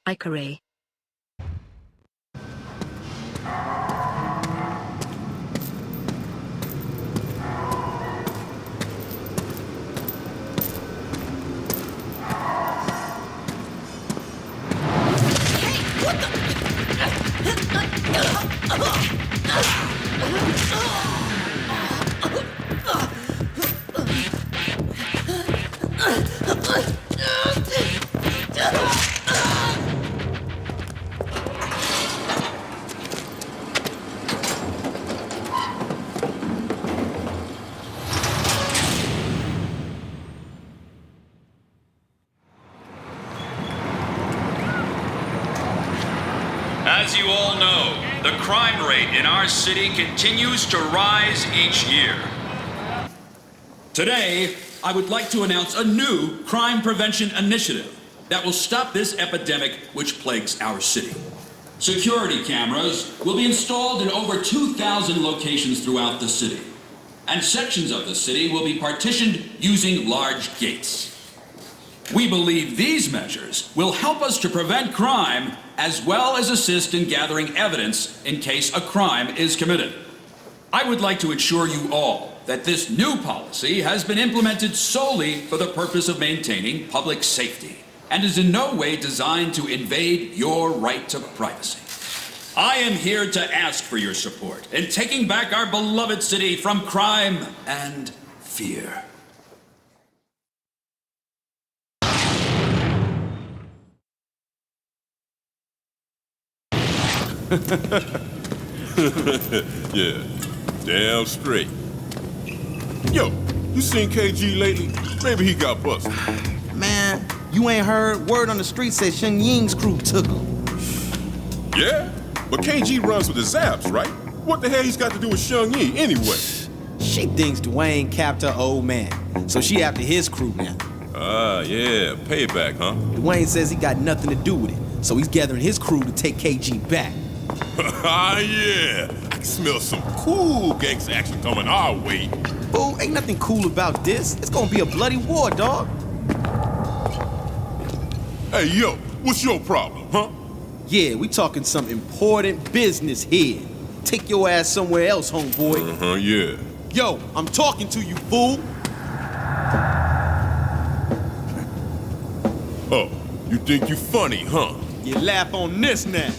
Ikaray. As you all know, the crime rate in our city continues to rise each year. Today, I would like to announce a new crime prevention initiative that will stop this epidemic which plagues our city. Security cameras will be installed in over 2,000 locations throughout the city, and sections of the city will be partitioned using large gates. We believe these measures will help us to prevent crime as well as assist in gathering evidence in case a crime is committed. I would like to assure you all that this new policy has been implemented solely for the purpose of maintaining public safety and is in no way designed to invade your right to privacy. I am here to ask for your support in taking back our beloved city from crime and fear. Yeah, damn straight. Yo, you seen KG lately? Maybe he got busted. Man, you ain't heard? Word on the street said Shen Ying's crew took him. Yeah? But KG runs with the Zaps, right? What the hell he's got to do with Shang Yi anyway? She thinks Dwayne capped her old man, so she after his crew now. Ah, yeah, payback, huh? Dwayne says he got nothing to do with it, so he's gathering his crew to take KG back. Ah, yeah. I can smell some cool gangsta action coming our way. Fool, ain't nothing cool about this. It's gonna be a bloody war, dog. Hey, yo, what's your problem, huh? Yeah, we talking some important business here. Take your ass somewhere else, homeboy. Uh-huh, yeah. Yo, I'm talking to you, fool. Oh, you think you funny, huh? You laugh on this now.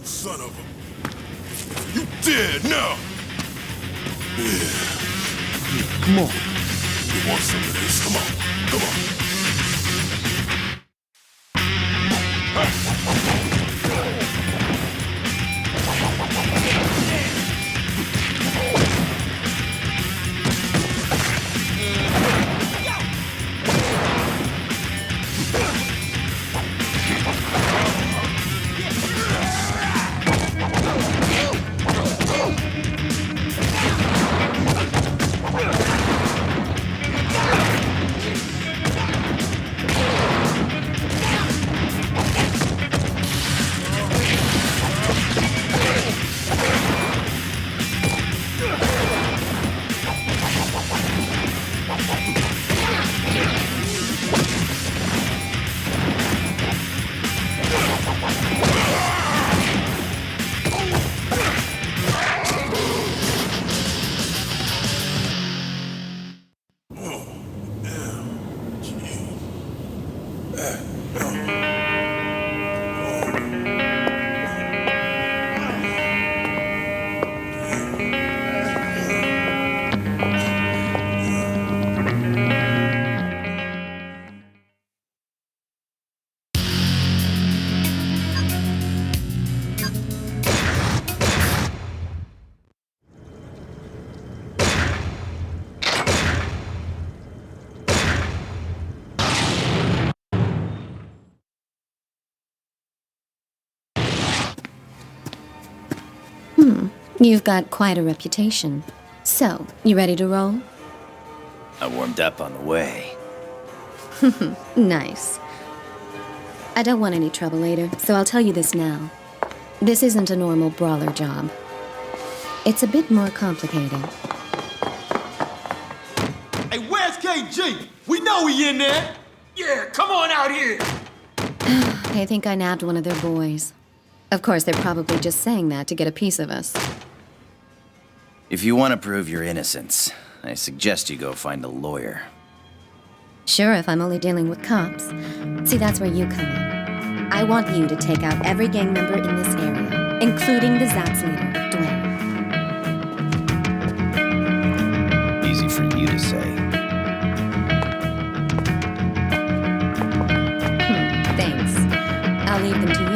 Son of a... You dead now! Yeah. Come on. You want some of this? Come on. Come on. You've got quite a reputation. So, you ready to roll? I warmed up on the way. Nice. I don't want any trouble later, so I'll tell you this now. This isn't a normal brawler job. It's a bit more complicated. KG! We know he in there! Yeah, come on out here! They think I nabbed one of their boys. Of course, they're probably just saying that to get a piece of us. If you want to prove your innocence, I suggest you go find a lawyer. Sure, if I'm only dealing with cops. See, that's where you come in. I want you to take out every gang member in this area, including the Zaps leader, Dwayne. Easy for you to say. Thanks. I'll leave them to you.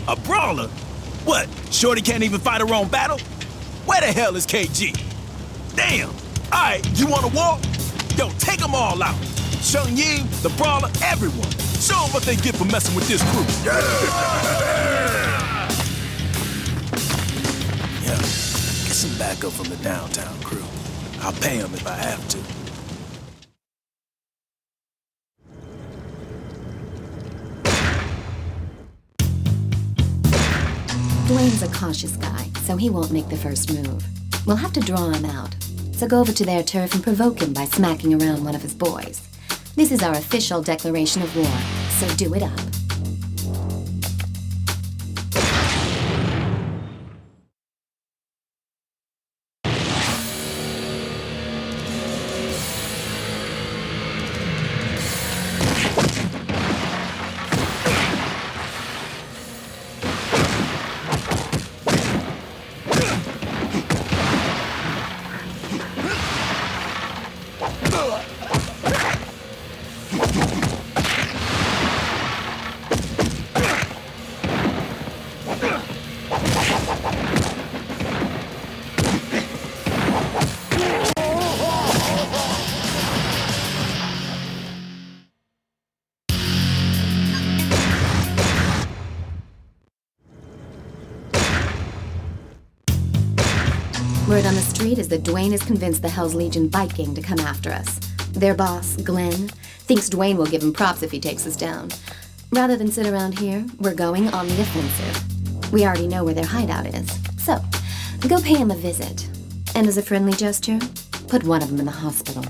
A brawler? What, Shorty can't even fight her own battle? Where the hell is KG? Damn! Alright, you wanna walk? Yo, take them all out. Shung Ying, the brawler, everyone. Show them what they get for messing with this crew. Yeah, get some backup from the downtown crew. I'll pay them if I have to. Dwayne's a cautious guy, so he won't make the first move. We'll have to draw him out. So go over to their turf and provoke him by smacking around one of his boys. This is our official declaration of war, so do it up. Word on the street is that Dwayne has convinced the Hell's Legion bike gang to come after us. Their boss, Glenn, thinks Dwayne will give him props if he takes us down. Rather than sit around here, we're going on the offensive. We already know where their hideout is, so go pay him a visit. And as a friendly gesture, put one of them in the hospital.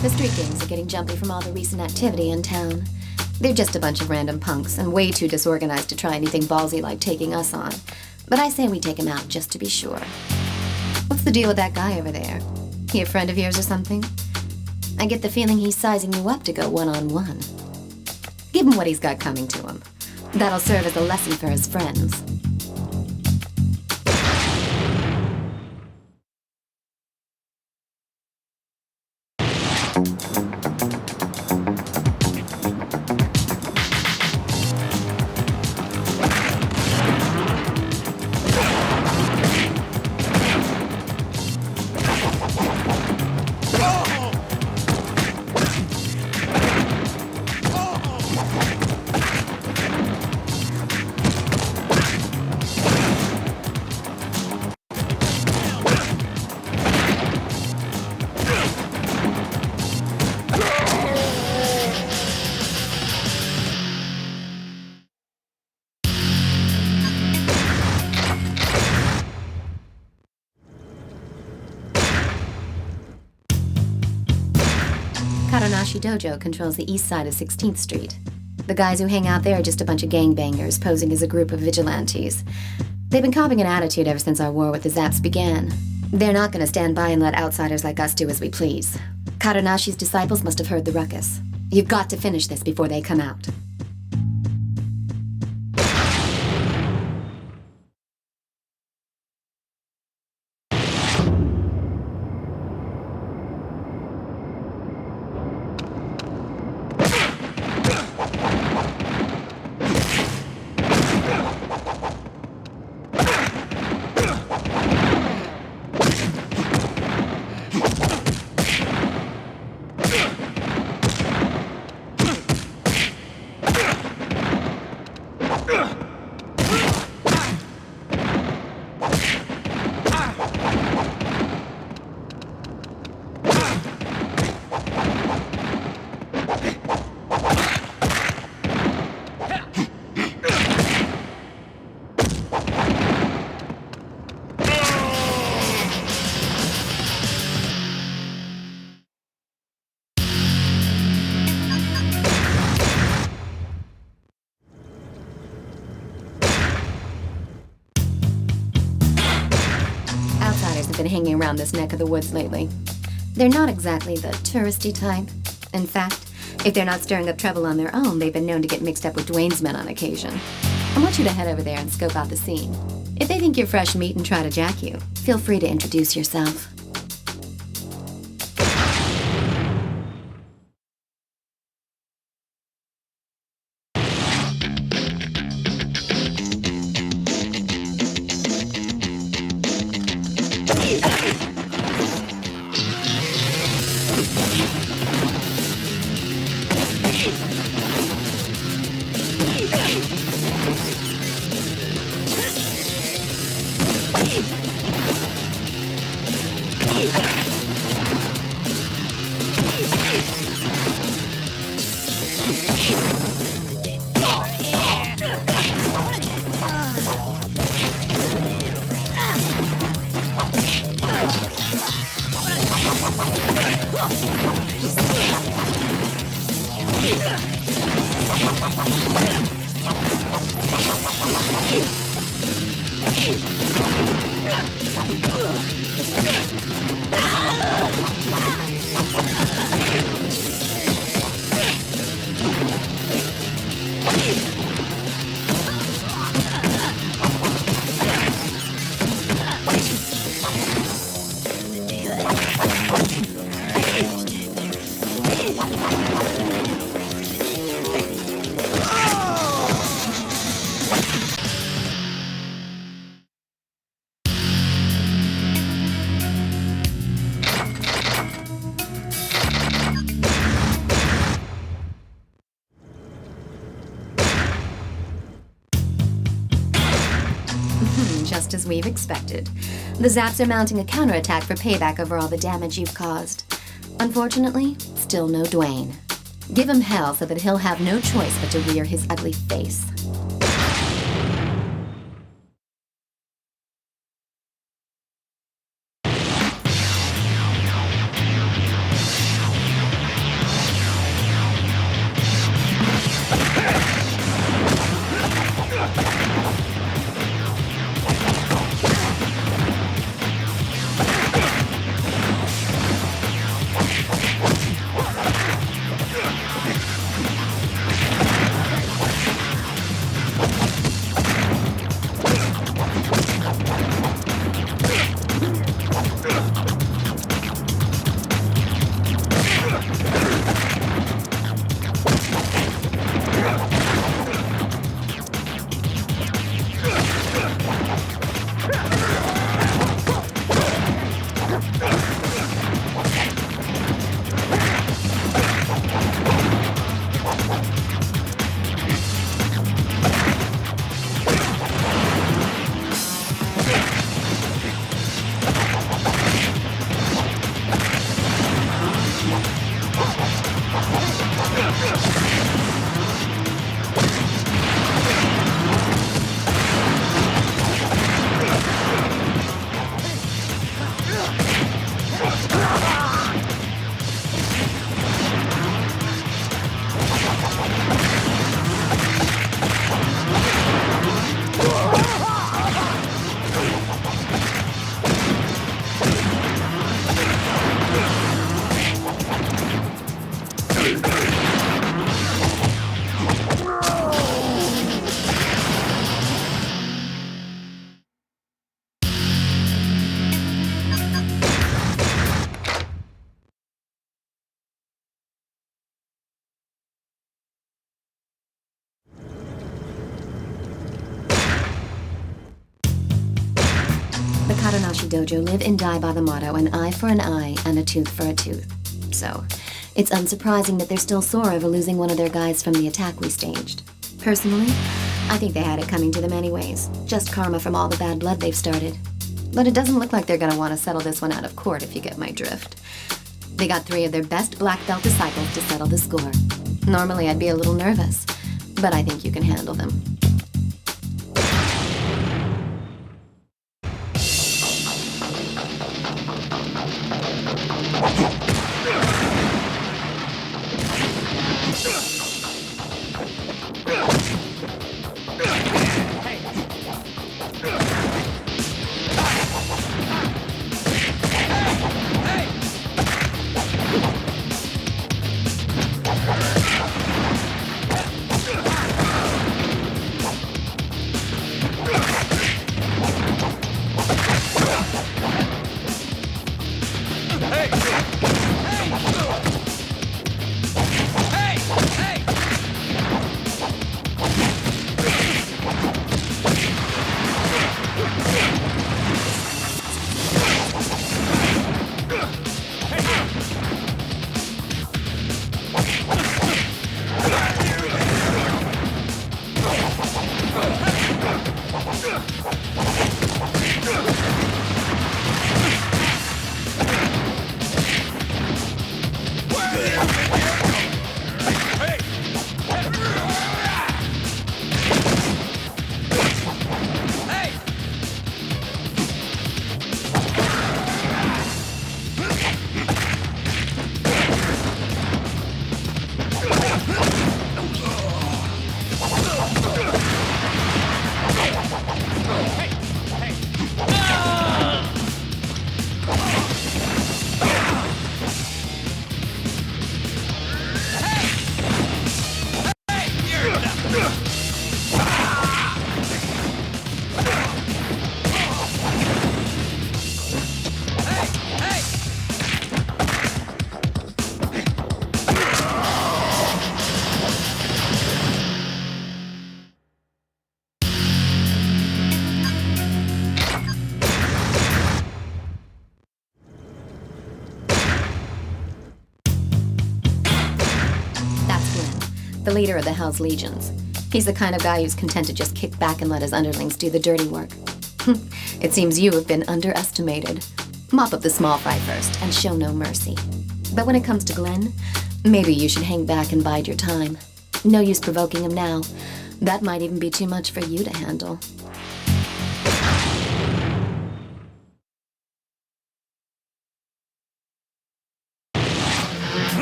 The street gangs are getting jumpy from all the recent activity in town. They're just a bunch of random punks and way too disorganized to try anything ballsy like taking us on. But I say we take him out just to be sure. What's the deal with that guy over there? He a friend of yours or something? I get the feeling he's sizing you up to go one-on-one. Give him what he's got coming to him. That'll serve as a lesson for his friends. Dojo controls the east side of 16th Street. The guys who hang out there are just a bunch of gangbangers posing as a group of vigilantes. They've been copping an attitude ever since our war with the Zaps began. They're not going to stand by and let outsiders like us do as we please. Karanashi's disciples must have heard the ruckus. You've got to finish this before they come out. Been hanging around this neck of the woods lately. They're not exactly the touristy type. In fact, if they're not stirring up trouble on their own, they've been known to get mixed up with Dwayne's men on occasion. I want you to head over there and scope out the scene. If they think you're fresh meat and try to jack you, feel free to introduce yourself. Just as we've expected. The Zaps are mounting a counterattack for payback over all the damage you've caused. Unfortunately, still no Dwayne. Give him hell so that he'll have no choice but to rear his ugly face. Kadonashi Dojo live and die by the motto, an eye for an eye and a tooth for a tooth. So, it's unsurprising that they're still sore over losing one of their guys from the attack we staged. Personally, I think they had it coming to them anyways. Just karma from all the bad blood they've started. But it doesn't look like they're gonna want to settle this one out of court, if you get my drift. They got 3 of their best black belt disciples to settle the score. Normally I'd be a little nervous, but I think you can handle them. The leader of the Hell's Legions. He's the kind of guy who's content to just kick back and let his underlings do the dirty work. It seems you have been underestimated. Mop up the small fry first and show no mercy. But when it comes to Glenn, maybe you should hang back and bide your time. No use provoking him now. That might even be too much for you to handle.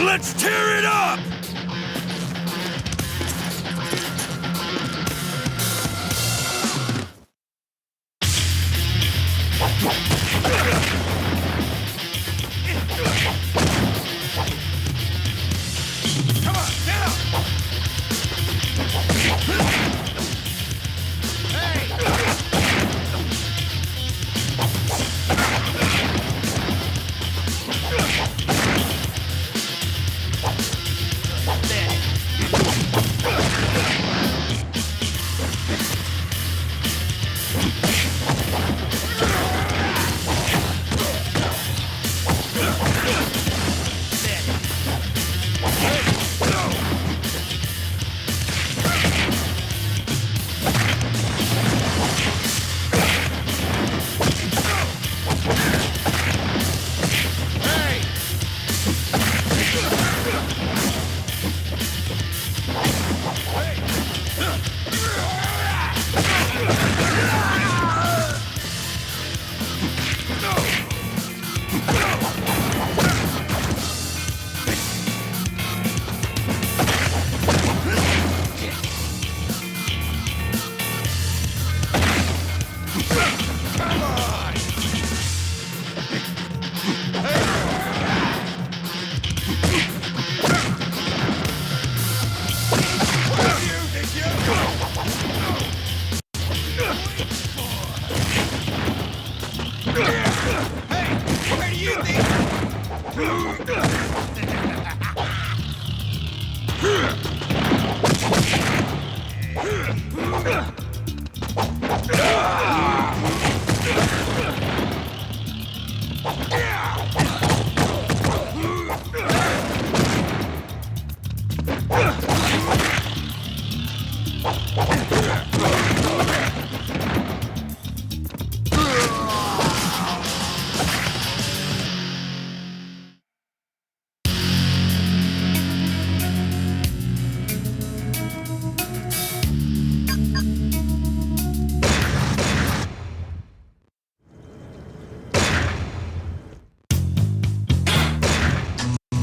Let's tear it up! Come on, get up! Hey!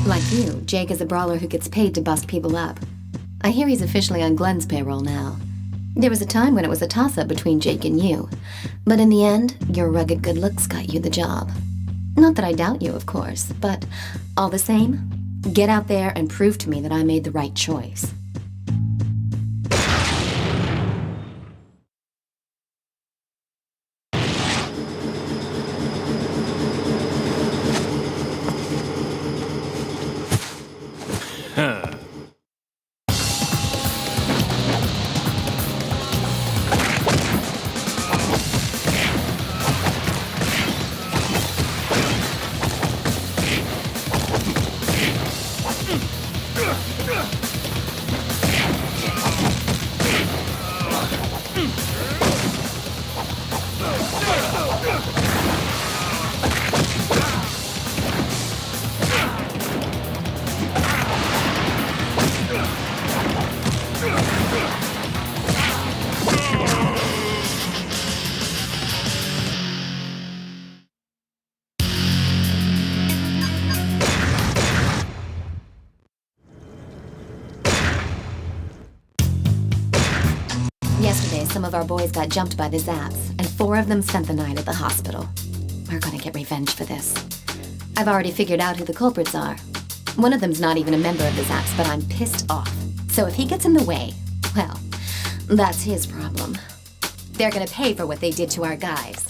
Like you, Jake is a brawler who gets paid to bust people up. I hear he's officially on Glenn's payroll now. There was a time when it was a toss-up between Jake and you, but in the end, your rugged good looks got you the job. Not that I doubt you, of course, but all the same, get out there and prove to me that I made the right choice. Yesterday, some of our boys got jumped by the Zaps, and 4 of them spent the night at the hospital. We're gonna get revenge for this. I've already figured out who the culprits are. One of them's not even a member of the Zaps, but I'm pissed off. So if he gets in the way, well, that's his problem. They're gonna pay for what they did to our guys.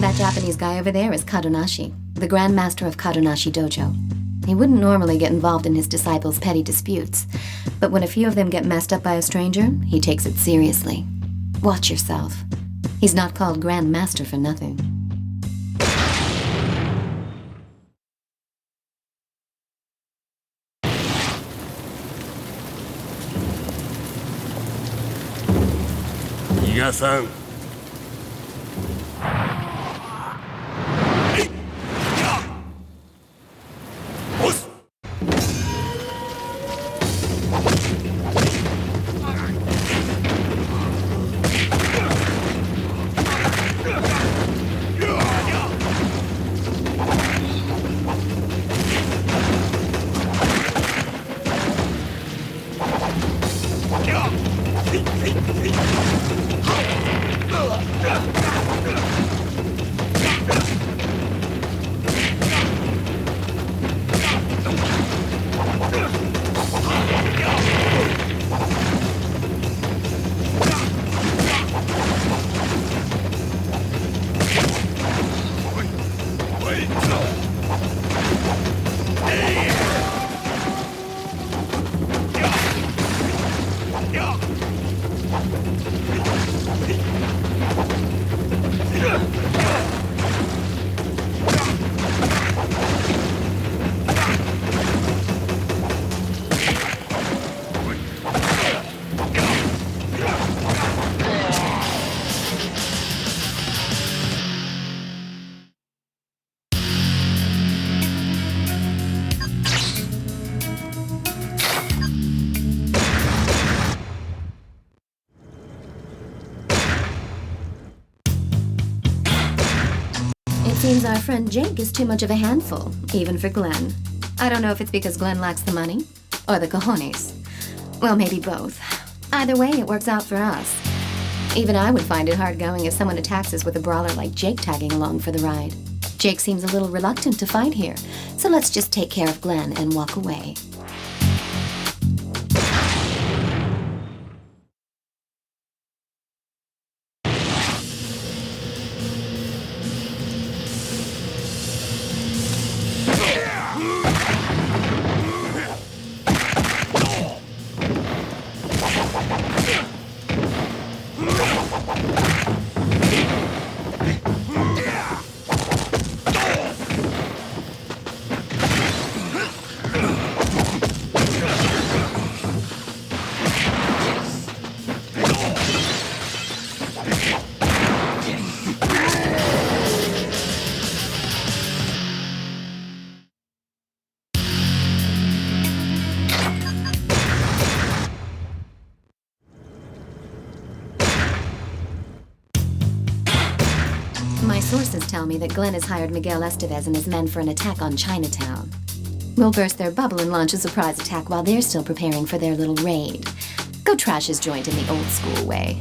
That Japanese guy over there is Kadonashi, the Grand Master of Kadonashi Dojo. He wouldn't normally get involved in his disciples' petty disputes, but when a few of them get messed up by a stranger, he takes it seriously. Watch yourself. He's not called Grand Master for nothing. Minasan. Seems our friend Jake is too much of a handful, even for Glenn. I don't know if it's because Glenn lacks the money, or the cojones. Well, maybe both. Either way, it works out for us. Even I would find it hard going if someone attacks us with a brawler like Jake tagging along for the ride. Jake seems a little reluctant to fight here, so let's just take care of Glenn and walk away. My sources tell me that Glenn has hired Miguel Estevez and his men for an attack on Chinatown. We'll burst their bubble and launch a surprise attack while they're still preparing for their little raid. Go trash his joint in the old school way.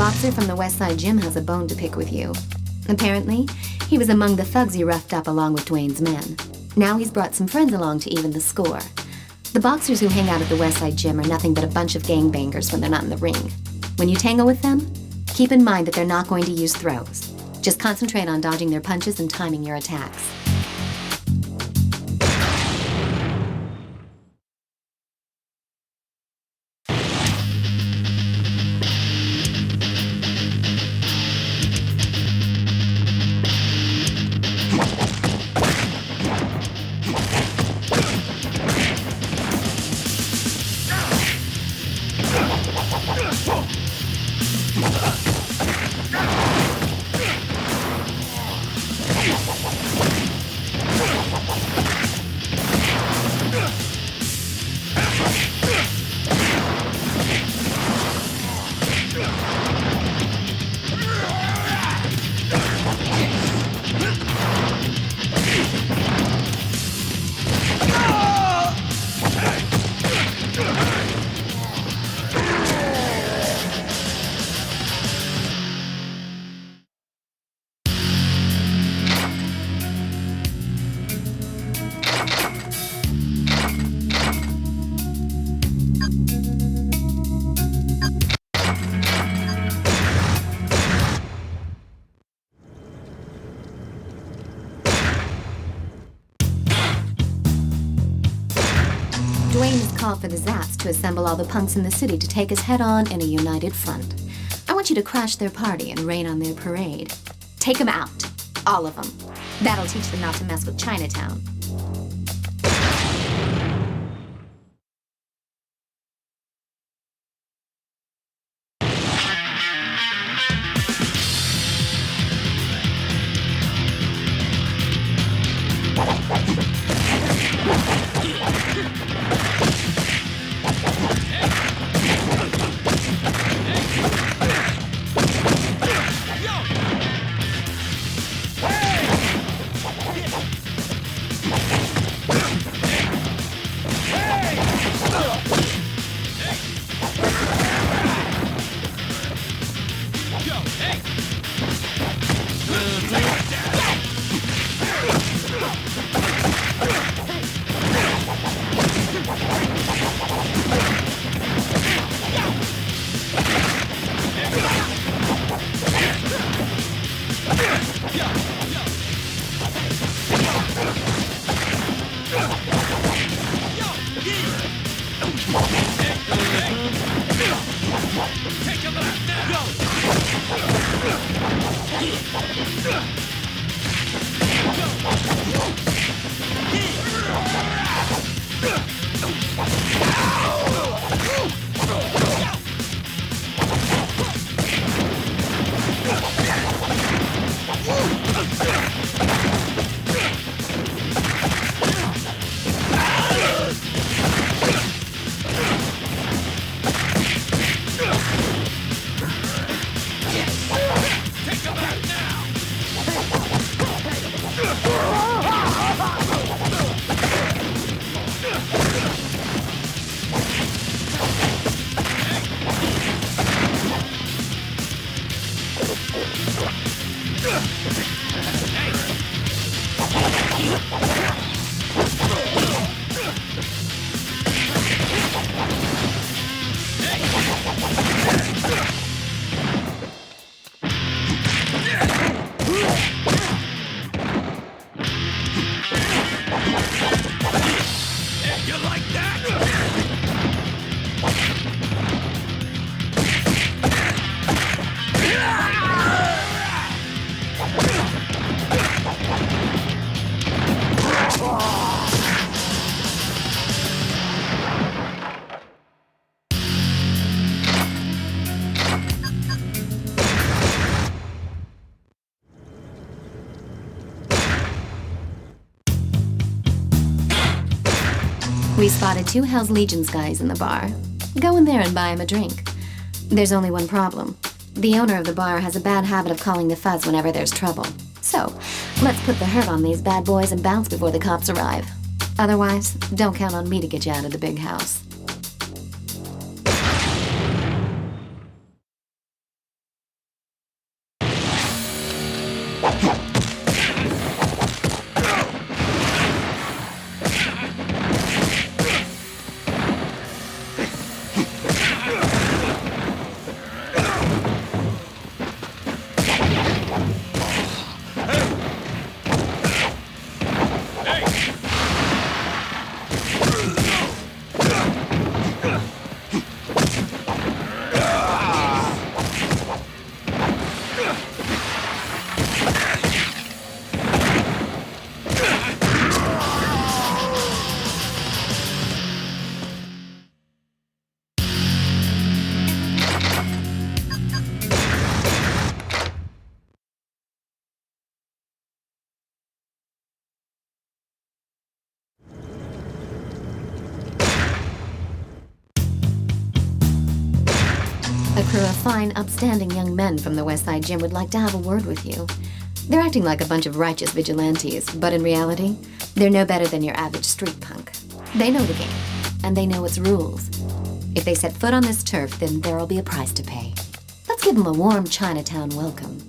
boxer from the West Side Gym has a bone to pick with you. Apparently, he was among the thugs you roughed up along with Dwayne's men. Now he's brought some friends along to even the score. The boxers who hang out at the West Side Gym are nothing but a bunch of gangbangers when they're not in the ring. When you tangle with them, keep in mind that they're not going to use throws. Just concentrate on dodging their punches and timing your attacks. Dwayne has called for the Zaps to assemble all the punks in the city to take us head-on in a united front. I want you to crash their party and rain on their parade. Take them out. All of them. That'll teach them not to mess with Chinatown. We spotted 2 Hell's Legions guys in the bar. Go in there and buy him a drink. There's only one problem. The owner of the bar has a bad habit of calling the fuzz whenever there's trouble. So, let's put the hurt on these bad boys and bounce before the cops arrive. Otherwise, don't count on me to get you out of the big house. A crew of fine, upstanding young men from the West Side Gym would like to have a word with you. They're acting like a bunch of righteous vigilantes, but in reality, they're no better than your average street punk. They know the game, and they know its rules. If they set foot on this turf, then there'll be a price to pay. Let's give them a warm Chinatown welcome.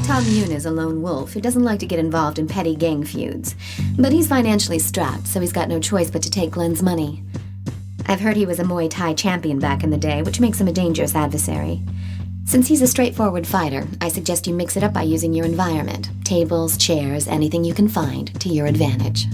Tom Yoon is a lone wolf who doesn't like to get involved in petty gang feuds. But he's financially strapped, so he's got no choice but to take Glenn's money. I've heard he was a Muay Thai champion back in the day, which makes him a dangerous adversary. Since he's a straightforward fighter, I suggest you mix it up by using your environment. Tables, chairs, anything you can find, to your advantage.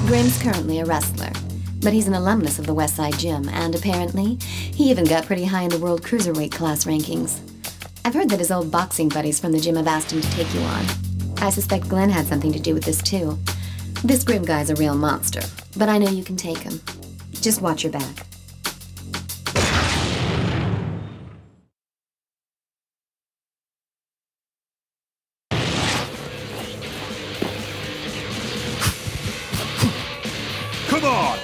Grim's currently a wrestler, but he's an alumnus of the West Side Gym, and apparently, he even got pretty high in the world cruiserweight class rankings. I've heard that his old boxing buddies from the gym have asked him to take you on. I suspect Glenn had something to do with this too. This Grim guy's a real monster, but I know you can take him. Just watch your back. Come on!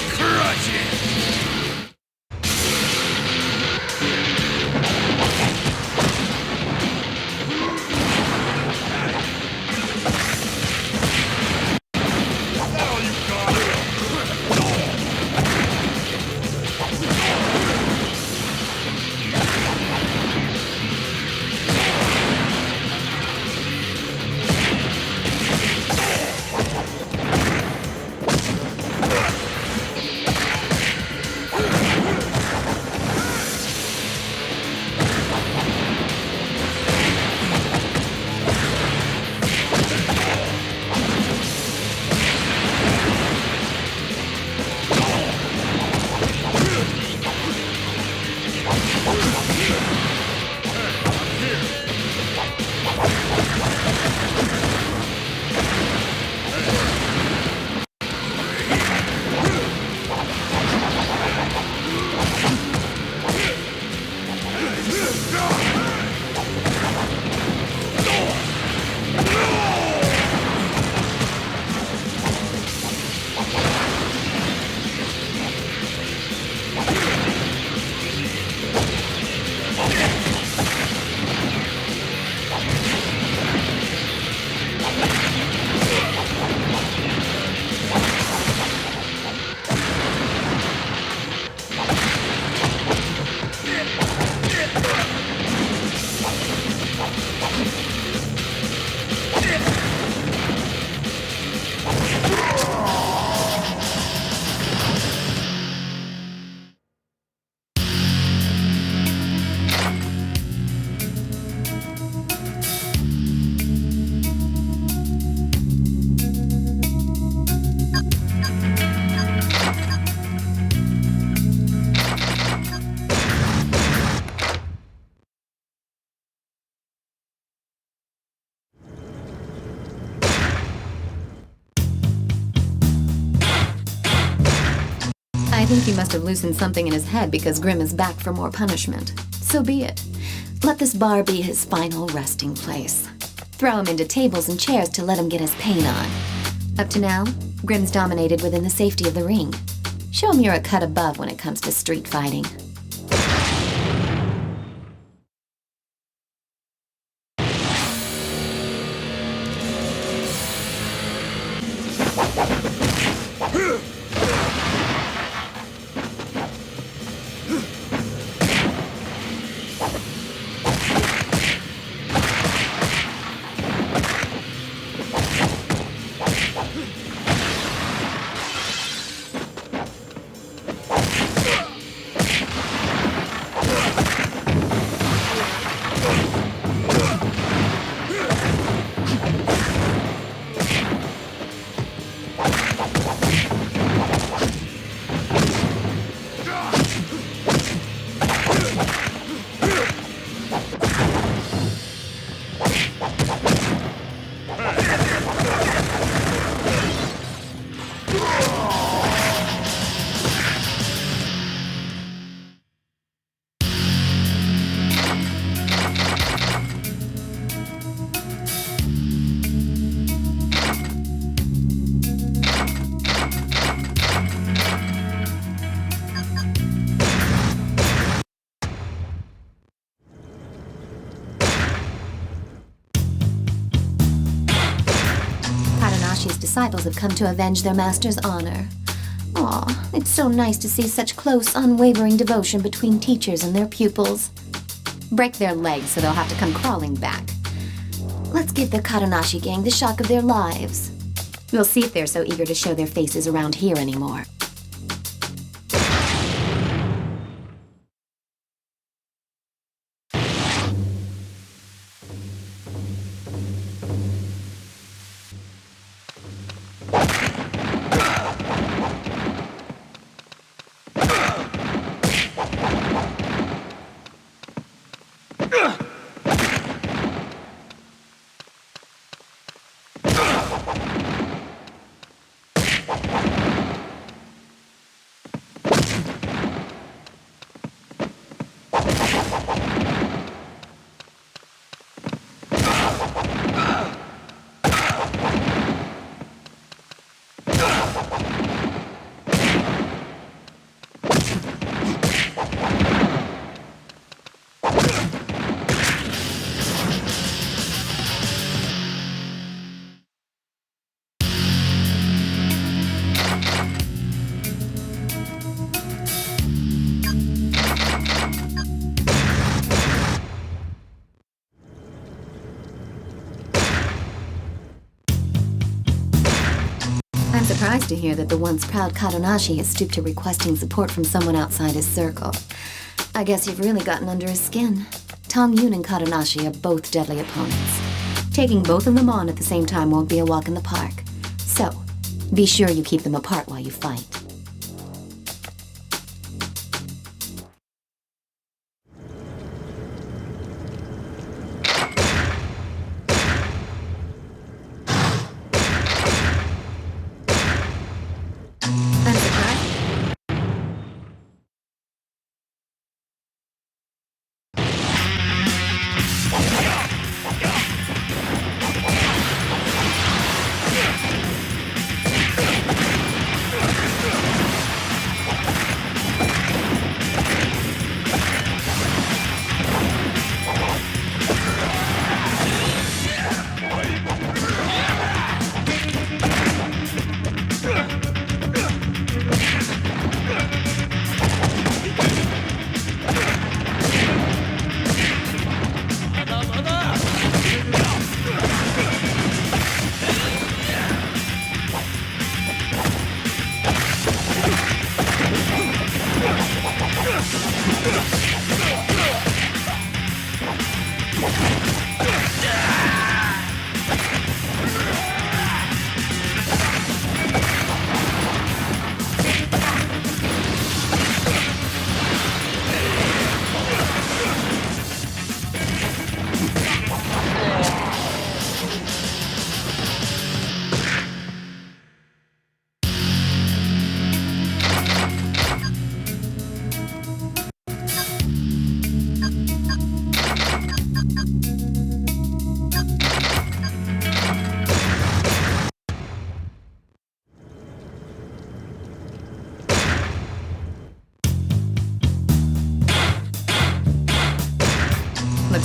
Crush it! think he must have loosened something in his head because Grimm is back for more punishment. So be it. Let this bar be his final resting place. Throw him into tables and chairs to let him get his paint on. Up to now, Grimm's dominated within the safety of the ring. Show him you're a cut above when it comes to street fighting. Disciples have come to avenge their master's honor. Aw, it's so nice to see such close, unwavering devotion between teachers and their pupils. Break their legs so they'll have to come crawling back. Let's give the Katanashi gang the shock of their lives. We'll see if they're so eager to show their faces around here anymore. Surprised to hear that the once proud Katanashi has stooped to requesting support from someone outside his circle. I guess you've really gotten under his skin. Tong Yun and Katanashi are both deadly opponents. Taking both of them on at the same time won't be a walk in the park. So, be sure you keep them apart while you fight.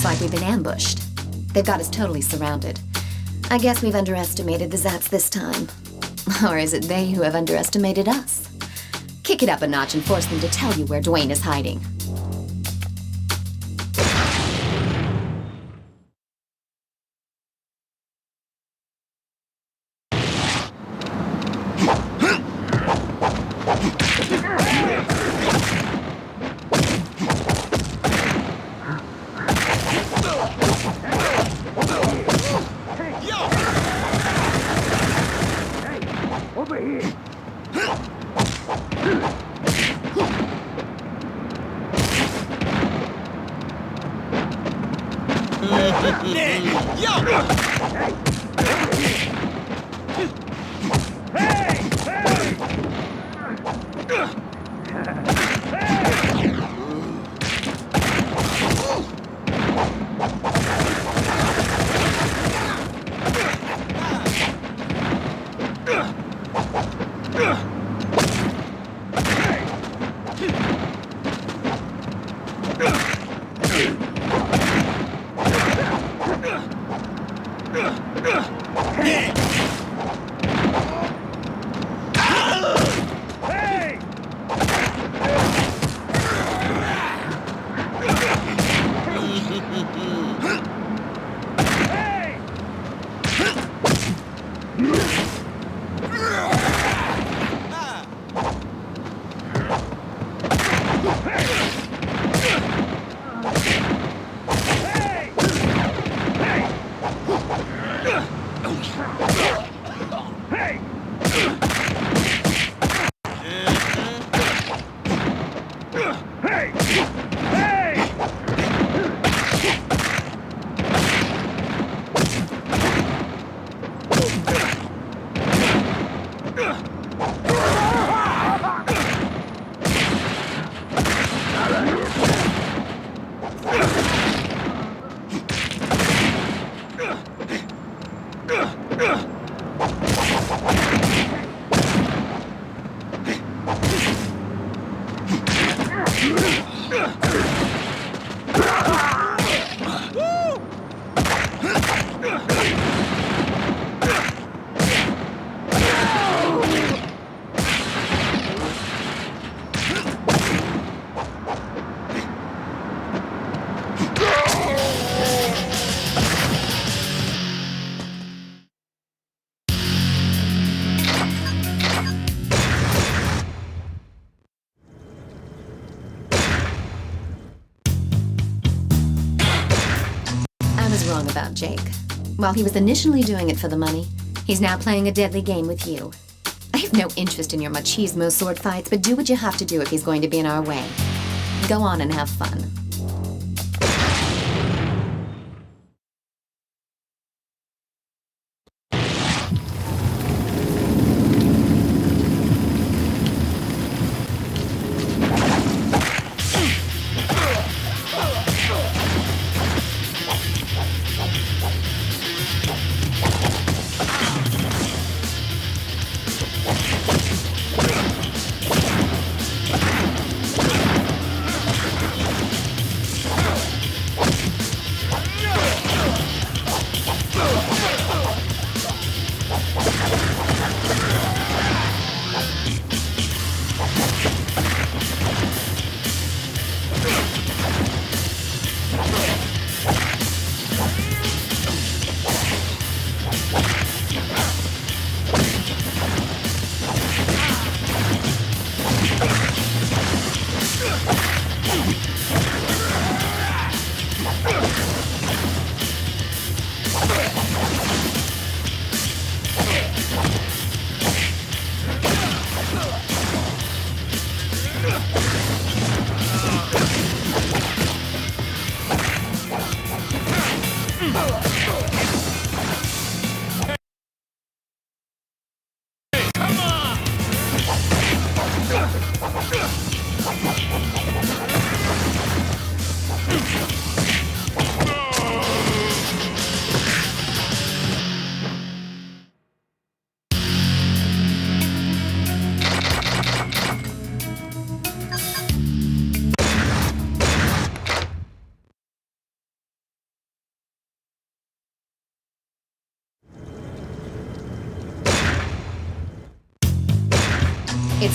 Looks like we've been ambushed. They've got us totally surrounded. I guess we've underestimated the Zats this time. Or is it they who have underestimated us? Kick it up a notch and force them to tell you where Dwayne is hiding. About Jake. While he was initially doing it for the money, he's now playing a deadly game with you. I have no interest in your machismo sword fights, but do what you have to do if he's going to be in our way. Go on and have fun.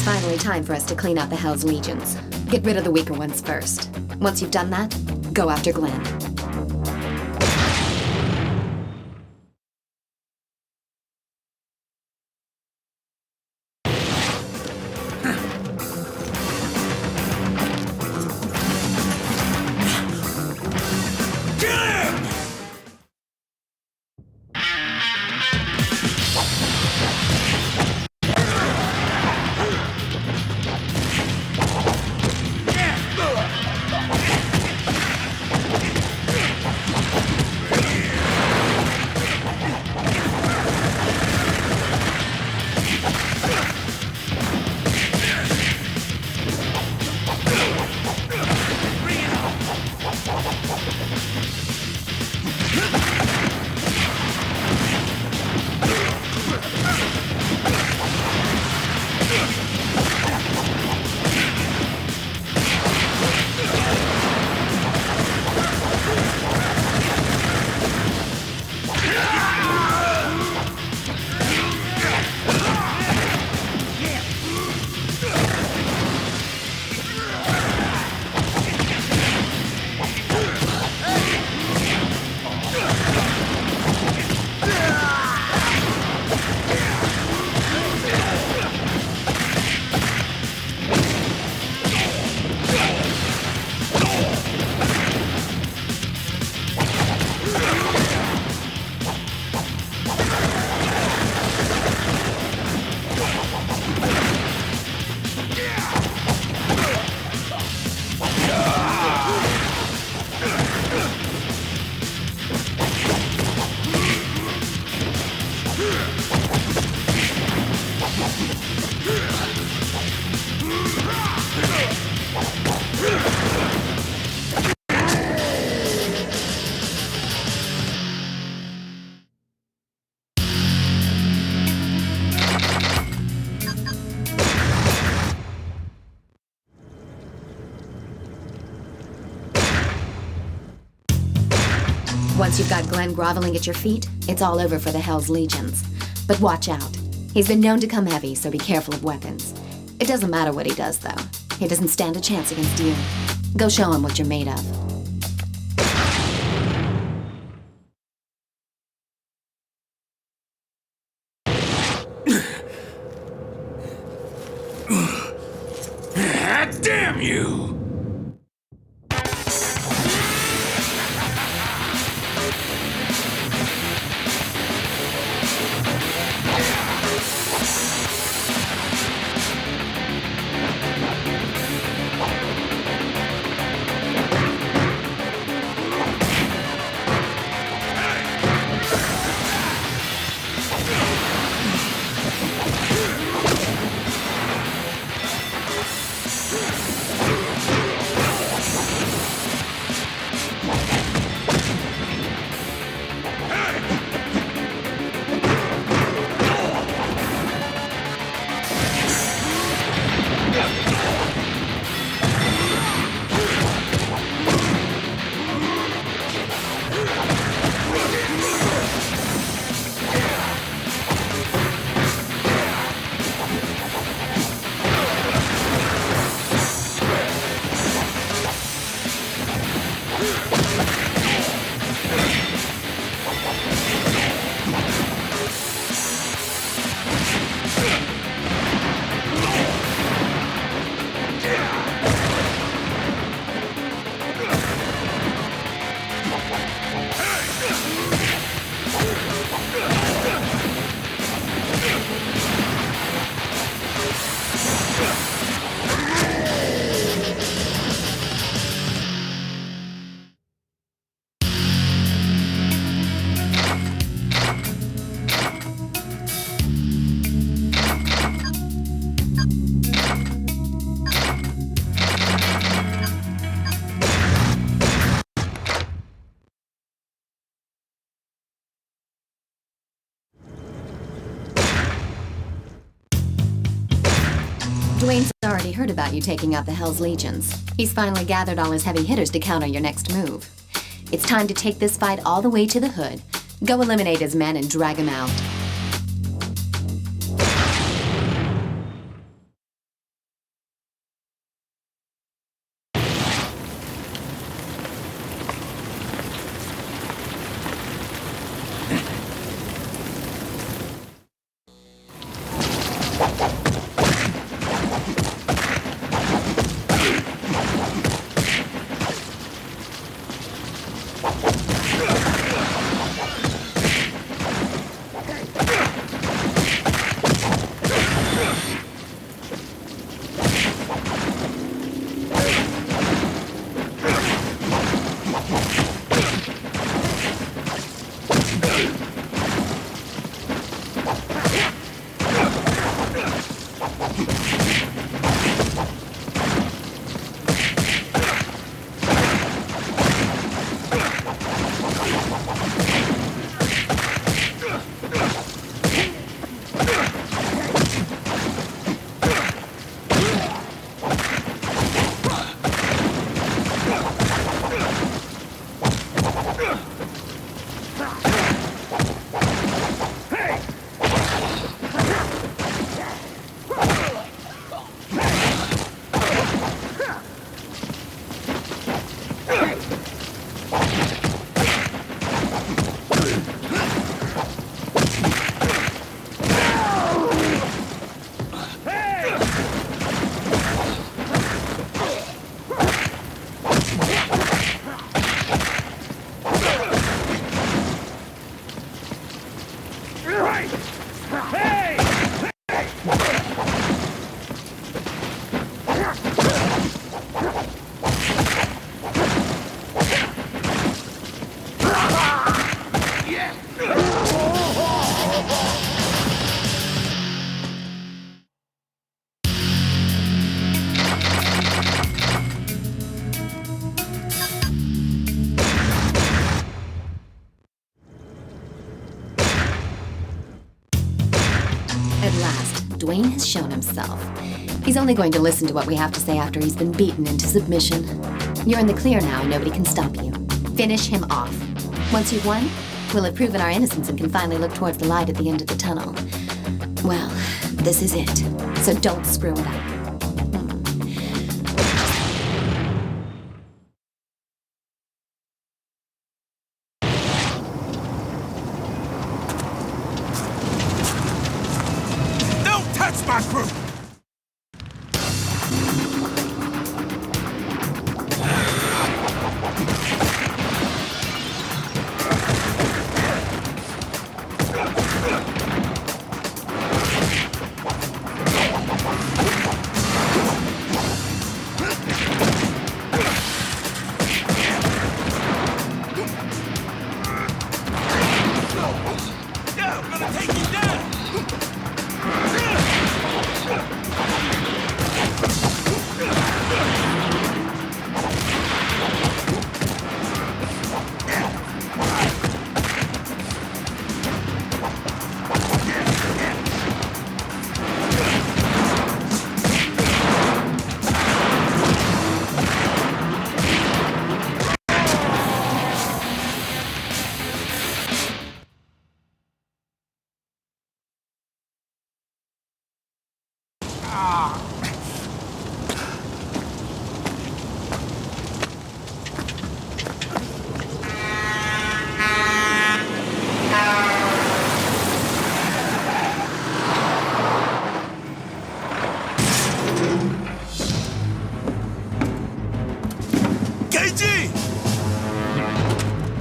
finally time for us to clean out the Hell's Legions. Get rid of the weaker ones first. Once you've done that, go after Glenn. Once you've got Glenn groveling at your feet, it's all over for the Hell's Legions. But watch out. He's been known to come heavy, so be careful of weapons. It doesn't matter what he does, though. He doesn't stand a chance against you. Go show him what you're made of. Damn you! Dwayne's already heard about you taking out the Hell's Legions. He's finally gathered all his heavy hitters to counter your next move. It's time to take this fight all the way to the hood. Go eliminate his men and drag him out. himself. He's only going to listen to what we have to say after he's been beaten into submission. You're in the clear now and nobody can stop you. Finish him off. Once you've won, we'll have proven our innocence and can finally look towards the light at the end of the tunnel. Well, this is it. So don't screw it up. Don't touch my crew!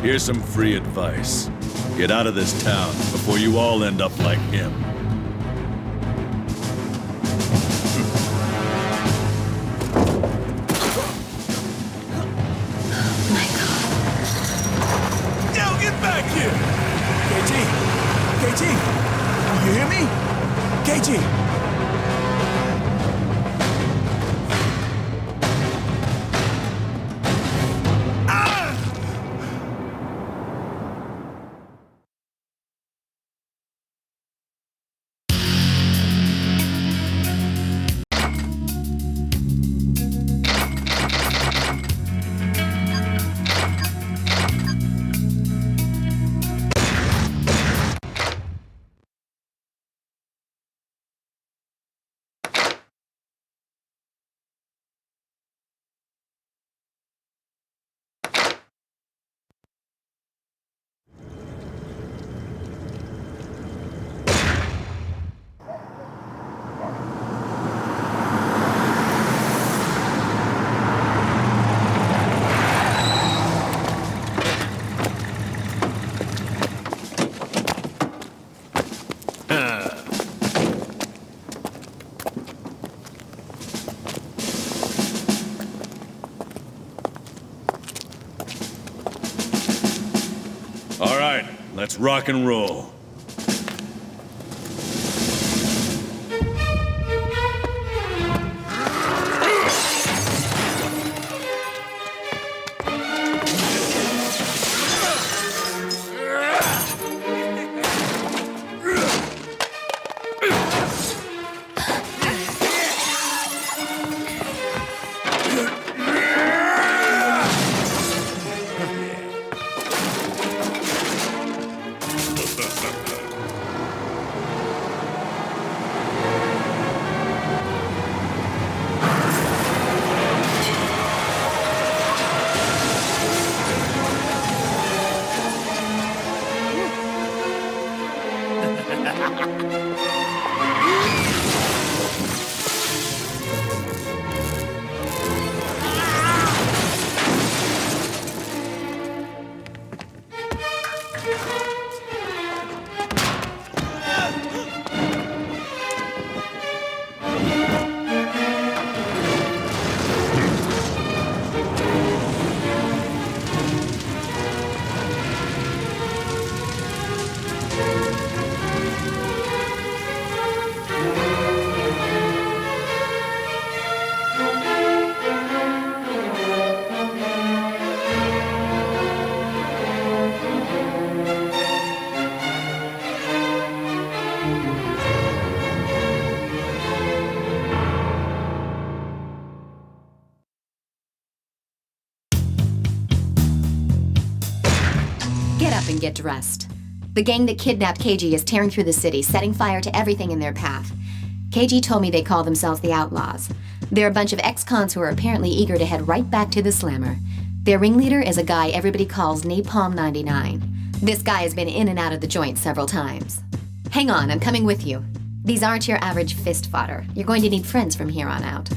Here's some free advice. Get out of this town before you all end up like him. My God. Yo, get back here! KG! You hear me? KG! All right, let's rock and roll. up and get dressed. The gang that kidnapped KG is tearing through the city, setting fire to everything in their path. KG told me they call themselves the Outlaws. They're a bunch of ex-cons who are apparently eager to head right back to the Slammer. Their ringleader is a guy everybody calls Napalm 99. This guy has been in and out of the joint several times. Hang on, I'm coming with you. These aren't your average fist fodder. You're going to need friends from here on out.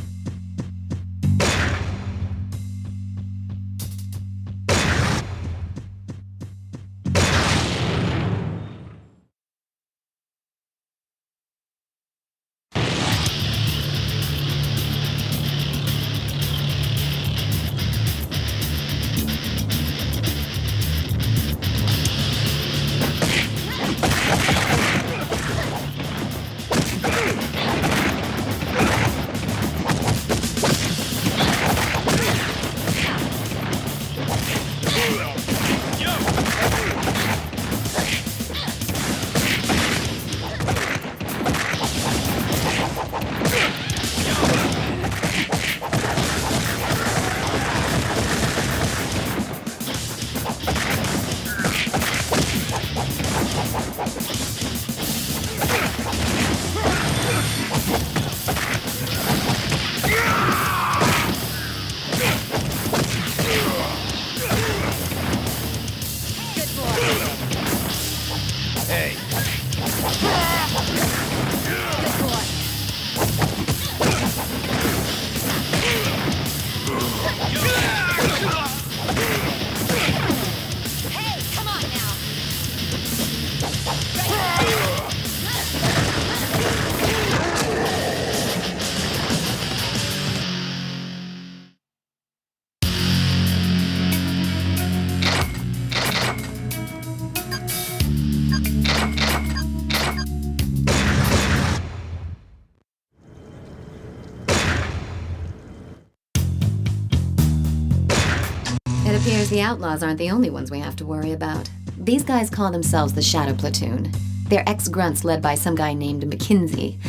It appears the Outlaws aren't the only ones we have to worry about. These guys call themselves the Shadow Platoon. They're ex-grunts led by some guy named McKinsey.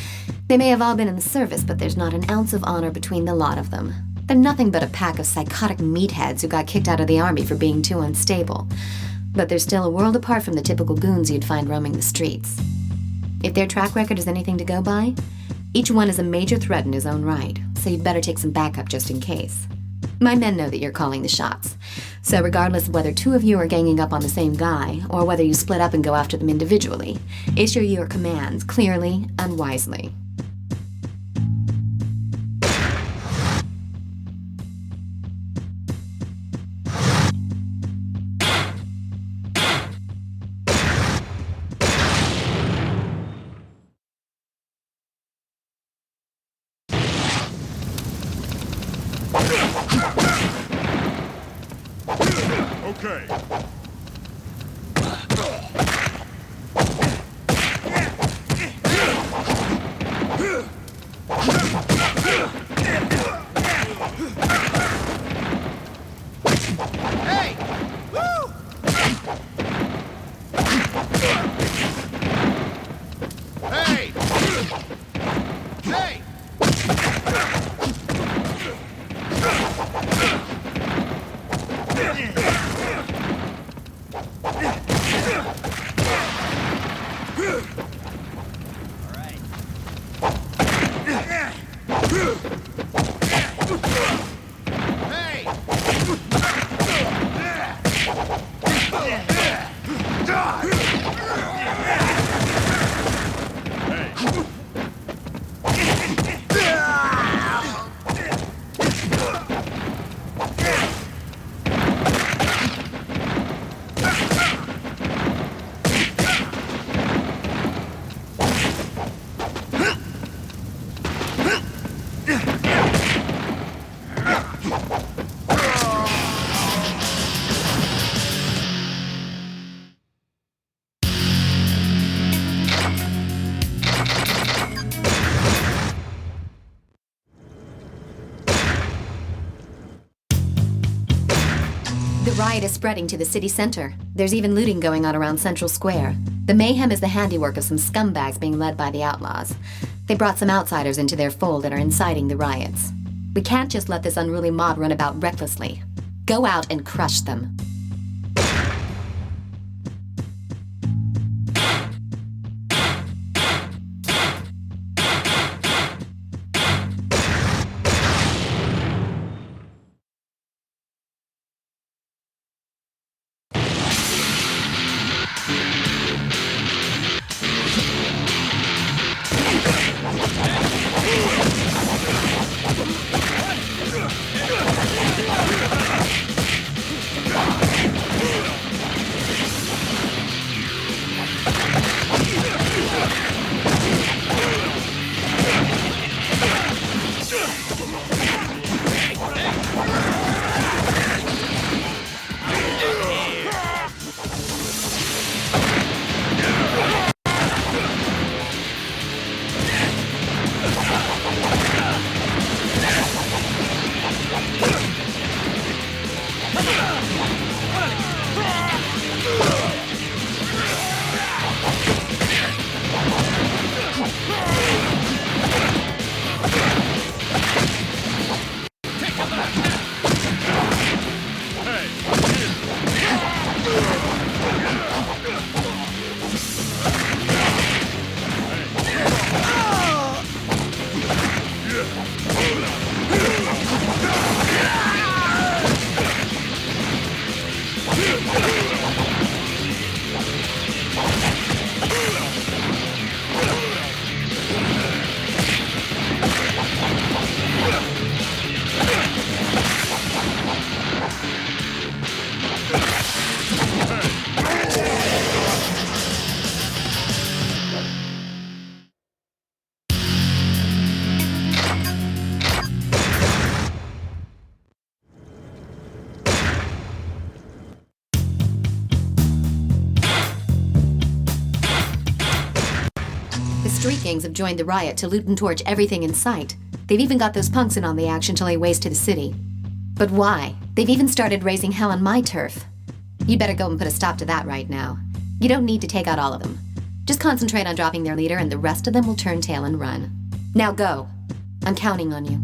They may have all been in the service, but there's not an ounce of honor between the lot of them. They're nothing but a pack of psychotic meatheads who got kicked out of the army for being too unstable. But they're still a world apart from the typical goons you'd find roaming the streets. If their track record is anything to go by, each one is a major threat in his own right, so you'd better take some backup just in case. My men know that you're calling the shots, so regardless of whether two of you are ganging up on the same guy, or whether you split up and go after them individually, issue your commands clearly and wisely. Okay. Hey! Woo! Hey! Hey! The riot is spreading to the city center. There's even looting going on around Central Square. The mayhem is the handiwork of some scumbags being led by the Outlaws. They brought some outsiders into their fold and are inciting the riots. We can't just let this unruly mob run about recklessly. Go out and crush them. street gangs have joined the riot to loot and torch everything in sight. They've even got those punks in on the action to lay waste to the city. But why? They've even started raising hell on my turf. You'd better go and put a stop to that right now. You don't need to take out all of them. Just concentrate on dropping their leader and the rest of them will turn tail and run. Now go. I'm counting on you.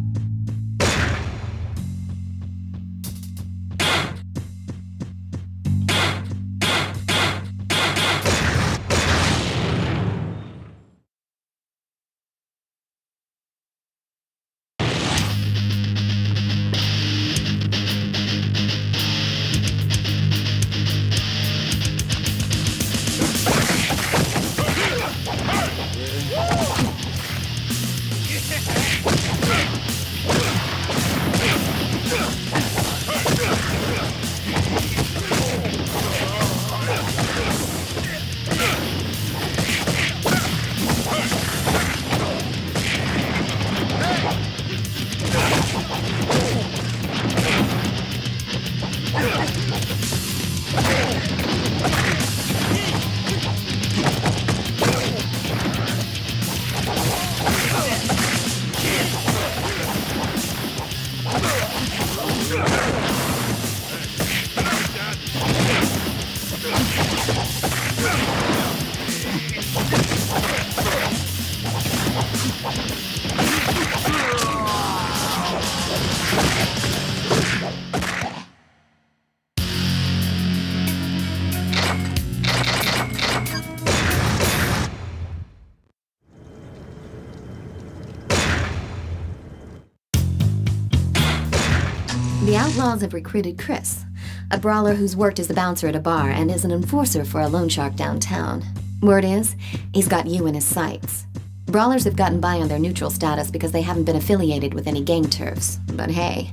The Outlaws have recruited Chris, a brawler who's worked as the bouncer at a bar and is an enforcer for a loan shark downtown. Word is, he's got you in his sights. Brawlers have gotten by on their neutral status because they haven't been affiliated with any gang turfs. But hey,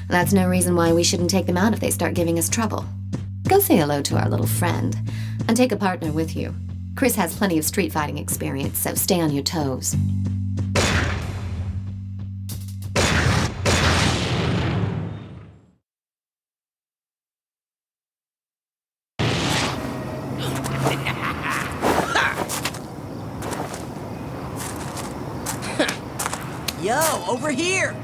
that's no reason why we shouldn't take them out if they start giving us trouble. Go say hello to our little friend, and take a partner with you. Chris has plenty of street fighting experience, so stay on your toes. Yo, over here!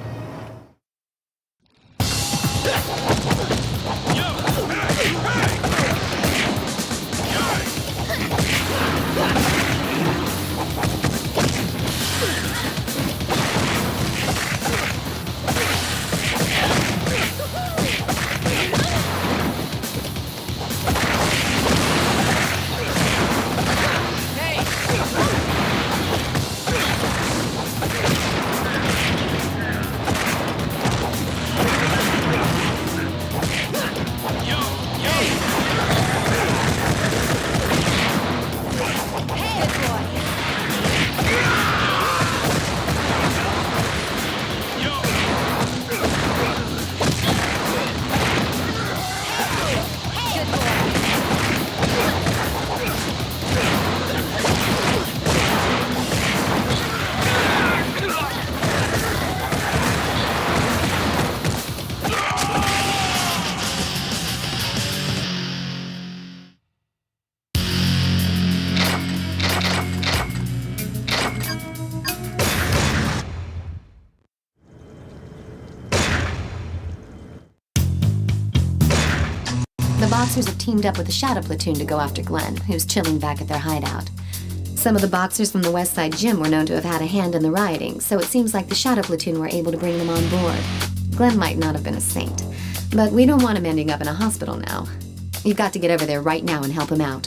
The Boxers have teamed up with the Shadow Platoon to go after Glenn, who's chilling back at their hideout. Some of the Boxers from the West Side Gym were known to have had a hand in the rioting, so it seems like the Shadow Platoon were able to bring them on board. Glenn might not have been a saint, but we don't want him ending up in a hospital now. You've got to get over there right now and help him out.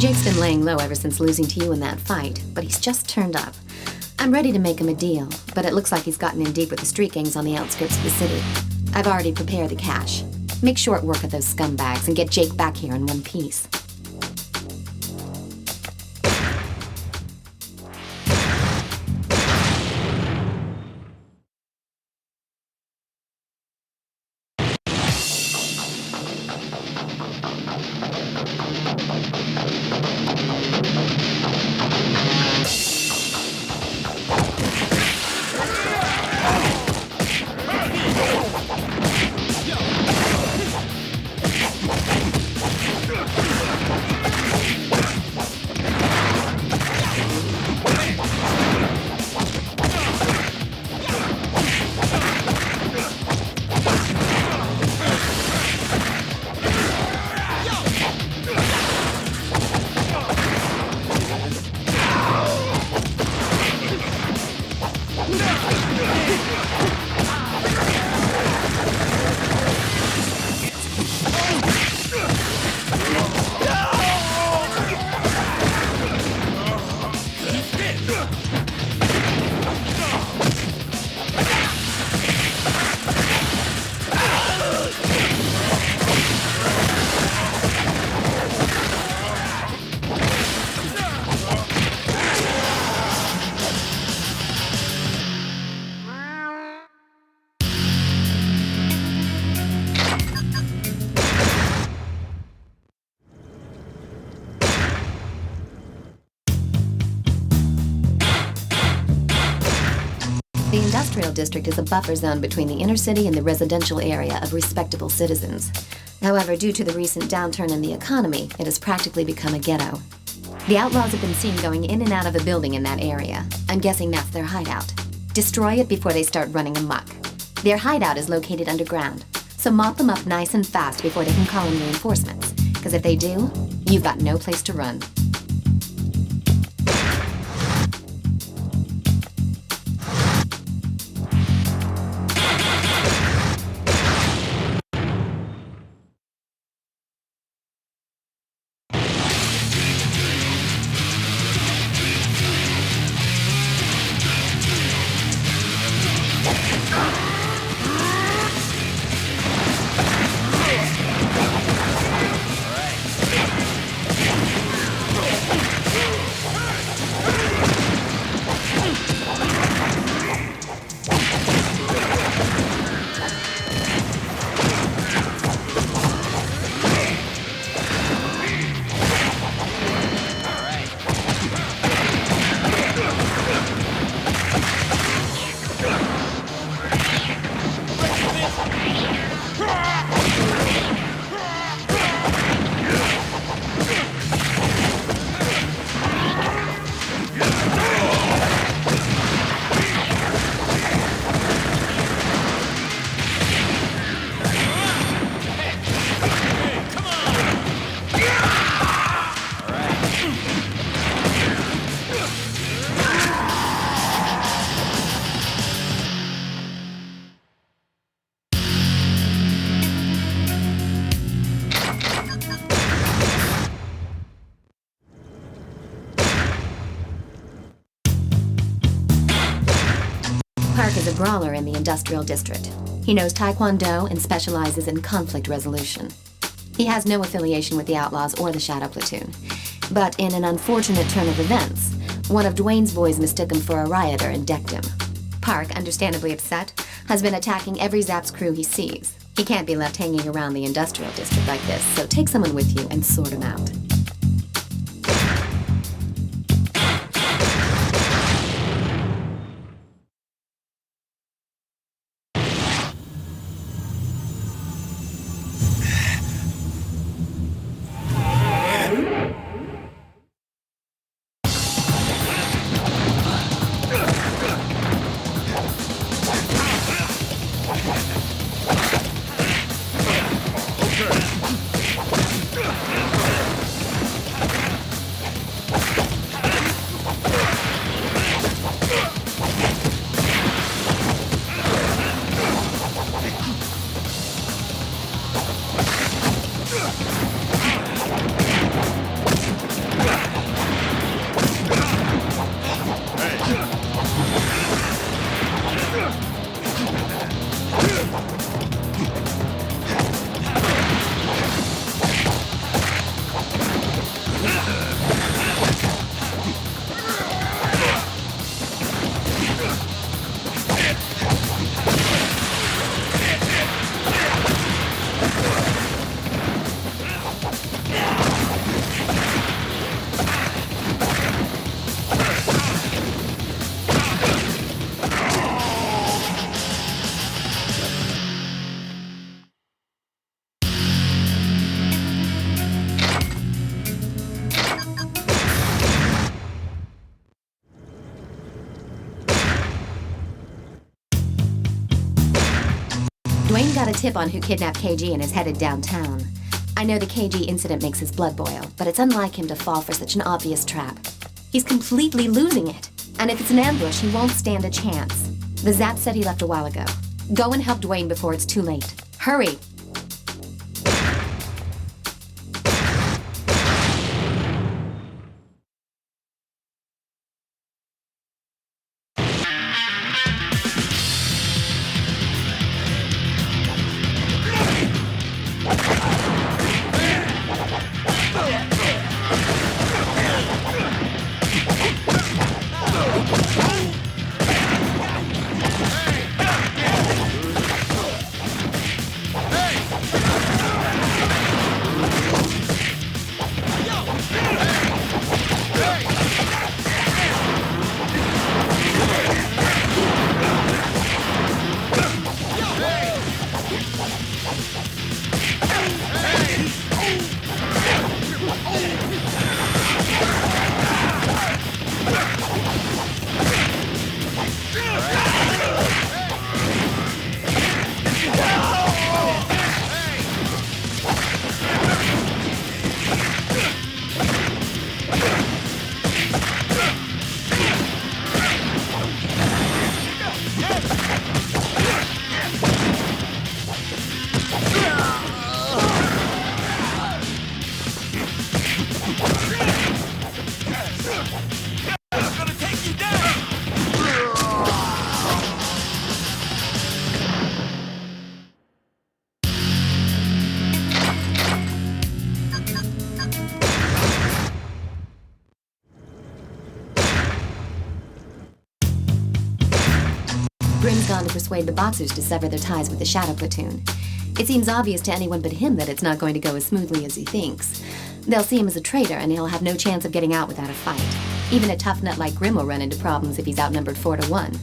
Jake's been laying low ever since losing to you in that fight, but he's just turned up. I'm ready to make him a deal, but it looks like he's gotten in deep with the street gangs on the outskirts of the city. I've already prepared the cash. Make short work of those scumbags and get Jake back here in one piece. The industrial district is a buffer zone between the inner city and the residential area of respectable citizens. However, due to the recent downturn in the economy, it has practically become a ghetto. The Outlaws have been seen going in and out of a building in that area. I'm guessing that's their hideout. Destroy it before they start running amok. Their hideout is located underground, so mop them up nice and fast before they can call in reinforcements. Because if they do, you've got no place to run. Park is a brawler in the industrial district. He knows Taekwondo and specializes in conflict resolution. He has no affiliation with the Outlaws or the Shadow Platoon. But in an unfortunate turn of events, one of Dwayne's boys mistook him for a rioter and decked him. Park, understandably upset, has been attacking every Zapp's crew he sees. He can't be left hanging around the industrial district like this, so take someone with you and sort him out. Dwayne got a tip on who kidnapped KG and is headed downtown. I know the KG incident makes his blood boil, but it's unlike him to fall for such an obvious trap. He's completely losing it. And if it's an ambush, he won't stand a chance. The Zap said he left a while ago. Go and help Dwayne before it's too late. Hurry! Grim's gone to persuade the Boxers to sever their ties with the Shadow Platoon. It seems obvious to anyone but him that it's not going to go as smoothly as he thinks. They'll see him as a traitor, and he'll have no chance of getting out without a fight. Even a tough nut like Grim will run into problems if he's outnumbered 4-1.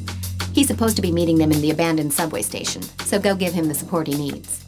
He's supposed to be meeting them in the abandoned subway station, so go give him the support he needs.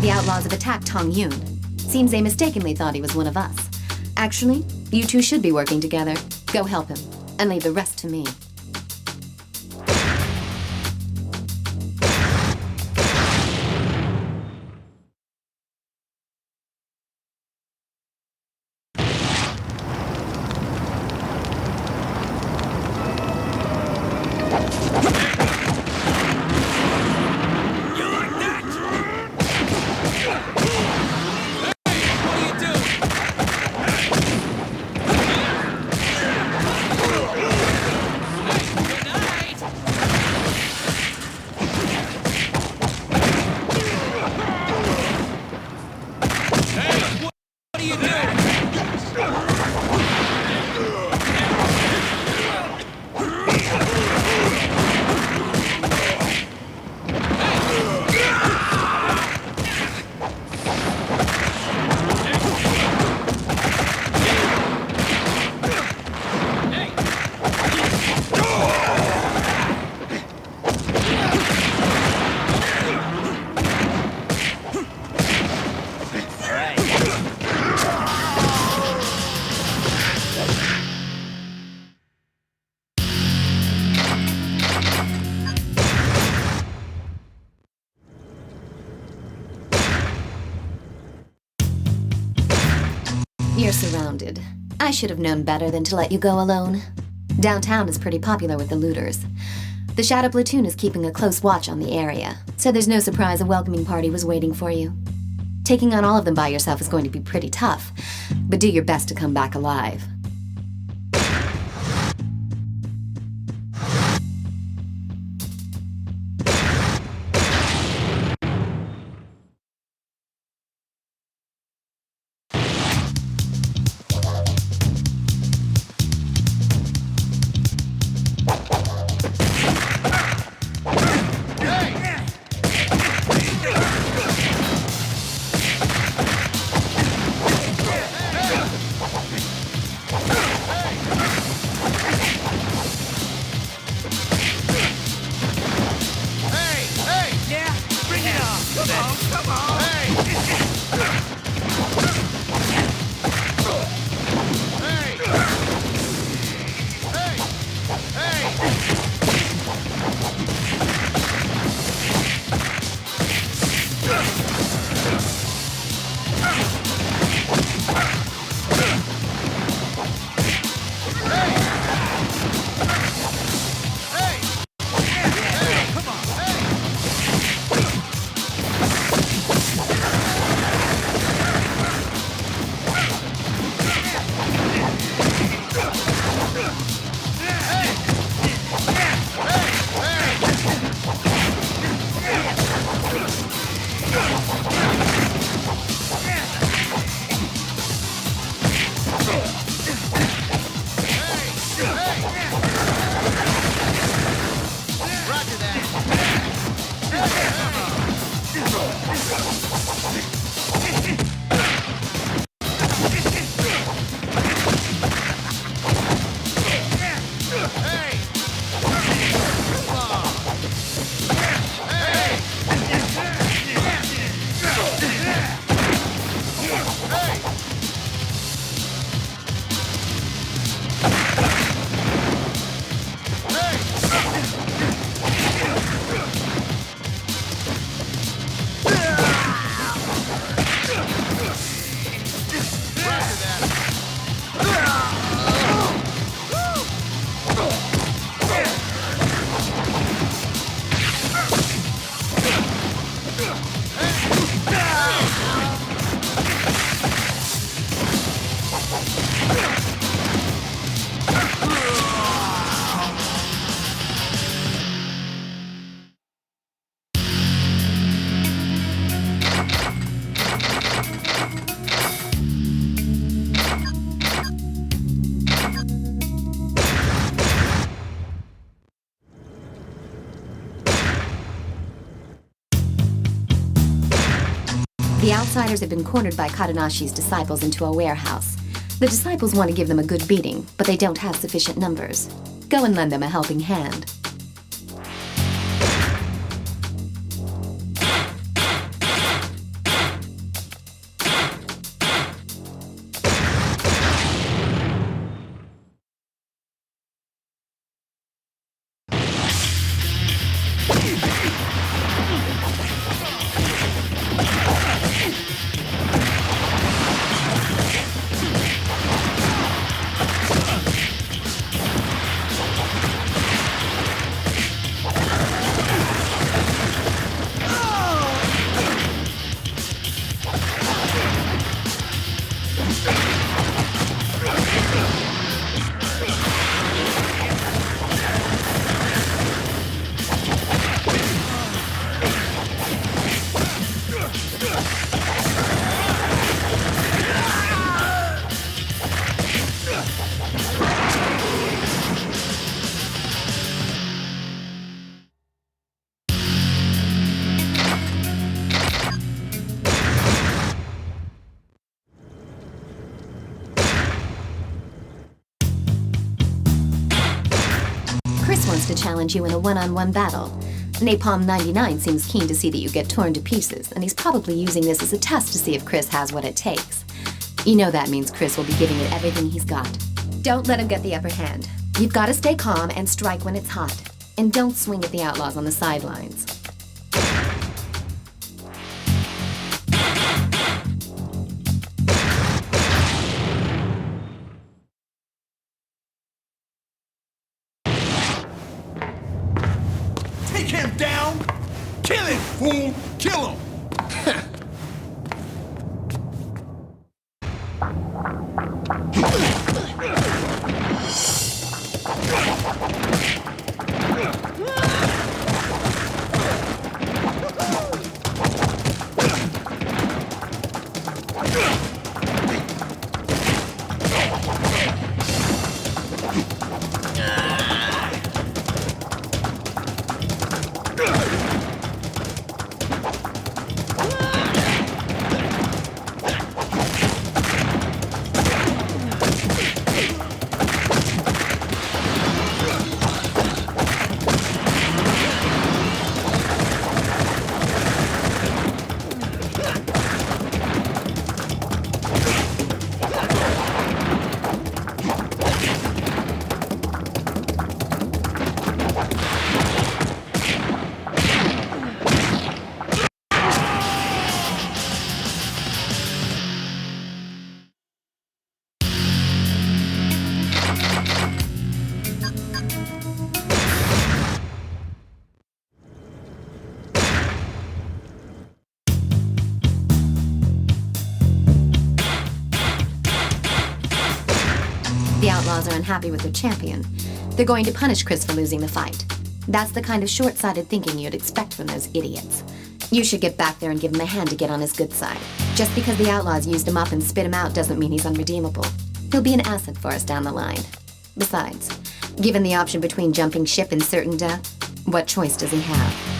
The Outlaws have attacked Tong Yun. Seems they mistakenly thought he was one of us. Actually, you two should be working together. Go help him, and leave the rest to me. You're surrounded. I should have known better than to let you go alone. Downtown is pretty popular with the looters. The Shadow Platoon is keeping a close watch on the area, so there's no surprise a welcoming party was waiting for you. Taking on all of them by yourself is going to be pretty tough, but do your best to come back alive. The outsiders have been cornered by Kadanashi's disciples into a warehouse. The disciples want to give them a good beating, but they don't have sufficient numbers. Go and lend them a helping hand. To challenge you in a one-on-one battle. Napalm 99 seems keen to see that you get torn to pieces, and he's probably using this as a test to see if Chris has what it takes. You know that means Chris will be giving it everything he's got. Don't let him get the upper hand. You've got to stay calm and strike when it's hot. And don't swing at the outlaws on the sidelines. man down! Kill him, fool! Kill him! The Outlaws are unhappy with their champion. They're going to punish Chris for losing the fight. That's the kind of short-sighted thinking you'd expect from those idiots. You should get back there and give him a hand to get on his good side. Just because the Outlaws used him up and spit him out doesn't mean he's unredeemable. He'll be an asset for us down the line. Besides, given the option between jumping ship and certain death, what choice does he have?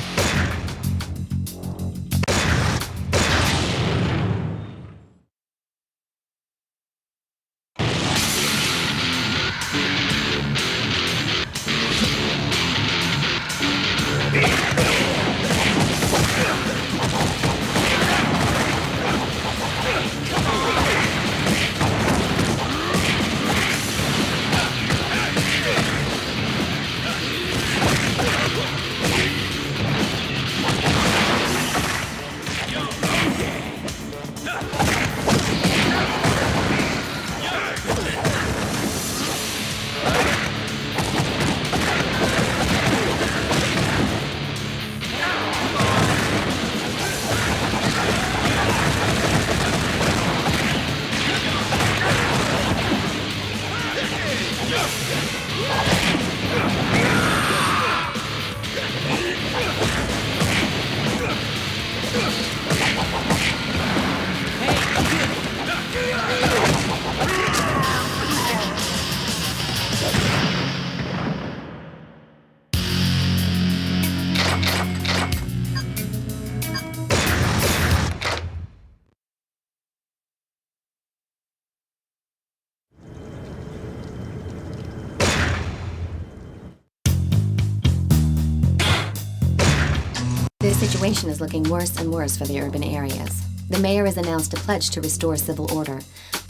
The situation is looking worse and worse for the urban areas. The mayor has announced a pledge to restore civil order,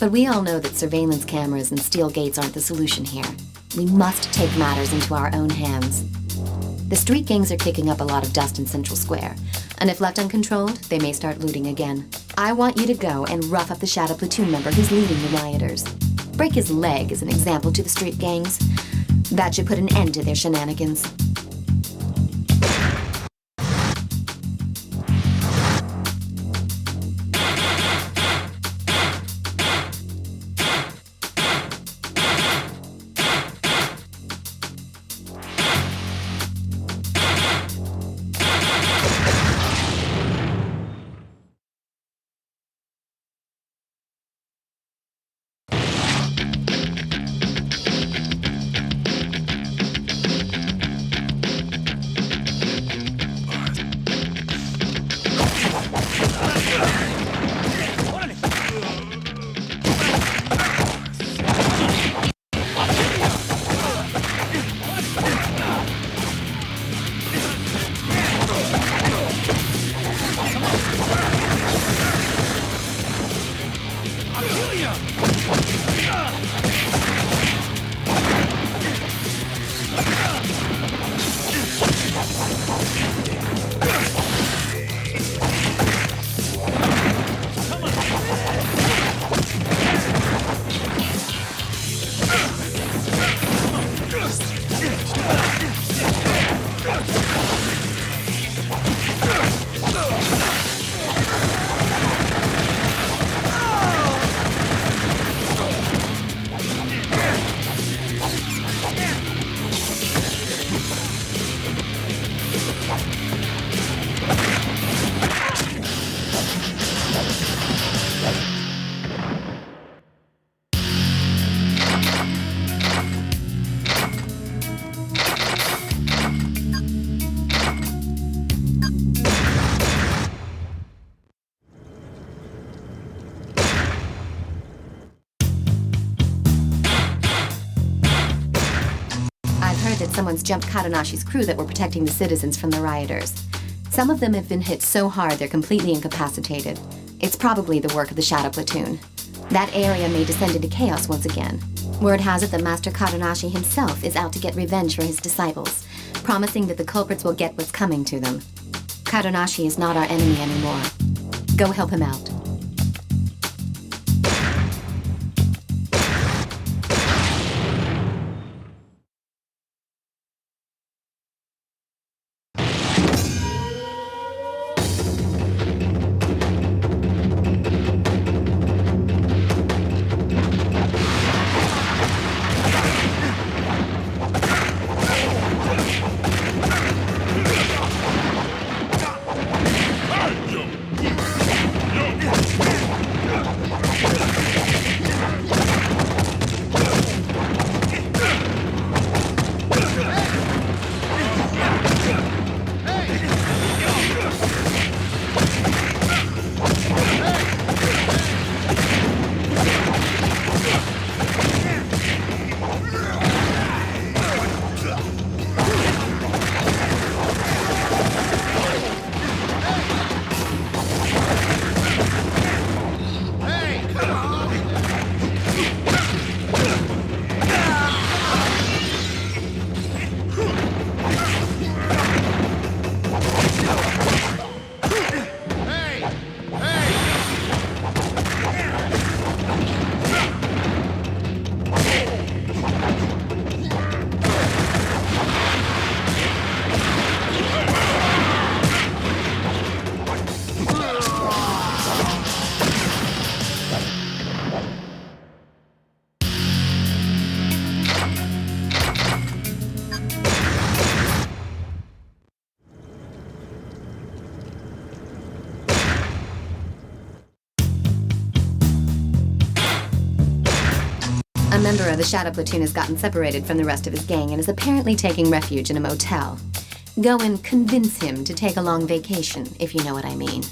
but we all know that surveillance cameras and steel gates aren't the solution here. We must take matters into our own hands. The street gangs are kicking up a lot of dust in Central Square, and if left uncontrolled, they may start looting again. I want you to go and rough up the Shadow Platoon member who's leading the rioters. Break his leg as an example to the street gangs. That should put an end to their shenanigans. that someone's jumped Kadanashi's crew that were protecting the citizens from the rioters. Some of them have been hit so hard they're completely incapacitated. It's probably the work of the Shadow Platoon. That area may descend into chaos once again. Word has it that Master Kadanashi himself is out to get revenge for his disciples, promising that the culprits will get what's coming to them. Kadanashi is not our enemy anymore. Go help him out. A member of the Shadow Platoon has gotten separated from the rest of his gang and is apparently taking refuge in a motel. Go and convince him to take a long vacation, if you know what I mean.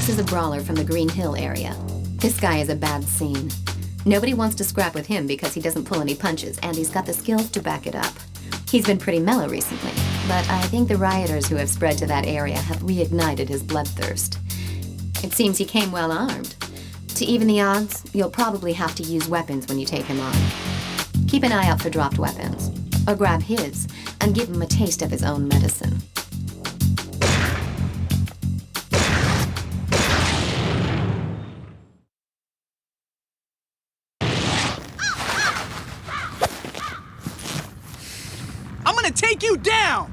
Is a brawler from the Green Hill area. This guy is a bad scene. Nobody wants to scrap with him because he doesn't pull any punches, and he's got the skills to back it up. He's been pretty mellow recently, but I think the rioters who have spread to that area have reignited his bloodthirst. It seems he came well armed. To even the odds, you'll probably have to use weapons when you take him on. Keep an eye out for dropped weapons, or grab his, and give him a taste of his own medicine. gonna take you down!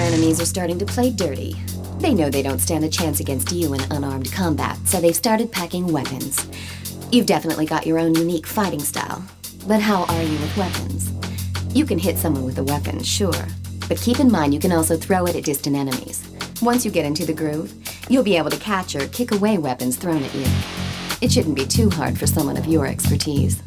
Enemies are starting to play dirty. They know they don't stand a chance against you in unarmed combat, so they've started packing weapons. You've definitely got your own unique fighting style. But how are you with weapons? You can hit someone with a weapon, sure. But keep in mind you can also throw it at distant enemies. Once you get into the groove, you'll be able to catch or kick away weapons thrown at you. It shouldn't be too hard for someone of your expertise.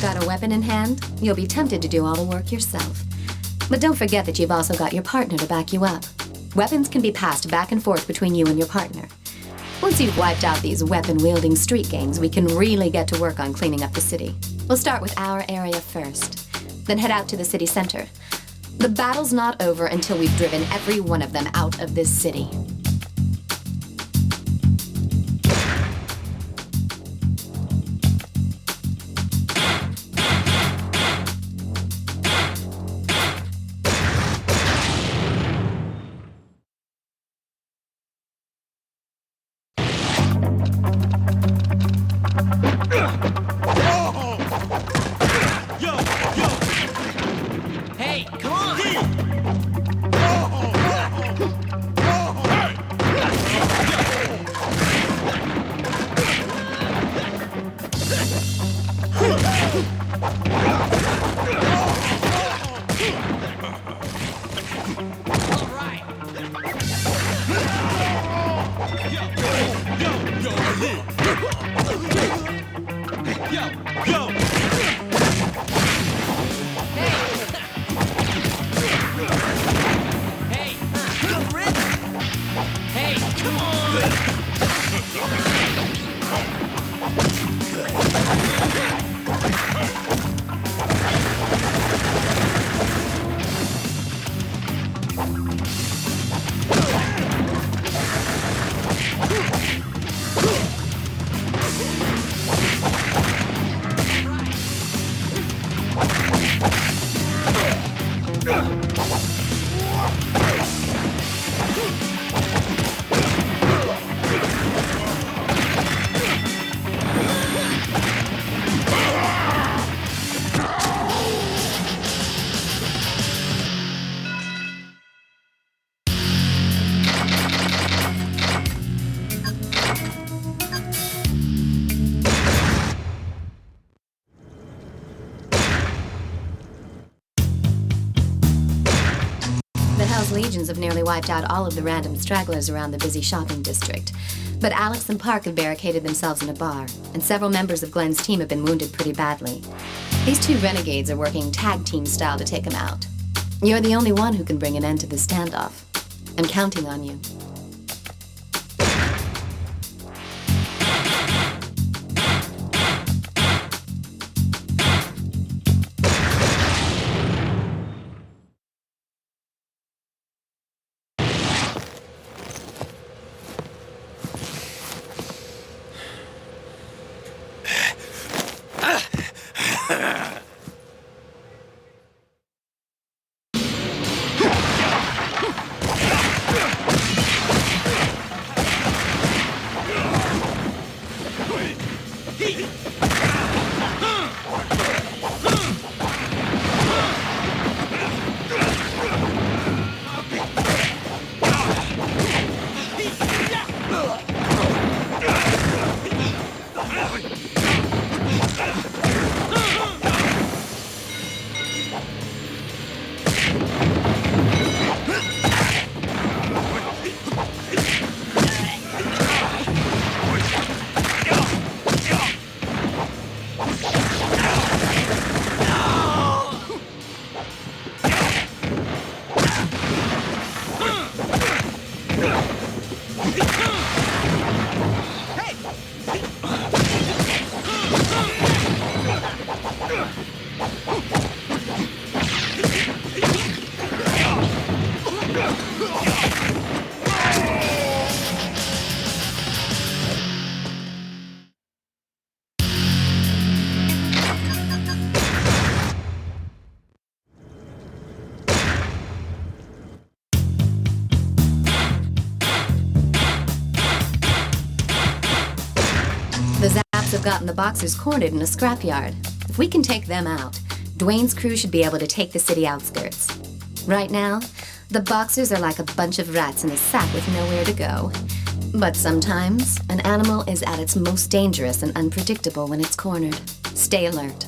Got a weapon in hand, you'll be tempted to do all the work yourself. But don't forget that you've also got your partner to back you up. Weapons can be passed back and forth between you and your partner. Once you've wiped out these weapon-wielding street gangs, we can really get to work on cleaning up the city. We'll start with our area first, then head out to the city center. The battle's not over until we've driven every one of them out of this city. Legions have nearly wiped out all of the random stragglers around the busy shopping district. But Alex and Park have barricaded themselves in a bar, and several members of Glenn's team have been wounded pretty badly. These two renegades are working tag team style to take them out. You're the only one who can bring an end to the standoff. I'm counting on you. Have gotten the Boxers cornered in a scrapyard. If we can take them out, Dwayne's crew should be able to take the city outskirts. Right now, the Boxers are like a bunch of rats in a sack with nowhere to go. But sometimes, an animal is at its most dangerous and unpredictable when it's cornered. Stay alert.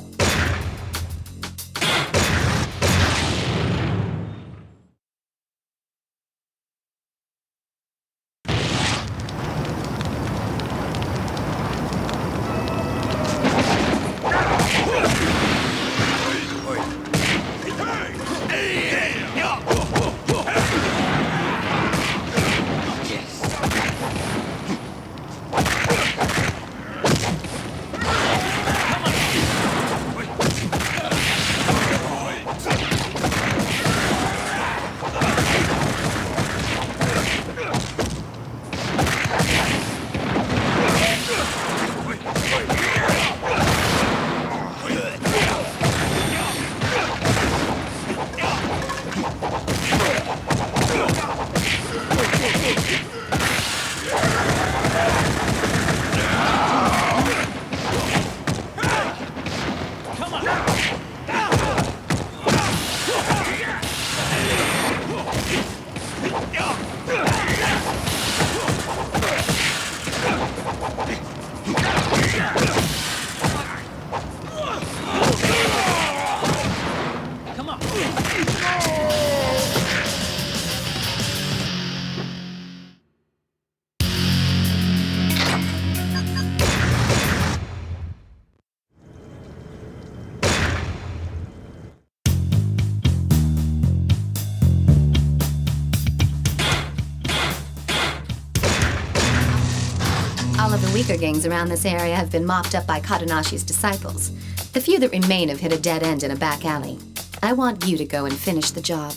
All of the weaker gangs around this area have been mopped up by Katanashi's disciples. The few that remain have hit a dead end in a back alley. I want you to go and finish the job.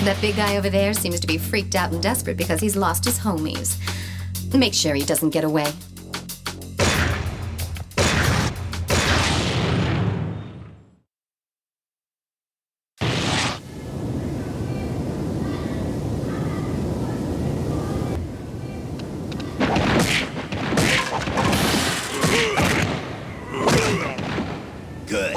That big guy over there seems to be freaked out and desperate because he's lost his homies. Make sure he doesn't get away. Good.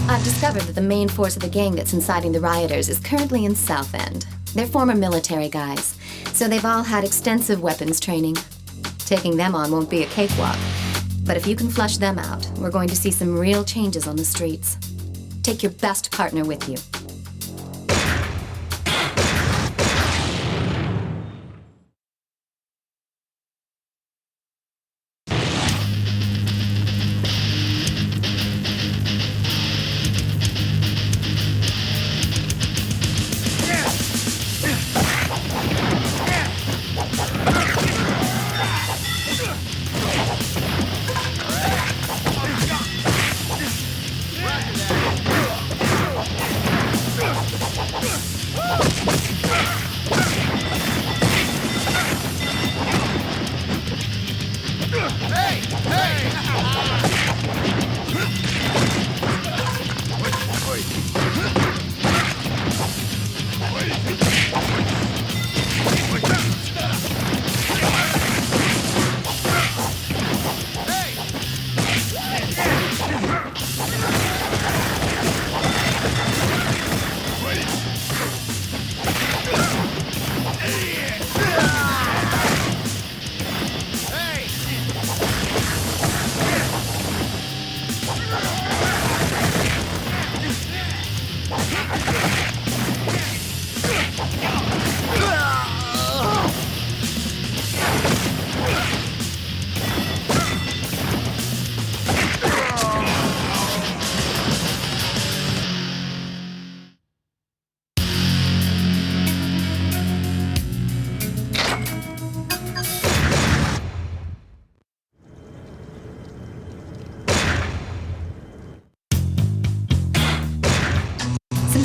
I've discovered that the main force of the gang that's inciting the rioters is currently in South End. They're former military guys, so they've all had extensive weapons training. Taking them on won't be a cakewalk, but if you can flush them out, we're going to see some real changes on the streets. Take your best partner with you.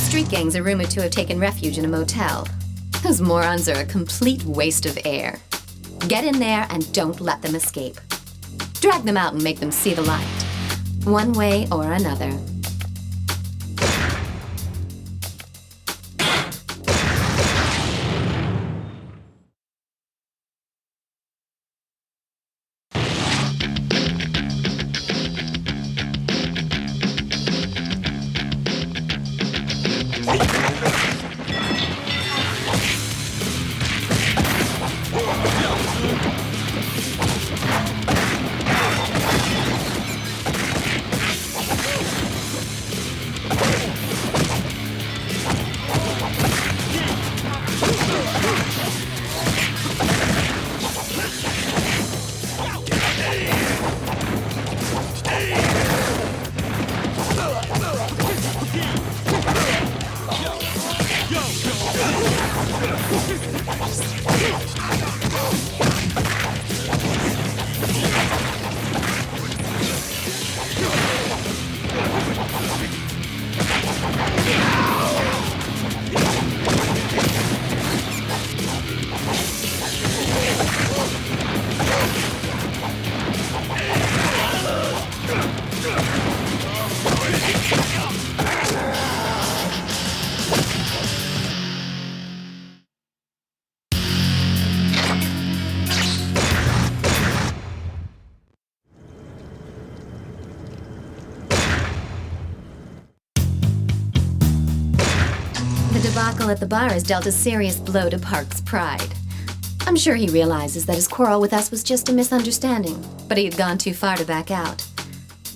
Street gangs are rumored to have taken refuge in a motel. Those morons are a complete waste of air. Get in there and don't let them escape. Drag them out and make them see the light. One way or another. The debacle at the bar has dealt a serious blow to Park's pride. I'm sure he realizes that his quarrel with us was just a misunderstanding, but he had gone too far to back out.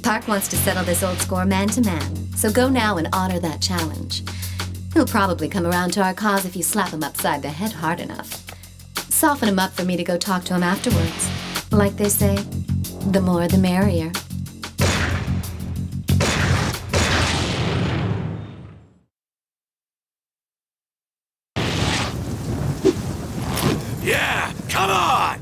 Park wants to settle this old score man to man, so go now and honor that challenge. He'll probably come around to our cause if you slap him upside the head hard enough. Soften him up for me to go talk to him afterwards. Like they say, the more the merrier. Yeah, come on!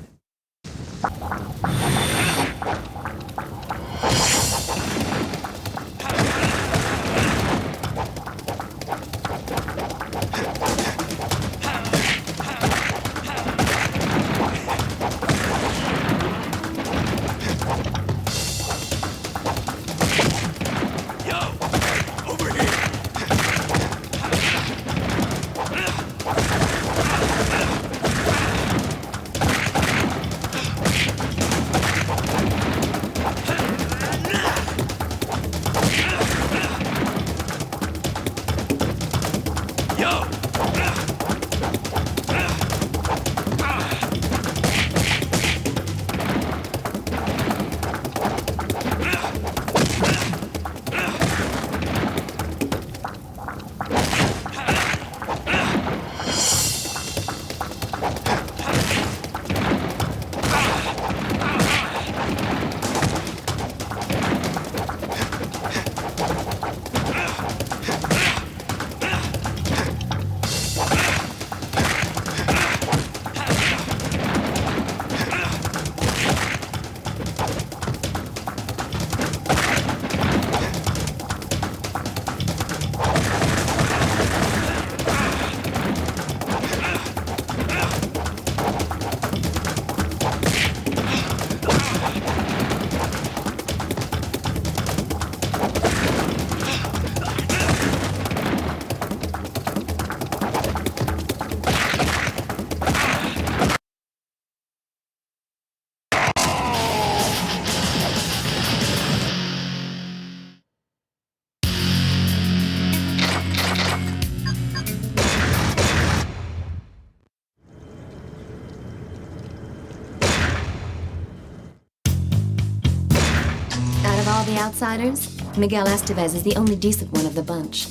All the outsiders, Miguel Estevez is the only decent one of the bunch.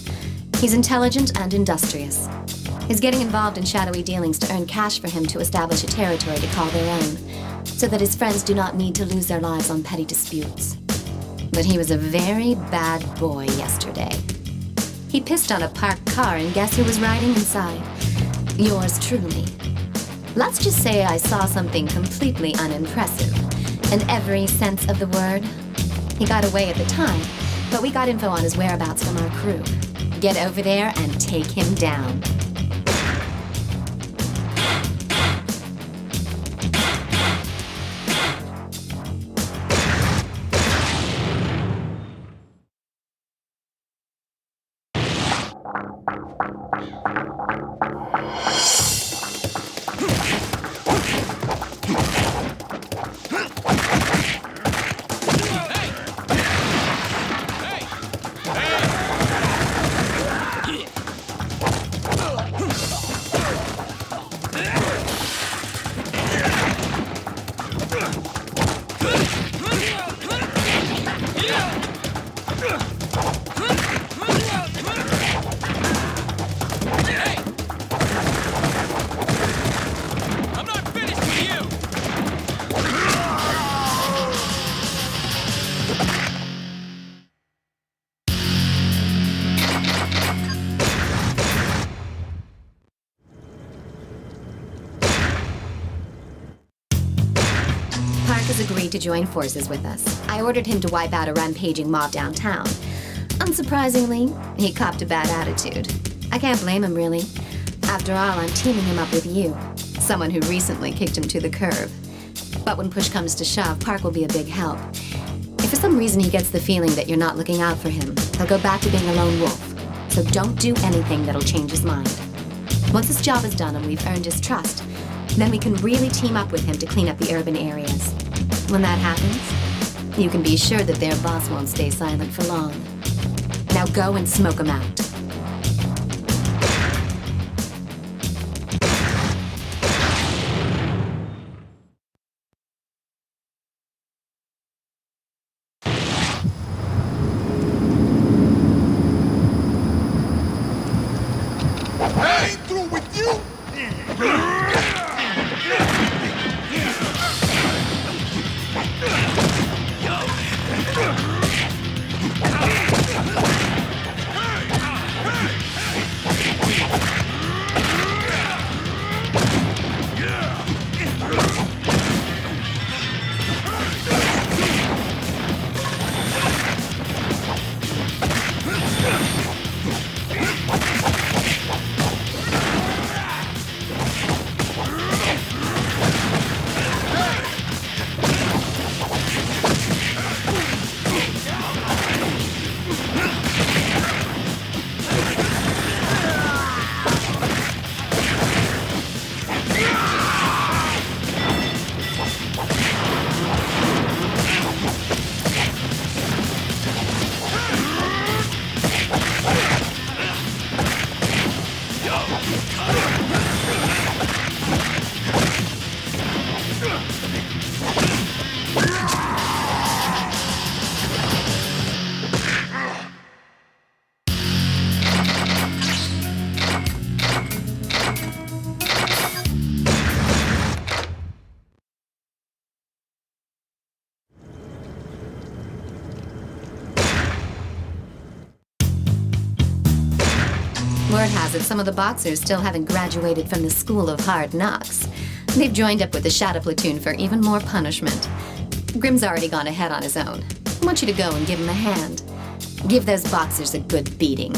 He's intelligent and industrious. He's getting involved in shadowy dealings to earn cash for him to establish a territory to call their own, so that his friends do not need to lose their lives on petty disputes. But he was a very bad boy yesterday. He pissed on a parked car, and guess who was riding inside? Yours truly. Let's just say I saw something completely unimpressive, in every sense of the word. He got away at the time, but we got info on his whereabouts from our crew. Get over there and take him down. has agreed to join forces with us. I ordered him to wipe out a rampaging mob downtown. Unsurprisingly, he copped a bad attitude. I can't blame him, really. After all, I'm teaming him up with you, someone who recently kicked him to the curb. But when push comes to shove, Park will be a big help. If for some reason he gets the feeling that you're not looking out for him, he'll go back to being a lone wolf. So don't do anything that'll change his mind. Once this job is done and we've earned his trust, then we can really team up with him to clean up the urban areas. When that happens, you can be sure that their boss won't stay silent for long. Now go and smoke him out. I ain't through with you! Word has it some of the boxers still haven't graduated from the School of Hard Knocks. They've joined up with the Shadow Platoon for even more punishment. Grimm's already gone ahead on his own. I want you to go and give him a hand. Give those boxers a good beating.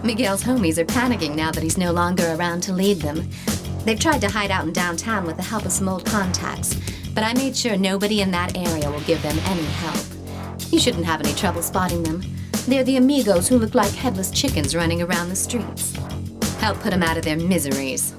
Miguel's homies are panicking now that he's no longer around to lead them. They've tried to hide out in downtown with the help of some old contacts, but I made sure nobody in that area will give them any help. You shouldn't have any trouble spotting them. They're the amigos who look like headless chickens running around the streets. Help put them out of their miseries.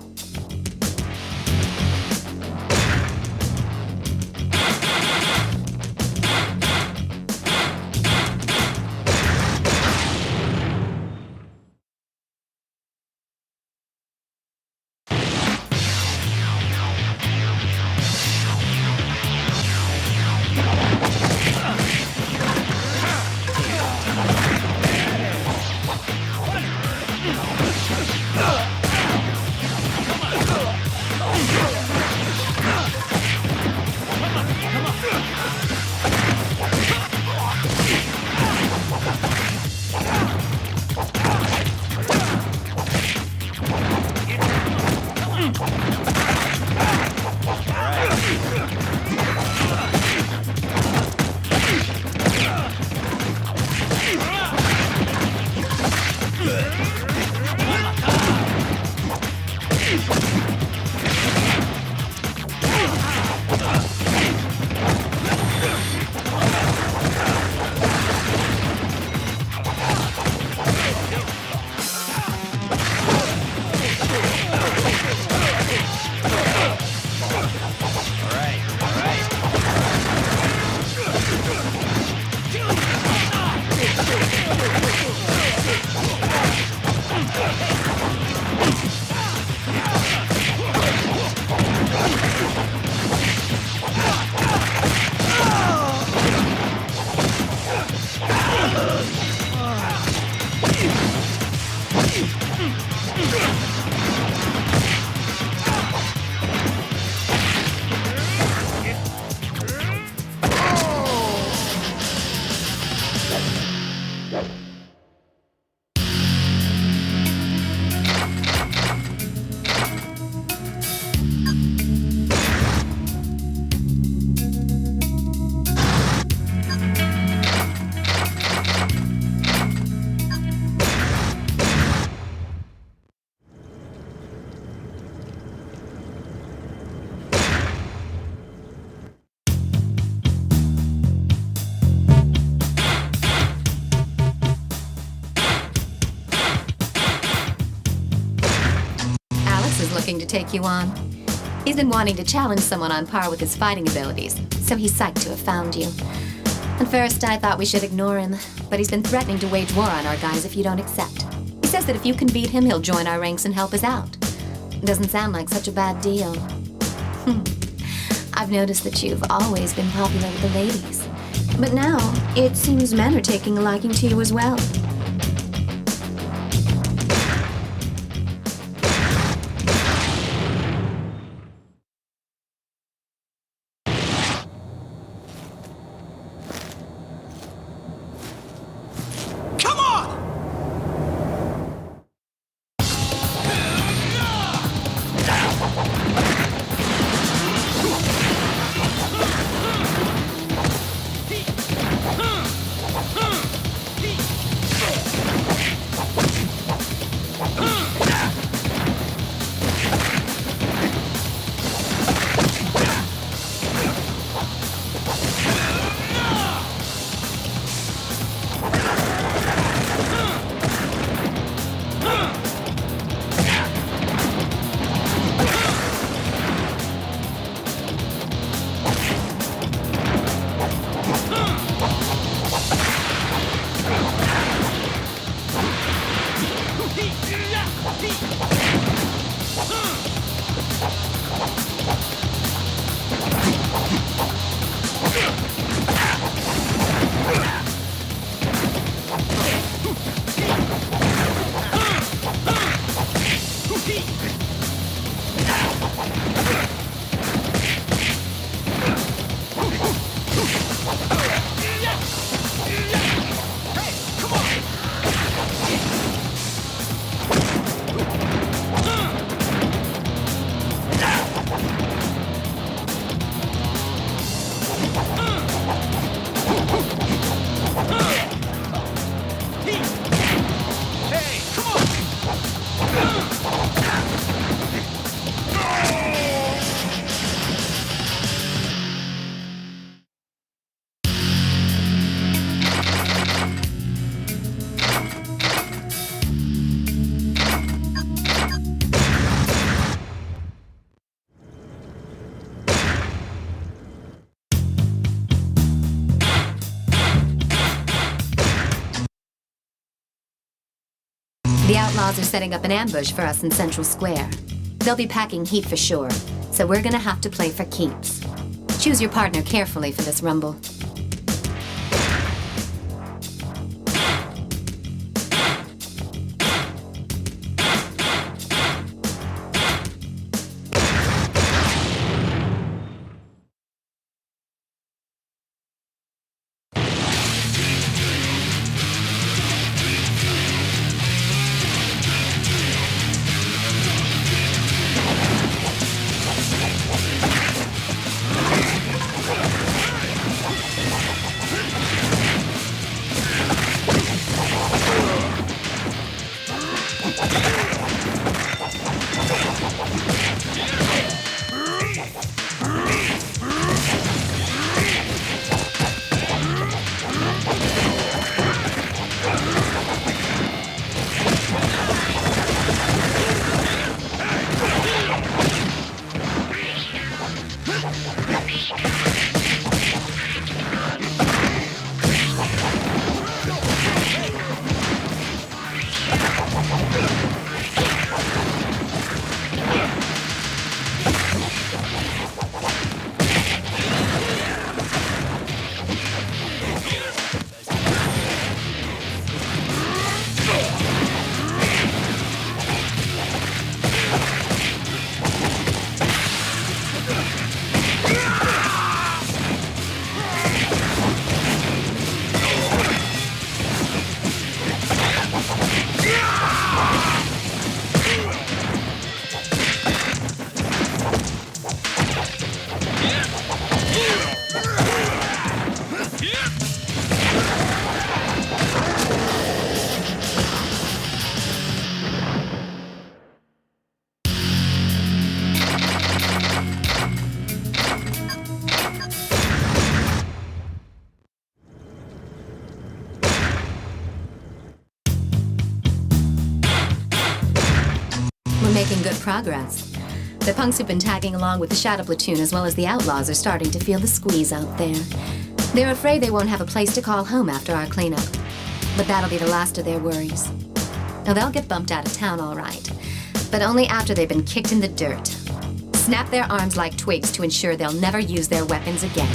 Looking to take you on. He's been wanting to challenge someone on par with his fighting abilities, so he's psyched to have found you. At first, I thought we should ignore him, but he's been threatening to wage war on our guys if you don't accept. He says that if you can beat him, he'll join our ranks and help us out. Doesn't sound like such a bad deal. I've noticed that you've always been popular with the ladies, but now it seems men are taking a liking to you as well. The Outlaws are setting up an ambush for us in Central Square. They'll be packing heat for sure, so we're gonna have to play for keeps. Choose your partner carefully for this rumble. Making good progress. The punks who've been tagging along with the Shadow Platoon as well as the Outlaws are starting to feel the squeeze out there. They're afraid they won't have a place to call home after our cleanup. But that'll be the last of their worries. Now they'll get bumped out of town all right, but only after they've been kicked in the dirt. Snap their arms like twigs to ensure they'll never use their weapons again.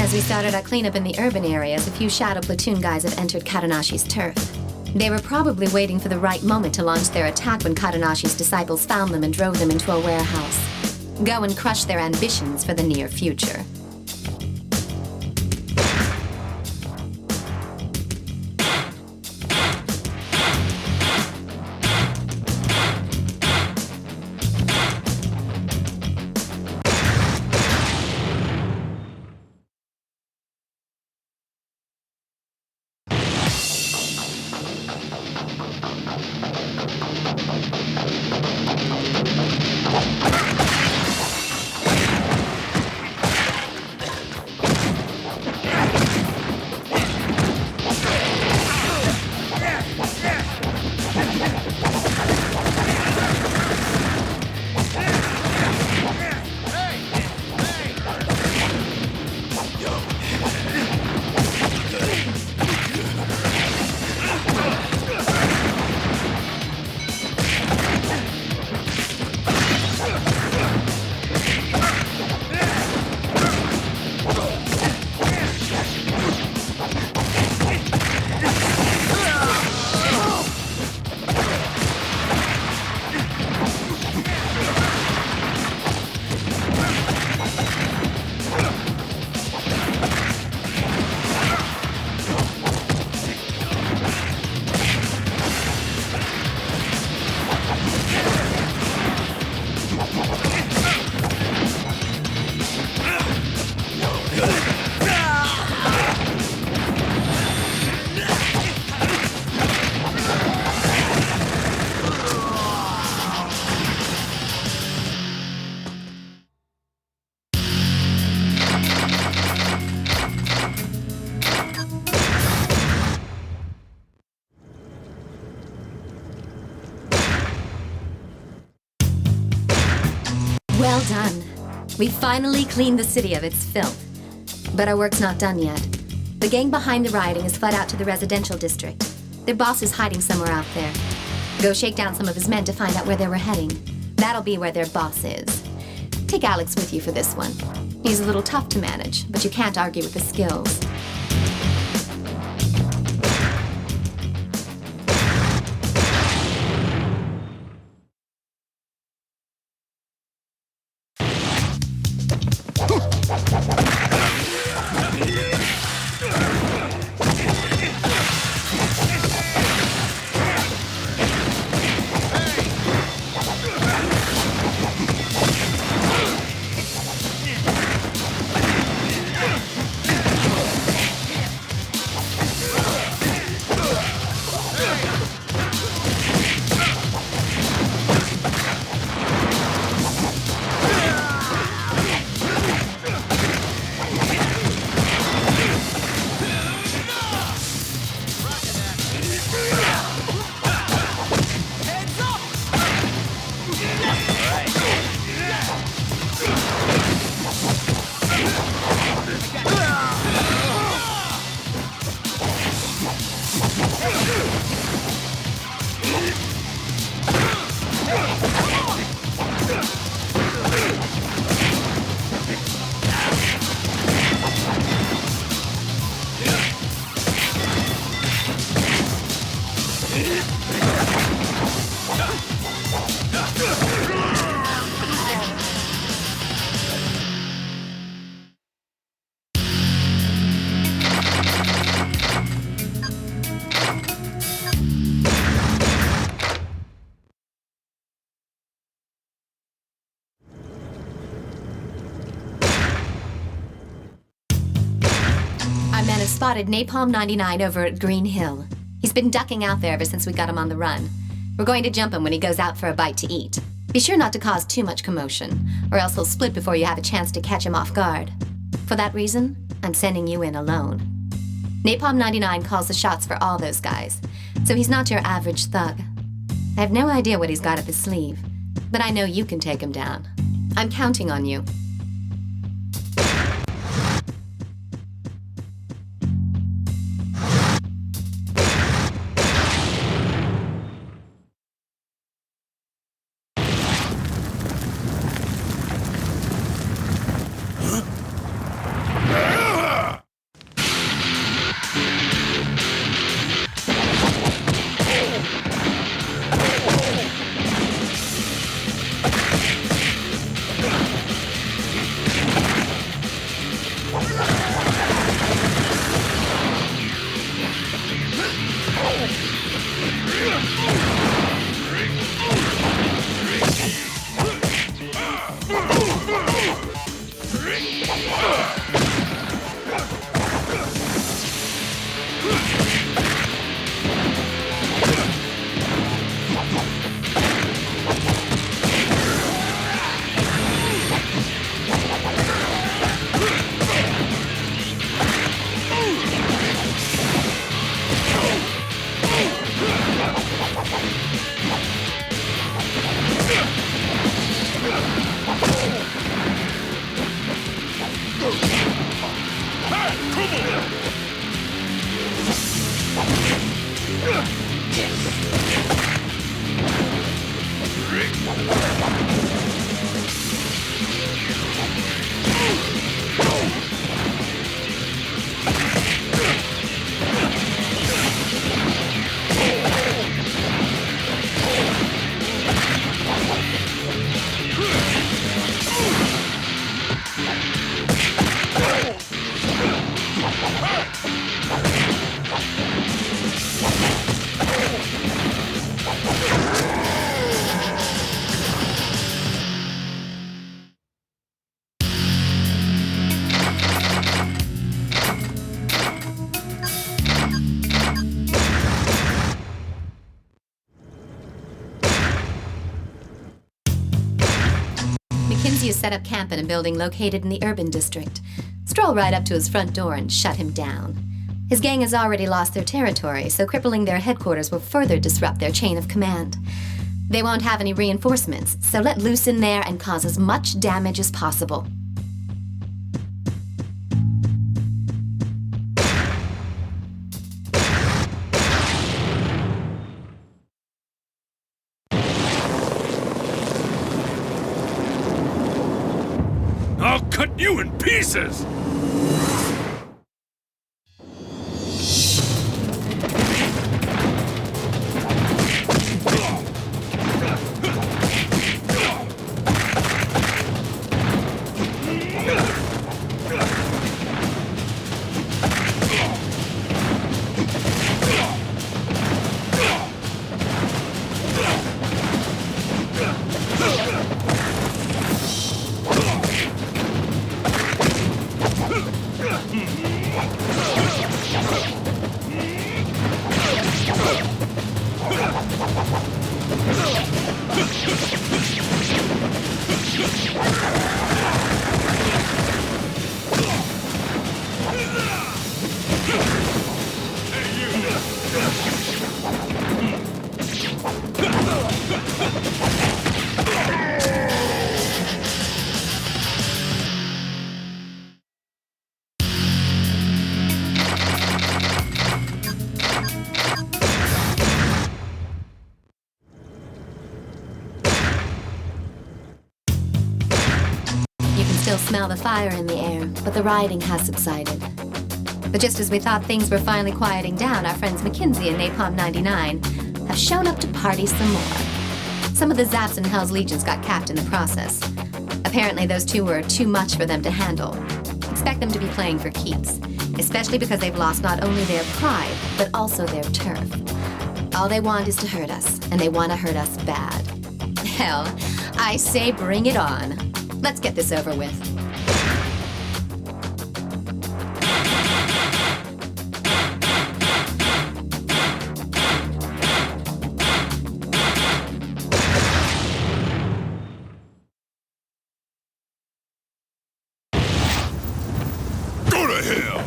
As we started our cleanup in the urban areas, a few Shadow Platoon guys have entered Katanashi's turf. They were probably waiting for the right moment to launch their attack when Kadanashi's disciples found them and drove them into a warehouse. Go and crush their ambitions for the near future. Well done. We finally cleaned the city of its filth. But our work's not done yet. The gang behind the rioting has fled out to the residential district. Their boss is hiding somewhere out there. Go shake down some of his men to find out where they were heading. That'll be where their boss is. Take Alex with you for this one. He's a little tough to manage, but you can't argue with his skills. Spotted Napalm 99 over at Green Hill. He's been ducking out there ever since we got him on the run. We're going to jump him when he goes out for a bite to eat. Be sure not to cause too much commotion, or else he'll split before you have a chance to catch him off guard. For that reason, I'm sending you in alone. Napalm 99 calls the shots for all those guys, so he's not your average thug. I have no idea what he's got up his sleeve, but I know you can take him down. I'm counting on you. set up camp in a building located in the urban district. Stroll right up to his front door and shut him down. His gang has already lost their territory, so crippling their headquarters will further disrupt their chain of command. They won't have any reinforcements, so let loose in there and cause as much damage as possible. I'll cut you in pieces! Smell the fire in the air, but the rioting has subsided. But just as we thought things were finally quieting down, our friends McKinsey and Napalm 99 have shown up to party some more. Some of the Zaps and Hell's Legions got capped in the process. Apparently those two were too much for them to handle. Expect them to be playing for keeps, especially because they've lost not only their pride, but also their turf. All they want is to hurt us, and they want to hurt us bad. Hell, I say bring it on. Let's get this over with. Go to hell!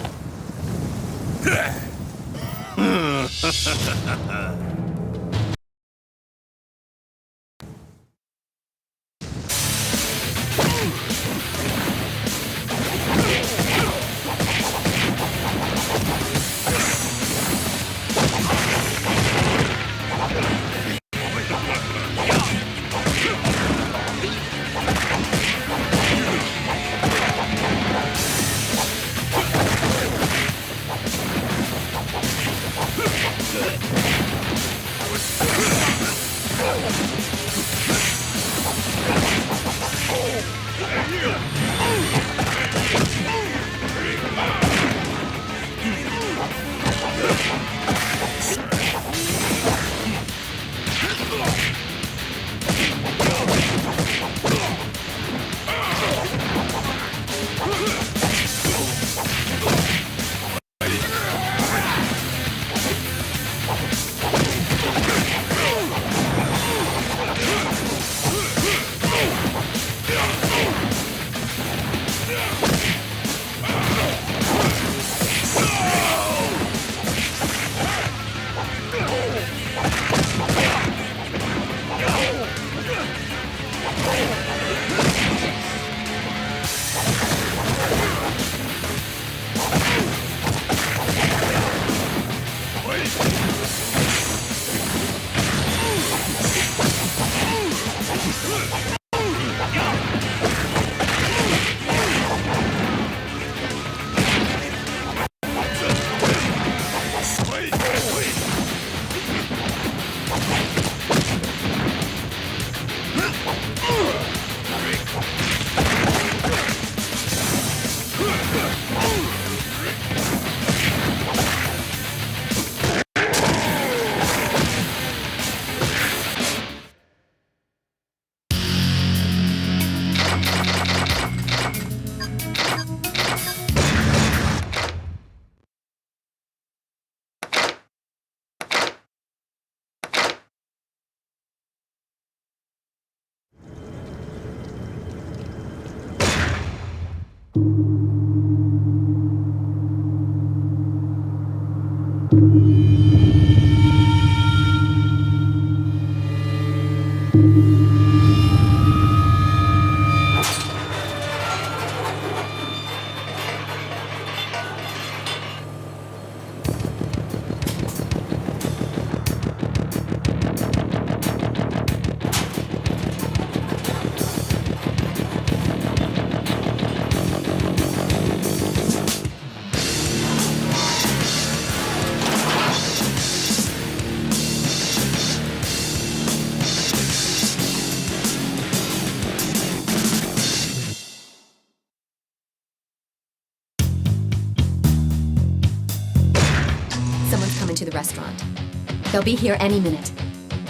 To the restaurant. They'll be here any minute.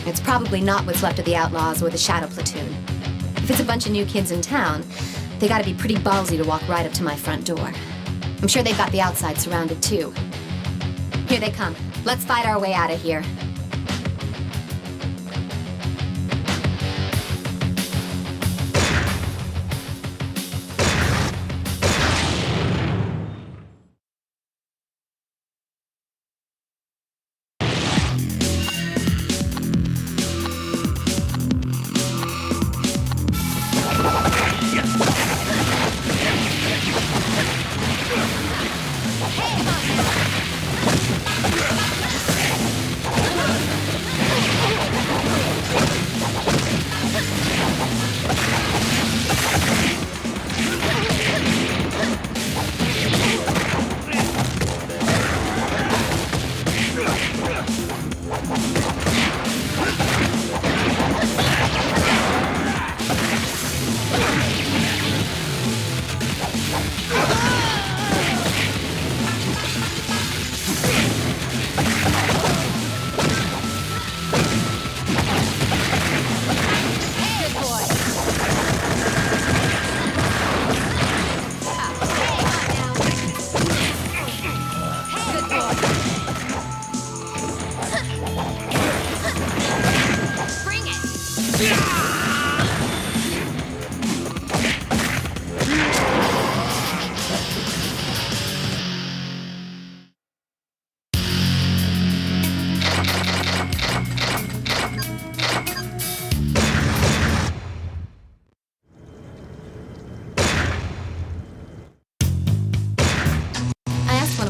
It's probably not what's left of the Outlaws or the Shadow Platoon. If it's a bunch of new kids in town, they gotta be pretty ballsy to walk right up to my front door. I'm sure they've got the outside surrounded too. Here they come. Let's fight our way out of here.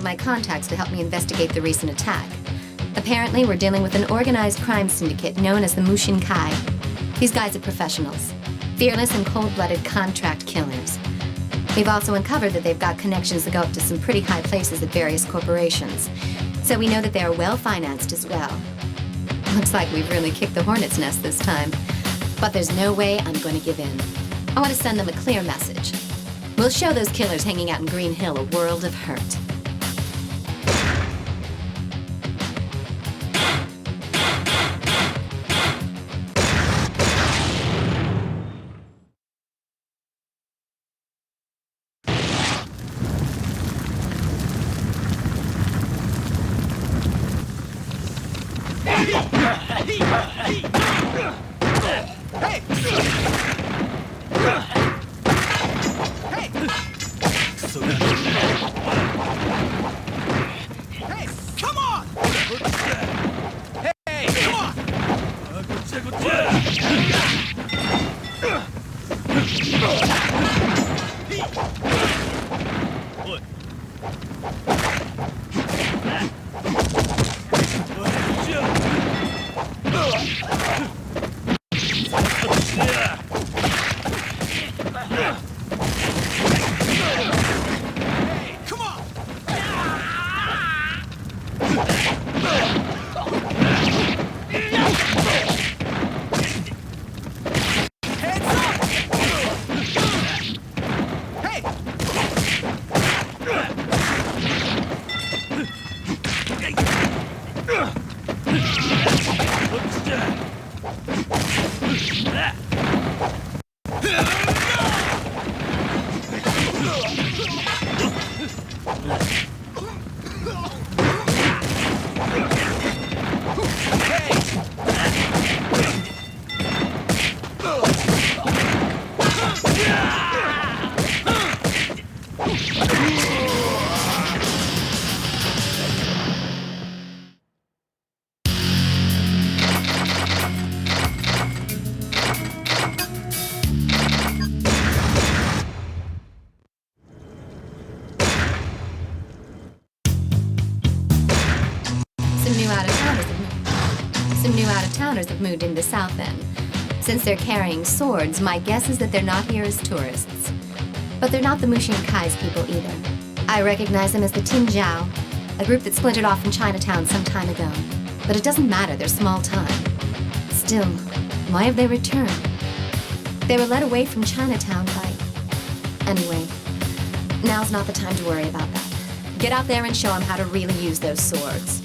My contacts to help me investigate the recent attack. Apparently, we're dealing with an organized crime syndicate known as the Mushin Kai. These guys are professionals, fearless and cold-blooded contract killers. We've also uncovered that they've got connections that go up to some pretty high places at various corporations. So we know that they are well-financed as well. Looks like we've really kicked the hornet's nest this time. But there's no way I'm going to give in. I want to send them a clear message. We'll show those killers hanging out in Green Hill a world of hurt. new out-of-towners have moved into the South End. Since they're carrying swords, my guess is that they're not here as tourists. But they're not the Mushin Kai's people either. I recognize them as the Tin Jiao, a group that splintered off from Chinatown some time ago. But it doesn't matter, they're small time. Still, why have they returned? They were led away from Chinatown by... Anyway, now's not the time to worry about that. Get out there and show them how to really use those swords.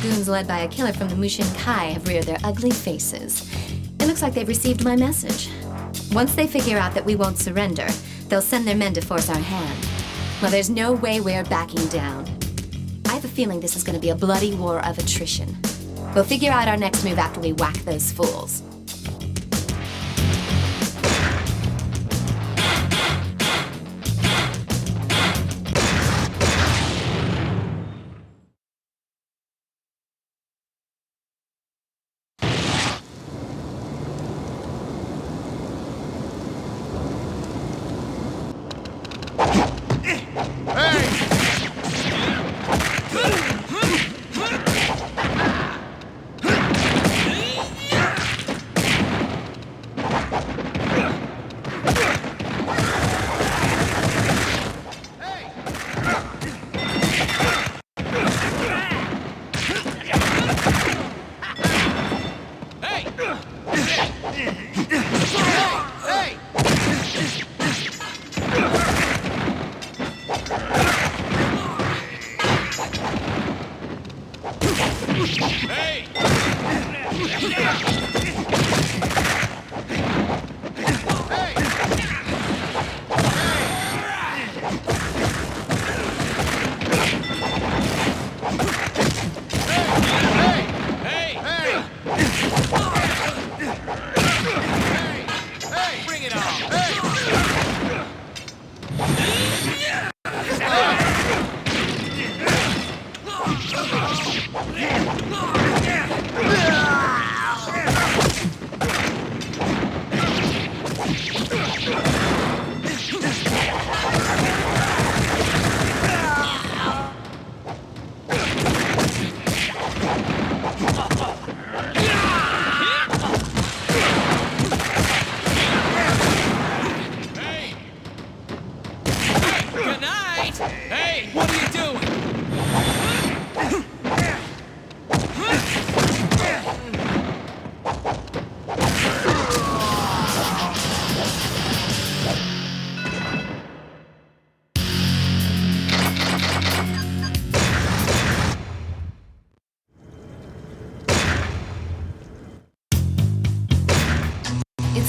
Goons led by a killer from the Mushin Kai have reared their ugly faces. It looks like they've received my message. Once they figure out that we won't surrender, they'll send their men to force our hand. Well, there's no way we're backing down. I have a feeling this is going to be a bloody war of attrition. We'll figure out our next move after we whack those fools.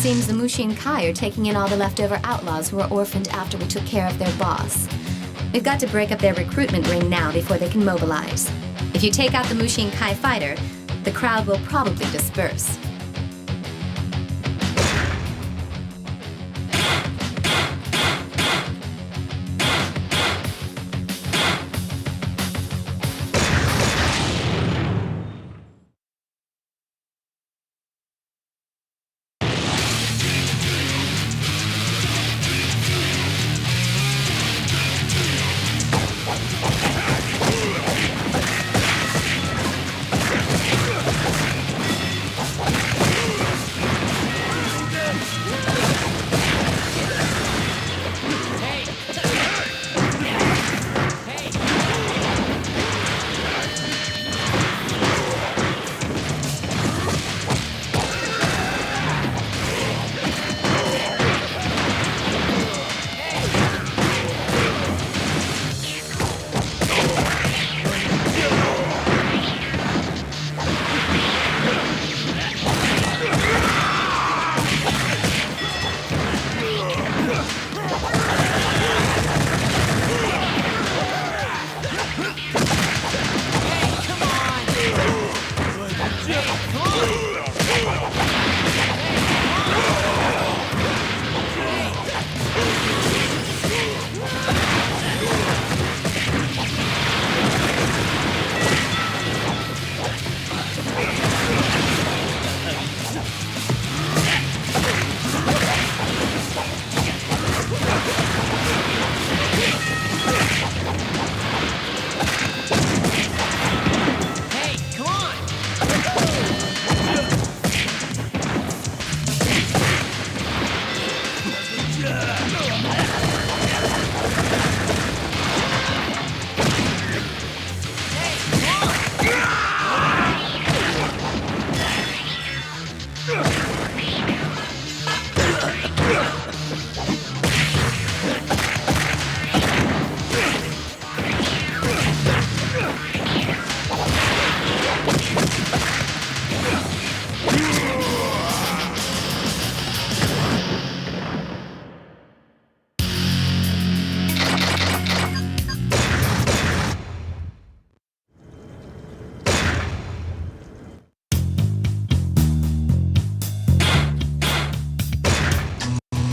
Seems the Mushin Kai are taking in all the leftover outlaws who were orphaned after we took care of their boss. We've got to break up their recruitment ring now before they can mobilize. If you take out the Mushin Kai fighter, the crowd will probably disperse.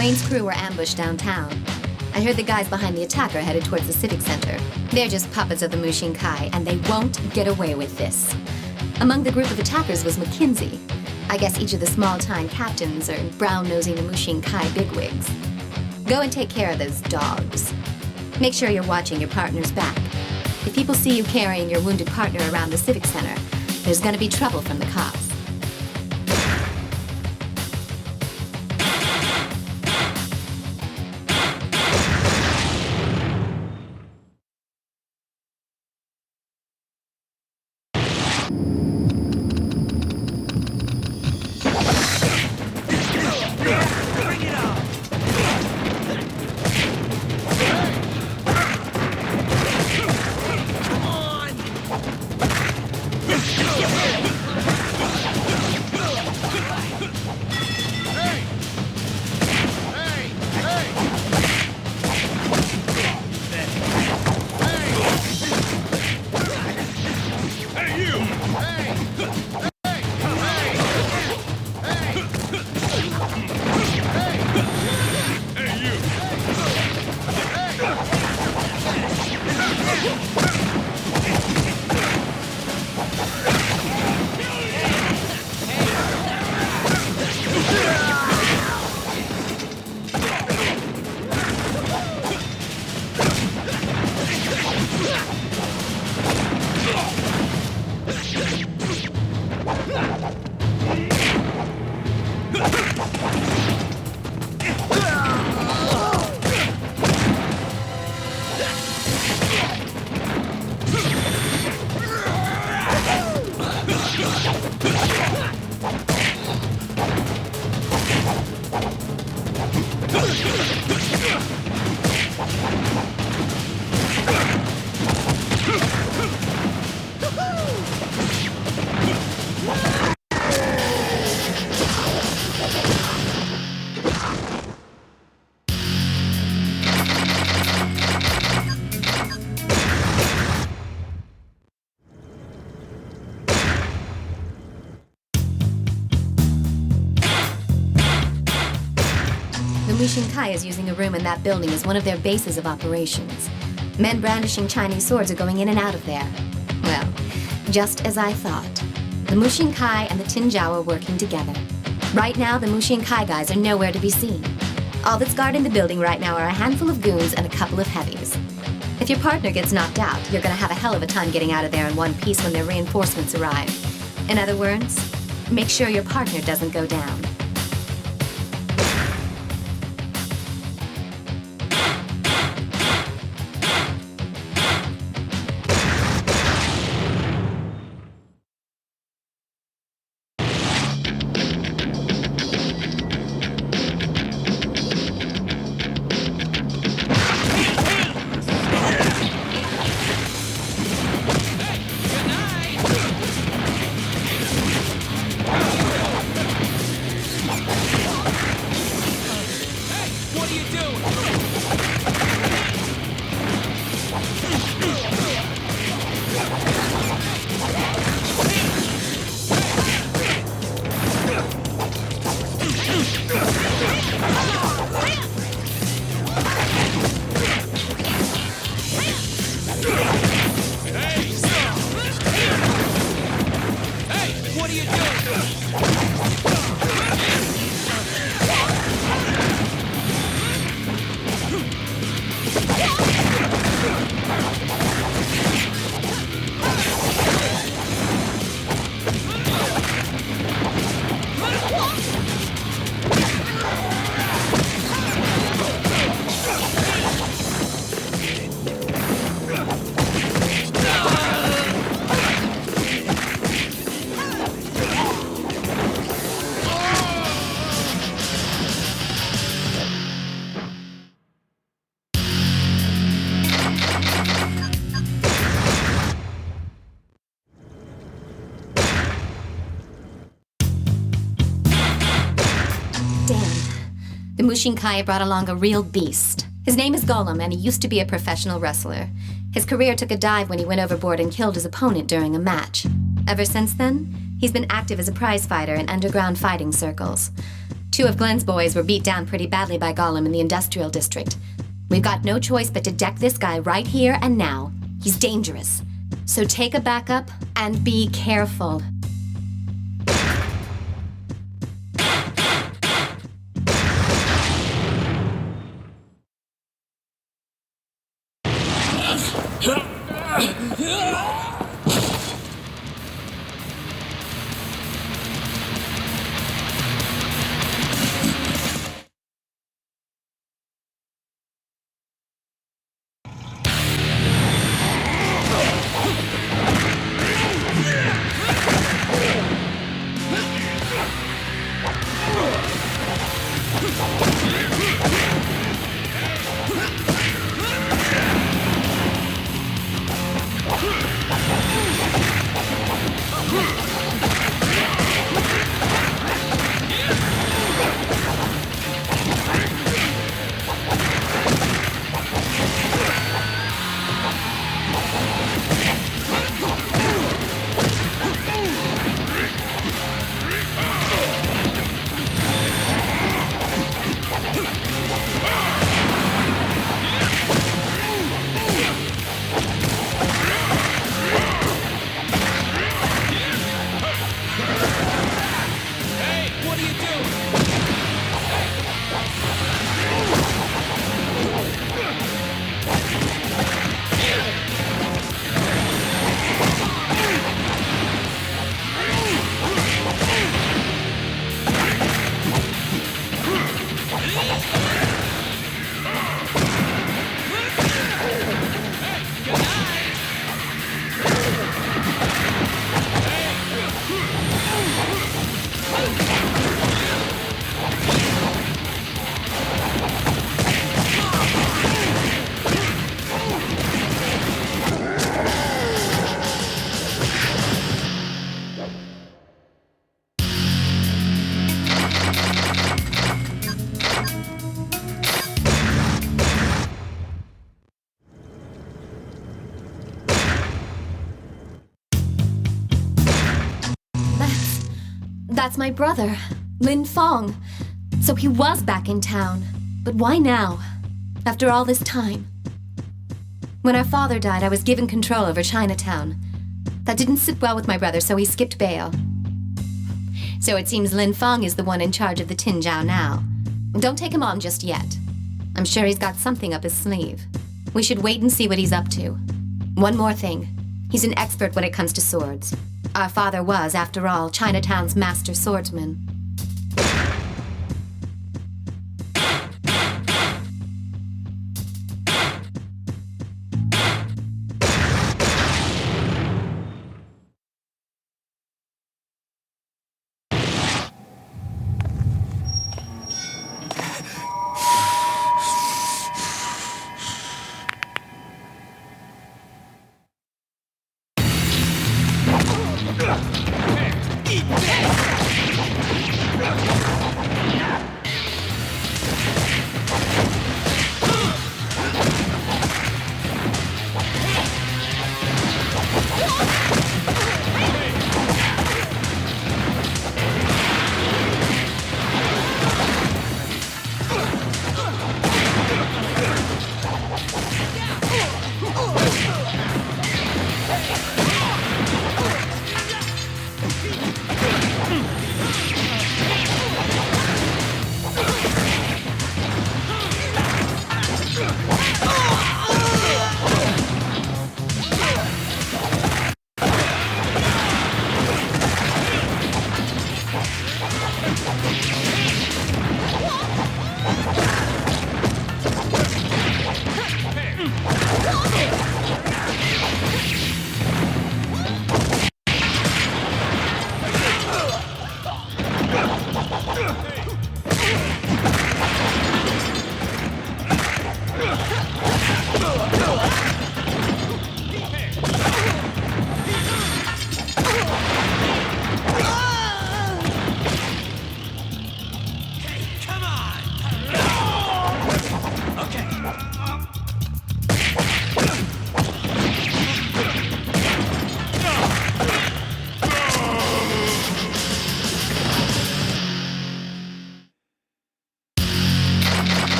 Dwayne's crew were ambushed downtown. I heard the guys behind the attack are headed towards the Civic Center. They're just puppets of the Mushin Kai, and they won't get away with this. Among the group of attackers was McKinsey. I guess each of the small-time captains are brown-nosing the Mushin Kai bigwigs. Go and take care of those dogs. Make sure you're watching your partner's back. If people see you carrying your wounded partner around the Civic Center, there's gonna be trouble from the cops. Mushin Kai is using a room in that building as one of their bases of operations. Men brandishing Chinese swords are going in and out of there. Well, just as I thought. The Mushin Kai and the Tinjiao are working together. Right now, the Mushin Kai guys are nowhere to be seen. All that's guarding the building right now are a handful of goons and a couple of heavies. If your partner gets knocked out, you're gonna have a hell of a time getting out of there in one piece when their reinforcements arrive. In other words, make sure your partner doesn't go down. The Mushin Kai brought along a real beast. His name is Golem, and he used to be a professional wrestler. His career took a dive when he went overboard and killed his opponent during a match. Ever since then, he's been active as a prize fighter in underground fighting circles. 2 of Glenn's boys were beat down pretty badly by Golem in the industrial district. We've got no choice but to deck this guy right here and now. He's dangerous. So take a backup and be careful. That's my brother, Lin Fong. So he was back in town. But why now? After all this time? When our father died, I was given control over Chinatown. That didn't sit well with my brother, so he skipped bail. So it seems Lin Fong is the one in charge of the Tinjiao now. Don't take him on just yet. I'm sure he's got something up his sleeve. We should wait and see what he's up to. One more thing. He's an expert when it comes to swords. Our father was, after all, Chinatown's master swordsman.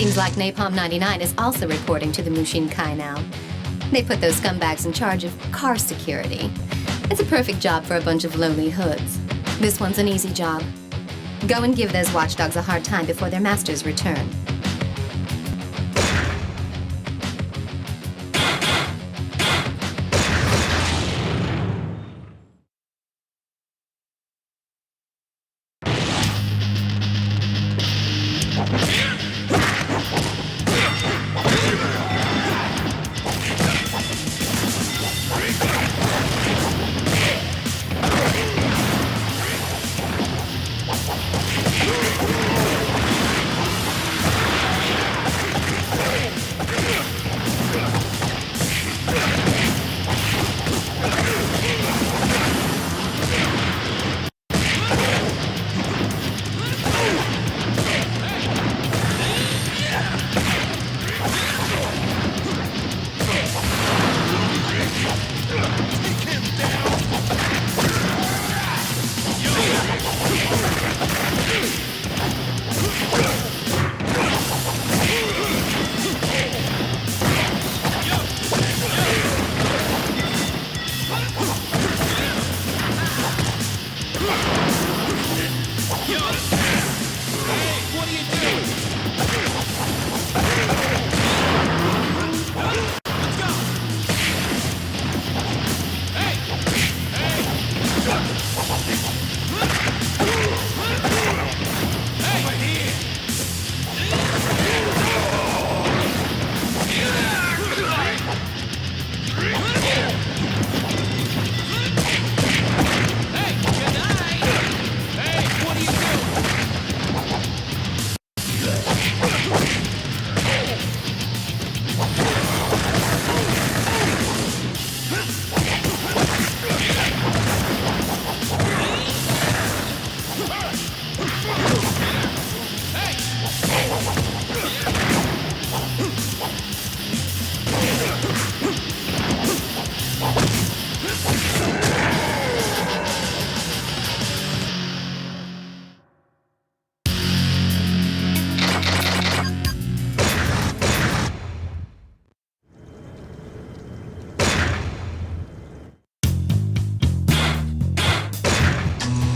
Seems like Napalm 99 is also reporting to the Mushin Kai now. They put those scumbags in charge of car security. It's a perfect job for a bunch of lowly hoods. This one's an easy job. Go and give those watchdogs a hard time before their masters return.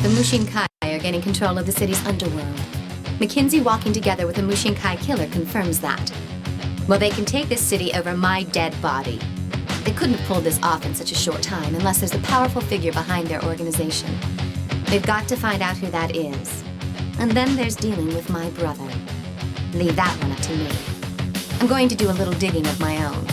The Mushin Kai are getting control of the city's underworld. McKinsey walking together with a Mushin Kai killer confirms that. Well, they can take this city over my dead body. They couldn't have pulled this off in such a short time unless there's a powerful figure behind their organization. They've got to find out who that is. And then there's dealing with my brother. Leave that one up to me. I'm going to do a little digging of my own.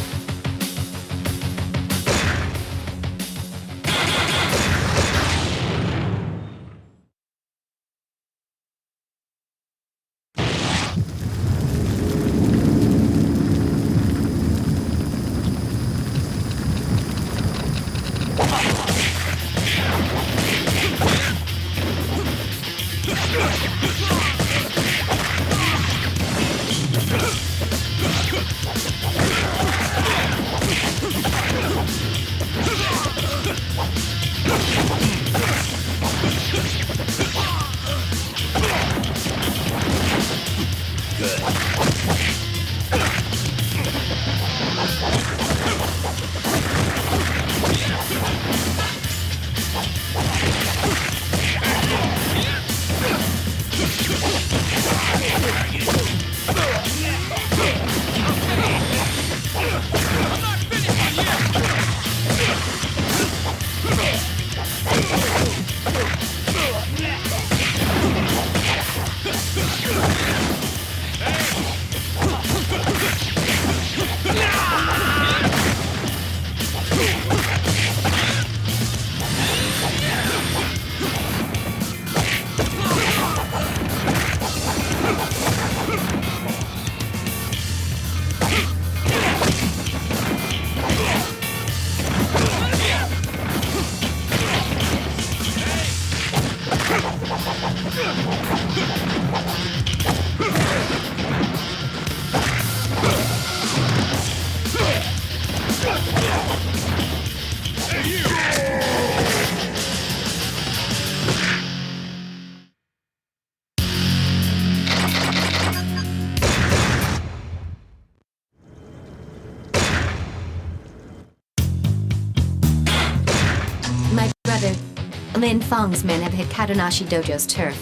Lin Fong's men have hit Kadonashi Dojo's turf.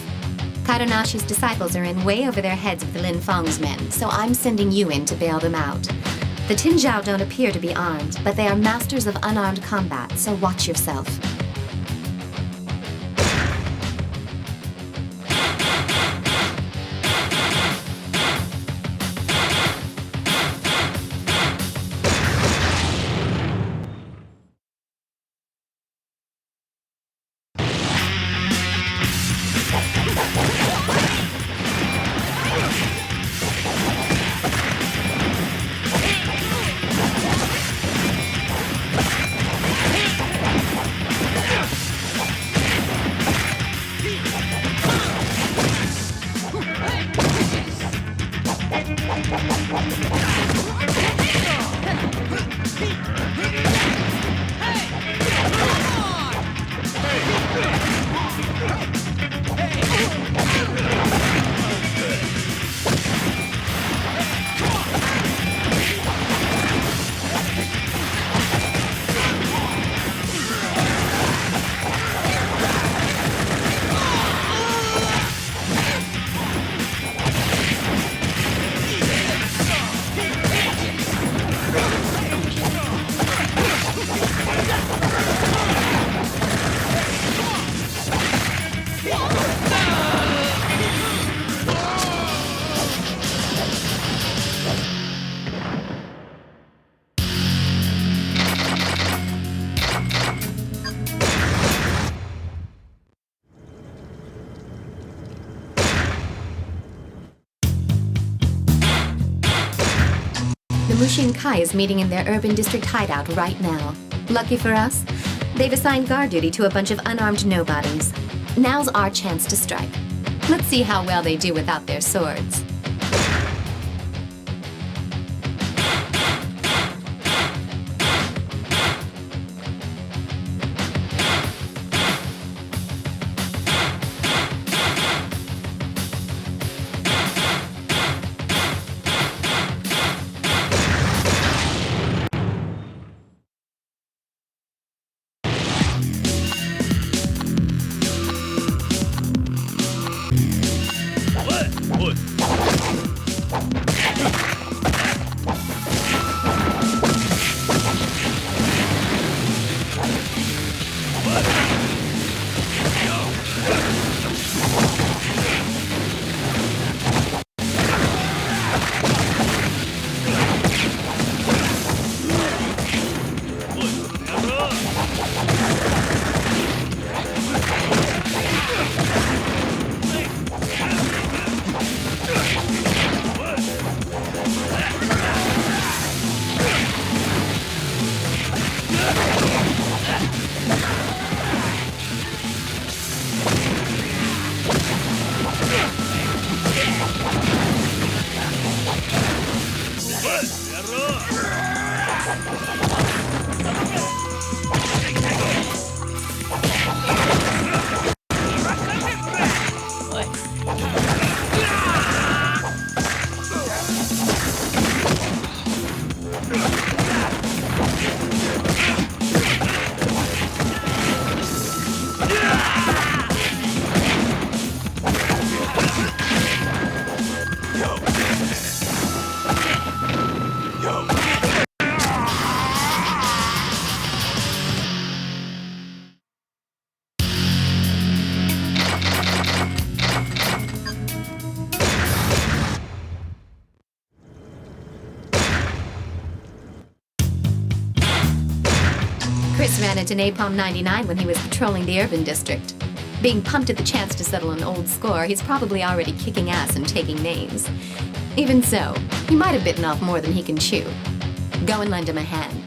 Kadonashi's disciples are in way over their heads with the Lin Fong's men, so I'm sending you in to bail them out. The Tinjiao don't appear to be armed, but they are masters of unarmed combat, so watch yourself. Mushin Kai is meeting in their urban district hideout right now. Lucky for us, they've assigned guard duty to a bunch of unarmed nobodies. Now's our chance to strike. Let's see how well they do without their swords. ran into Napalm 99 when he was patrolling the urban district. Being pumped at the chance to settle an old score, he's probably already kicking ass and taking names. Even so, he might have bitten off more than he can chew. Go and lend him a hand.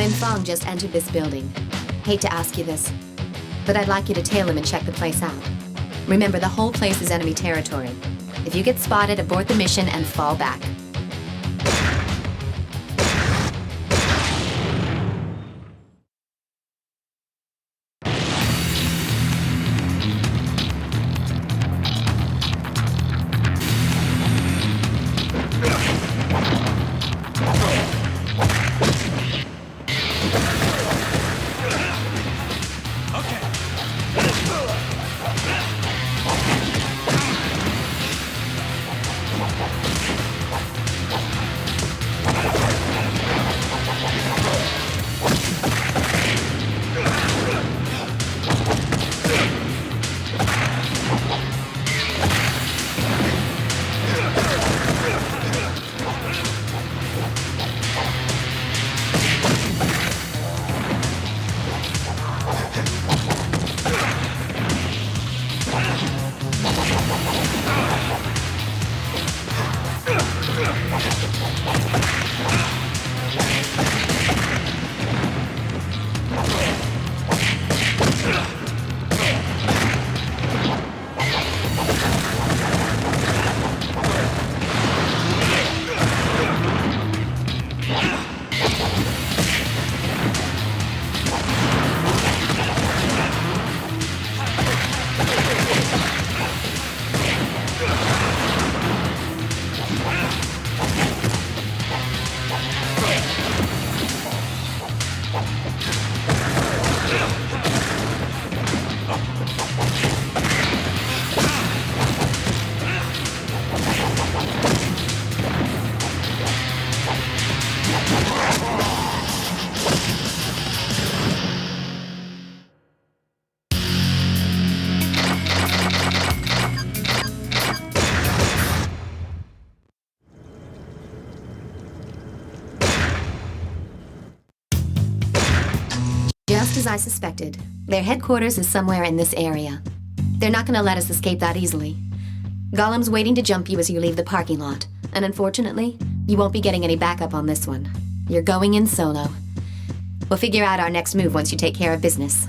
Lin Fong just entered this building. Hate to ask you this, but I'd like you to tail him and check the place out. Remember, the whole place is enemy territory. If you get spotted, abort the mission and fall back. Just as I suspected, their headquarters is somewhere in this area. They're not gonna let us escape that easily. Golem's waiting to jump you as you leave the parking lot, and unfortunately, you won't be getting any backup on this one. You're going in solo. We'll figure out our next move once you take care of business.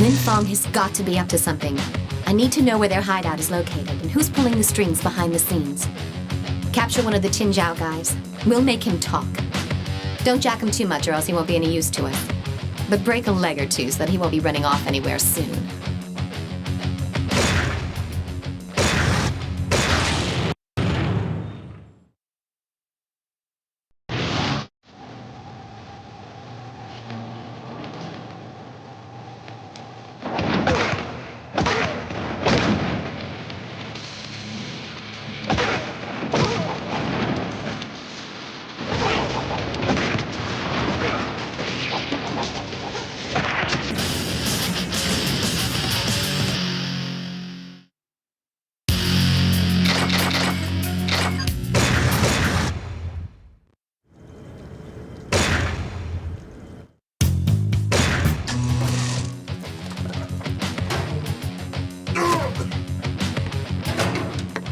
Lin Fong has got to be up to something. I need to know where their hideout is located and who's pulling the strings behind the scenes. Capture one of the Tin Zhao guys. We'll make him talk. Don't jack him too much or else he won't be any use to us. But break a leg or two so that he won't be running off anywhere soon.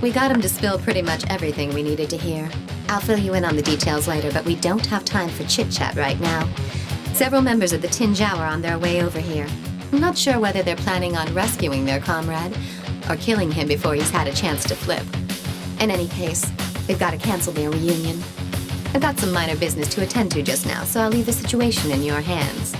We got him to spill pretty much everything we needed to hear. I'll fill you in on the details later, but we don't have time for chit-chat right now. Several members of the Tin Zhao are on their way over here. I'm not sure whether they're planning on rescuing their comrade or killing him before he's had a chance to flip. In any case, they've got to cancel their reunion. I've got some minor business to attend to just now, so I'll leave the situation in your hands.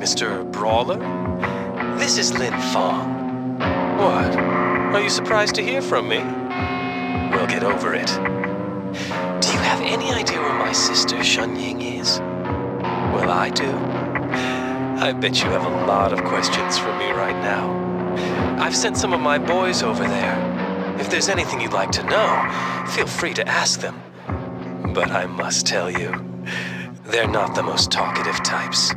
Mr. Brawler? This is Lin Fong. What? Are you surprised to hear from me? We'll get over it. Do you have any idea where my sister Shun Ying is? Well, I do. I bet you have a lot of questions for me right now. I've sent some of my boys over there. If there's anything you'd like to know, feel free to ask them. But I must tell you, they're not the most talkative types.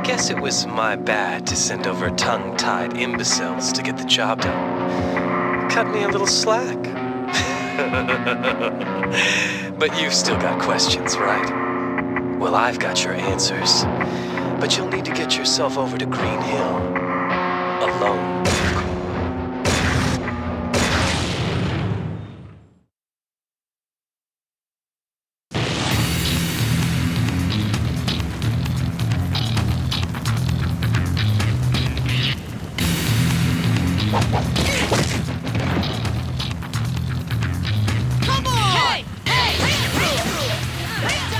Guess it was my bad to send over tongue-tied imbeciles to get the job done. Cut me a little slack. But you've still got questions, right? Well, I've got your answers. But you'll need to get yourself over to Green Hill. Alone.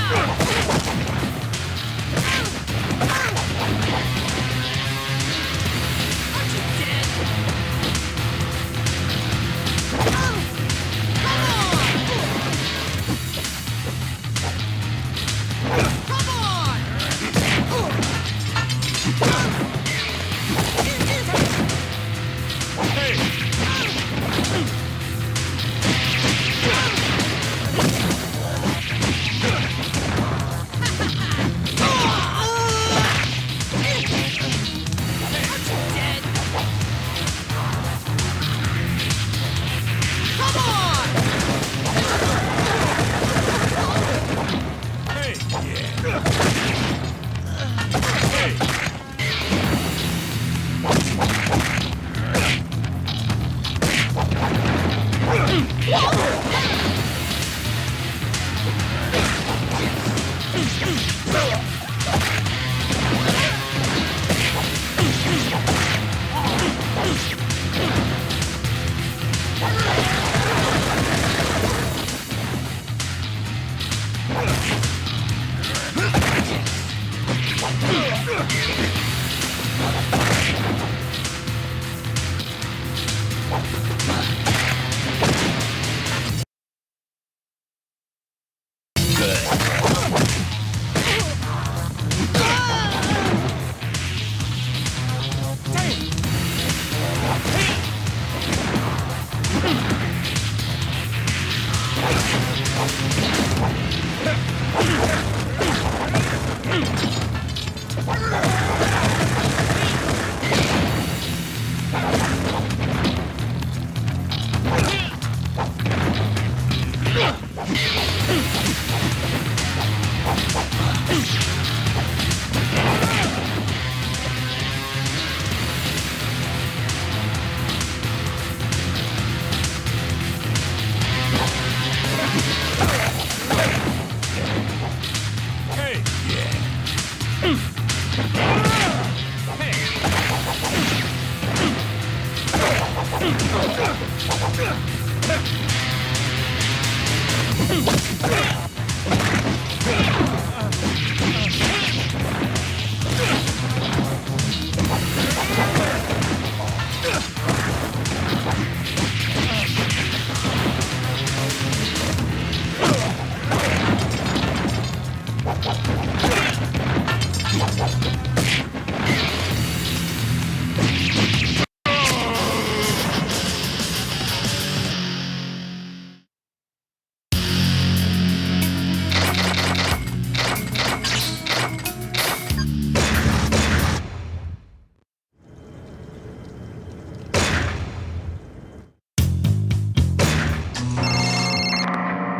Down!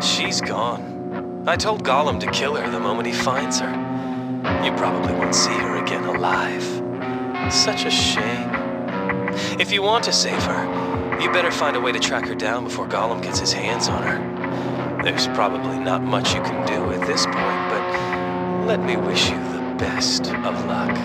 She's gone. I told Gollum to kill her the moment he finds her. You probably won't see her again alive. Such a shame. If you want to save her, you better find a way to track her down before Gollum gets his hands on her. There's probably not much you can do at this point, but let me wish you the best of luck.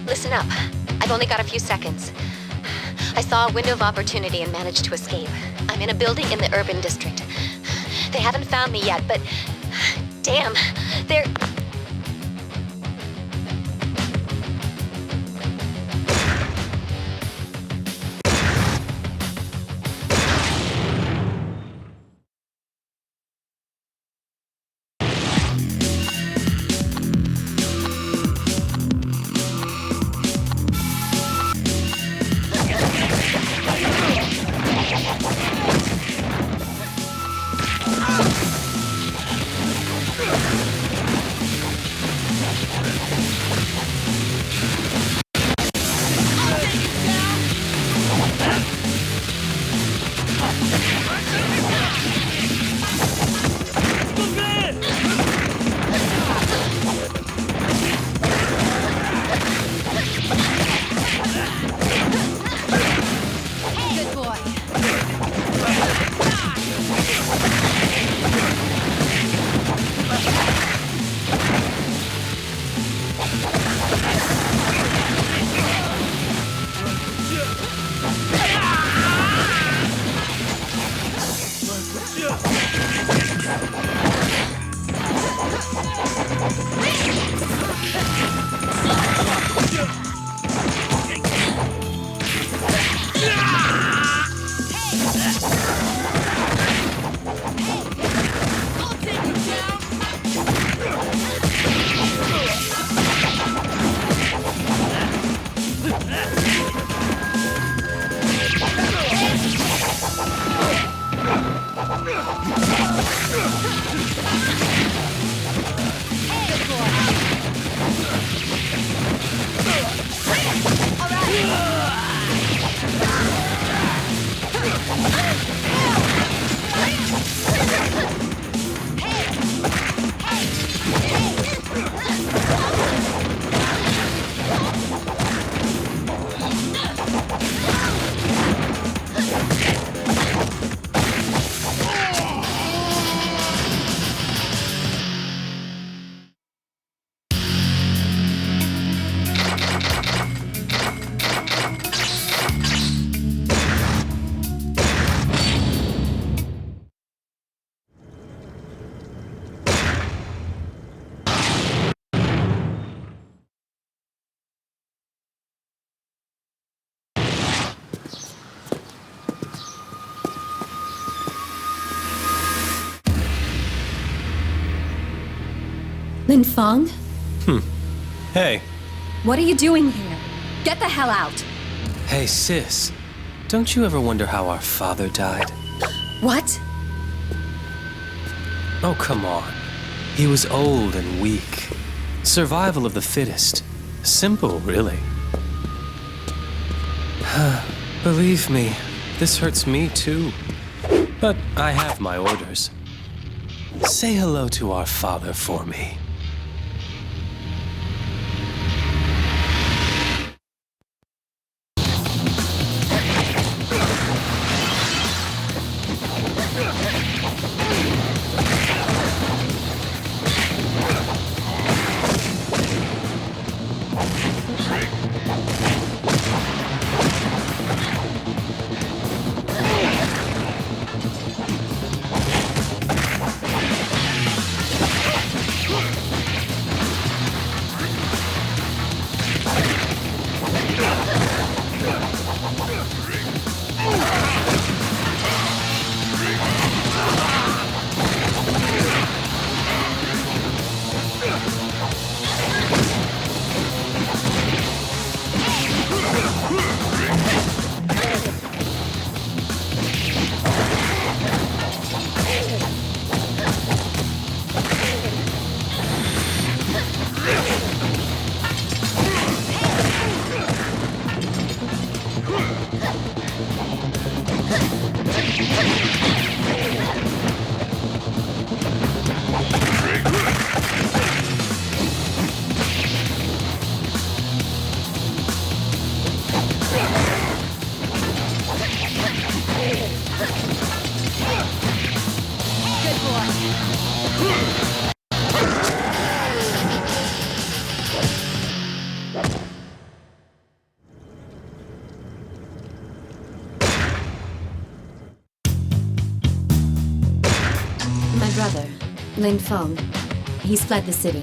Listen up. I've only got a few seconds. I saw a window of opportunity and managed to escape. I'm in a building in the urban district. They haven't found me yet, but... damn, they're... Lin Fong? Hey. What are you doing here? Get the hell out! Hey, sis. Don't you ever wonder how our father died? What? Oh, come on. He was old and weak. Survival of the fittest. Simple, really. Believe me, this hurts me too. But I have my orders. Say hello to our father for me. Lin Fong. He's fled the city.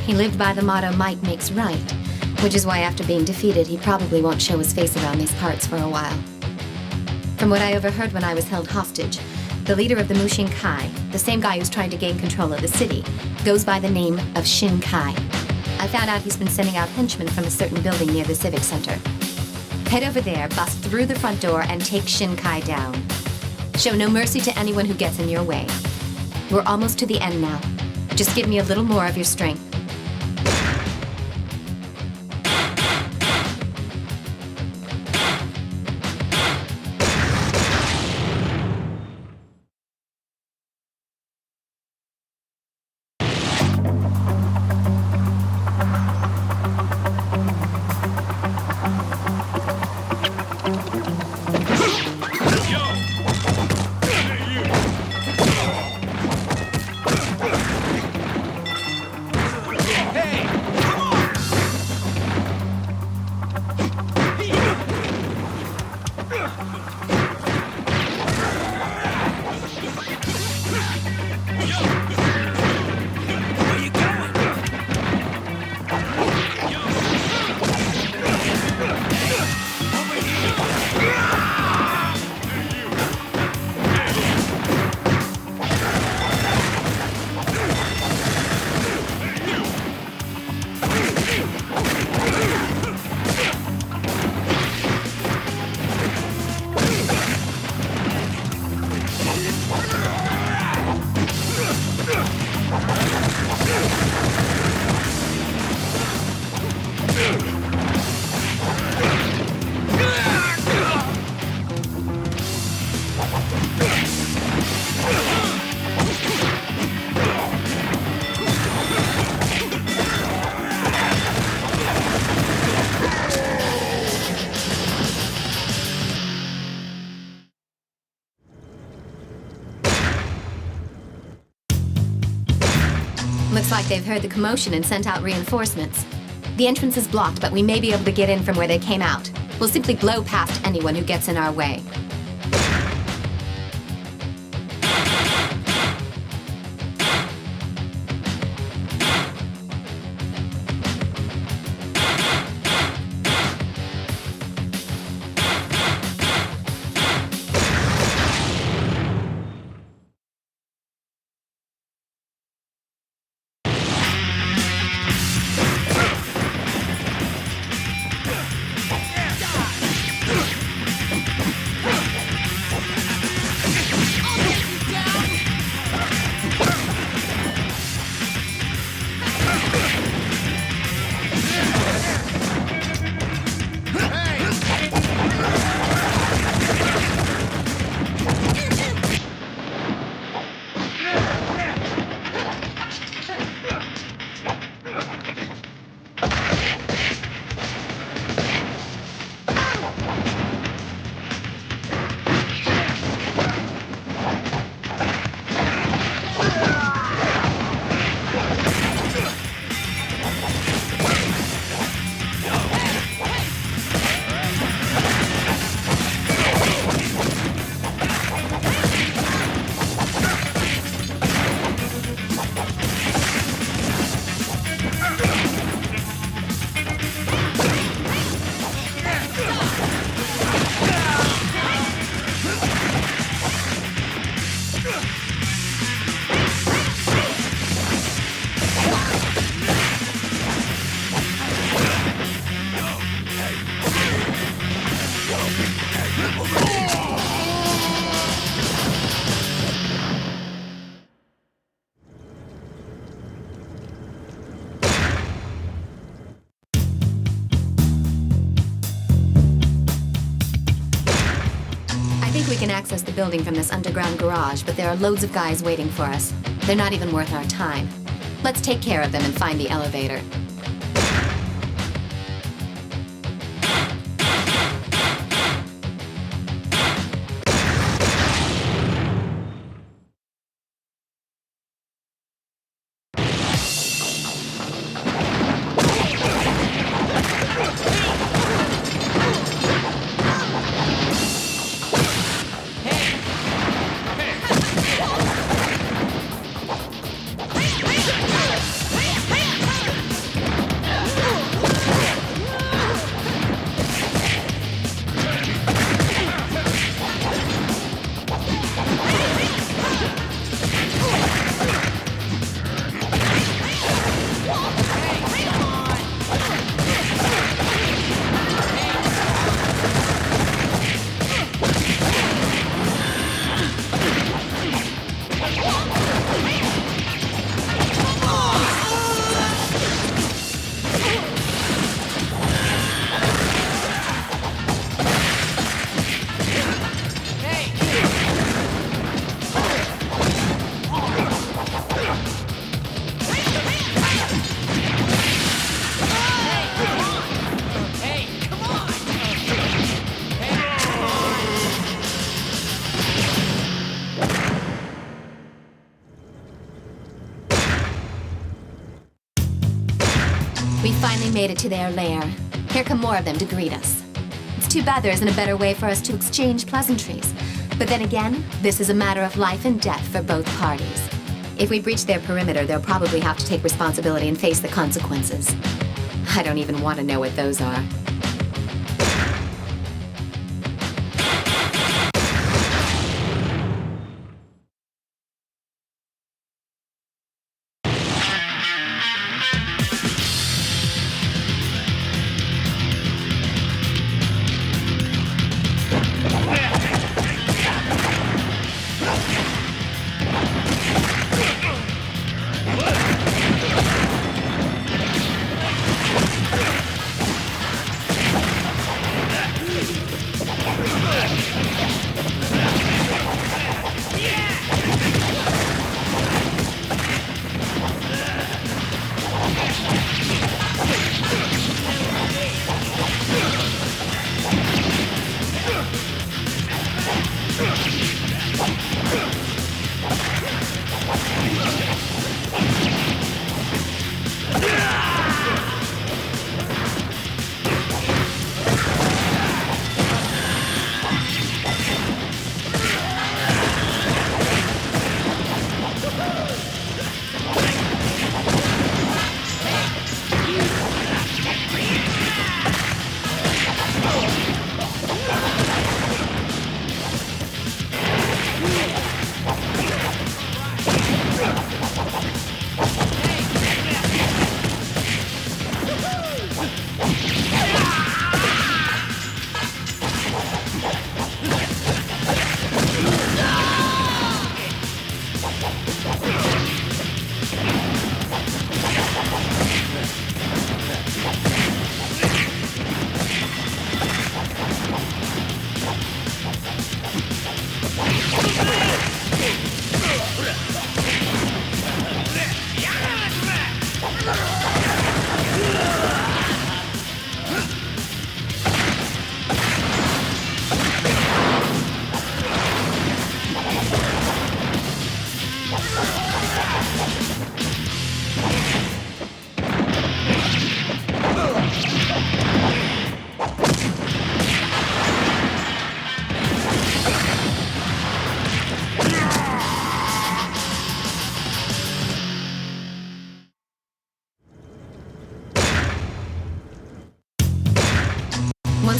He lived by the motto, might makes right, which is why after being defeated, he probably won't show his face around these parts for a while. From what I overheard when I was held hostage, the leader of the Mushin Kai, the same guy who's trying to gain control of the city, goes by the name of Shin Kai. I found out he's been sending out henchmen from a certain building near the Civic Center. Head over there, bust through the front door, and take Shin Kai down. Show no mercy to anyone who gets in your way. We're almost to the end now. Just give me a little more of your strength. Looks like they've heard the commotion and sent out reinforcements. The entrance is blocked, but we may be able to get in from where they came out. We'll simply blow past anyone who gets in our way. We can access the building from this underground garage, but there are loads of guys waiting for us. They're not even worth our time. Let's take care of them and find the elevator. We finally made it to their lair. Here come more of them to greet us. It's too bad there isn't a better way for us to exchange pleasantries. But then again, this is a matter of life and death for both parties. If we breach their perimeter, they'll probably have to take responsibility and face the consequences. I don't even want to know what those are.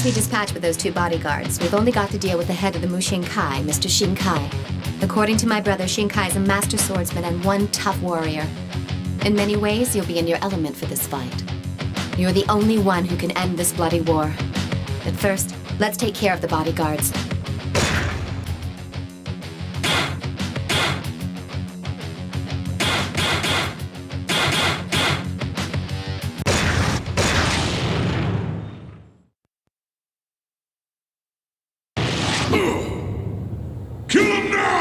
we dispatch with those 2 bodyguards, we've only got to deal with the head of the Mushin Kai, Mr. Shin Kai. According to my brother, Shin Kai is a master swordsman and one tough warrior. In many ways, you'll be in your element for this fight. You're the only one who can end this bloody war. But first, let's take care of the bodyguards. Kill him now!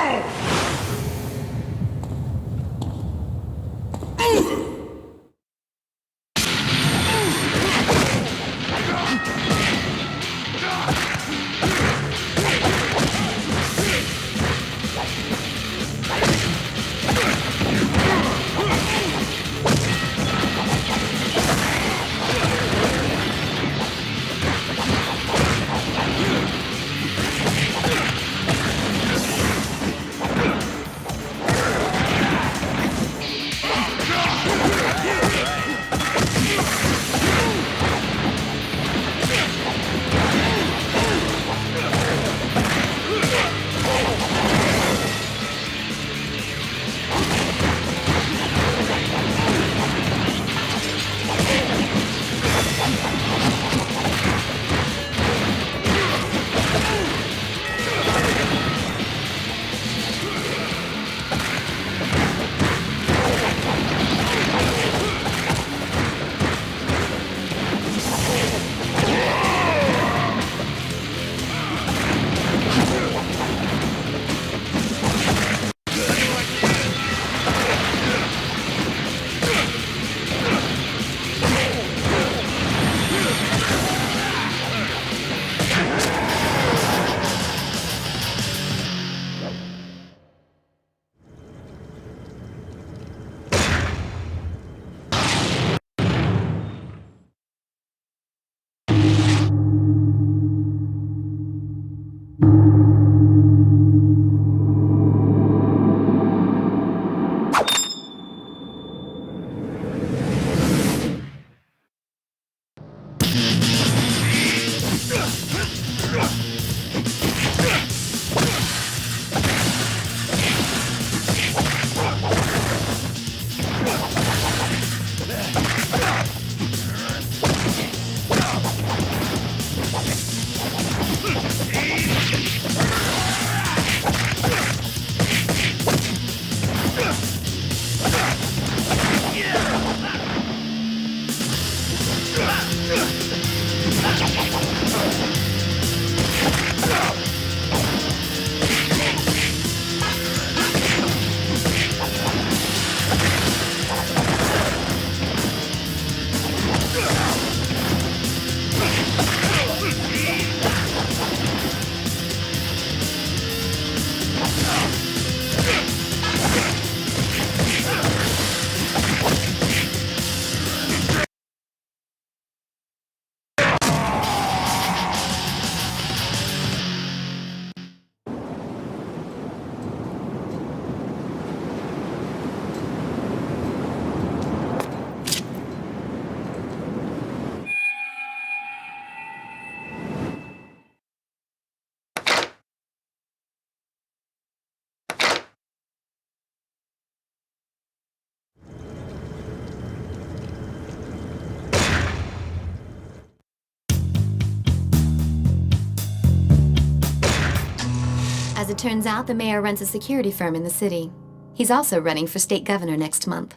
As it turns out, the mayor runs a security firm in the city. He's also running for state governor next month,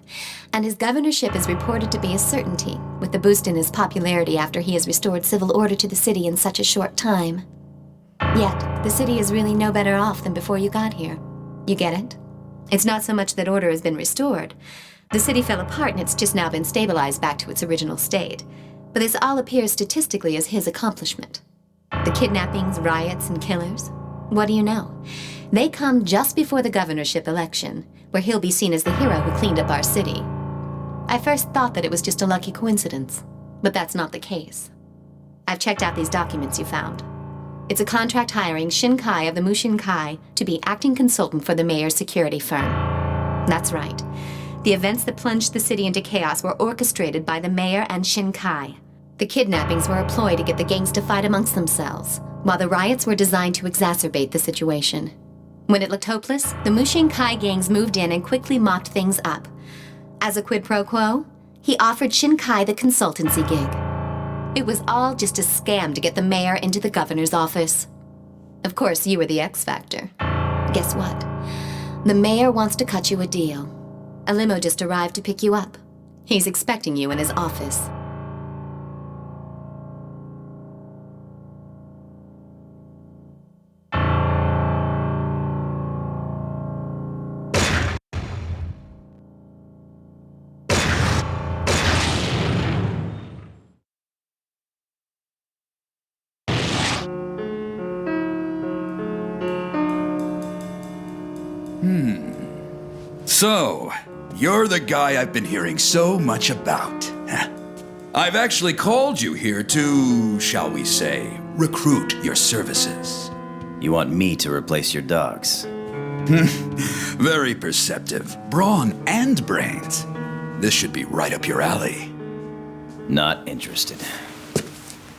and his governorship is reported to be a certainty, with the boost in his popularity after he has restored civil order to the city in such a short time. Yet, the city is really no better off than before you got here. You get it? It's not so much that order has been restored. The city fell apart and it's just now been stabilized back to its original state. But this all appears statistically as his accomplishment. The kidnappings, riots, and killers? What do you know? They come just before the governorship election, where he'll be seen as the hero who cleaned up our city. I first thought that it was just a lucky coincidence, but that's not the case. I've checked out these documents you found. It's a contract hiring Shin Kai of the Mushin Kai to be acting consultant for the mayor's security firm. That's right. The events that plunged the city into chaos were orchestrated by the mayor and Shin Kai. The kidnappings were a ploy to get the gangs to fight amongst themselves, while the riots were designed to exacerbate the situation. When it looked hopeless, the Mushin Kai gangs moved in and quickly mopped things up. As a quid pro quo, he offered Shin Kai the consultancy gig. It was all just a scam to get the mayor into the governor's office. Of course, you were the X factor. Guess what? The mayor wants to cut you a deal. A limo just arrived to pick you up. He's expecting you in his office. So, you're the guy I've been hearing so much about. I've actually called you here to, shall we say, recruit your services. You want me to replace your dogs? Very perceptive. Brawn and brains. This should be right up your alley. Not interested.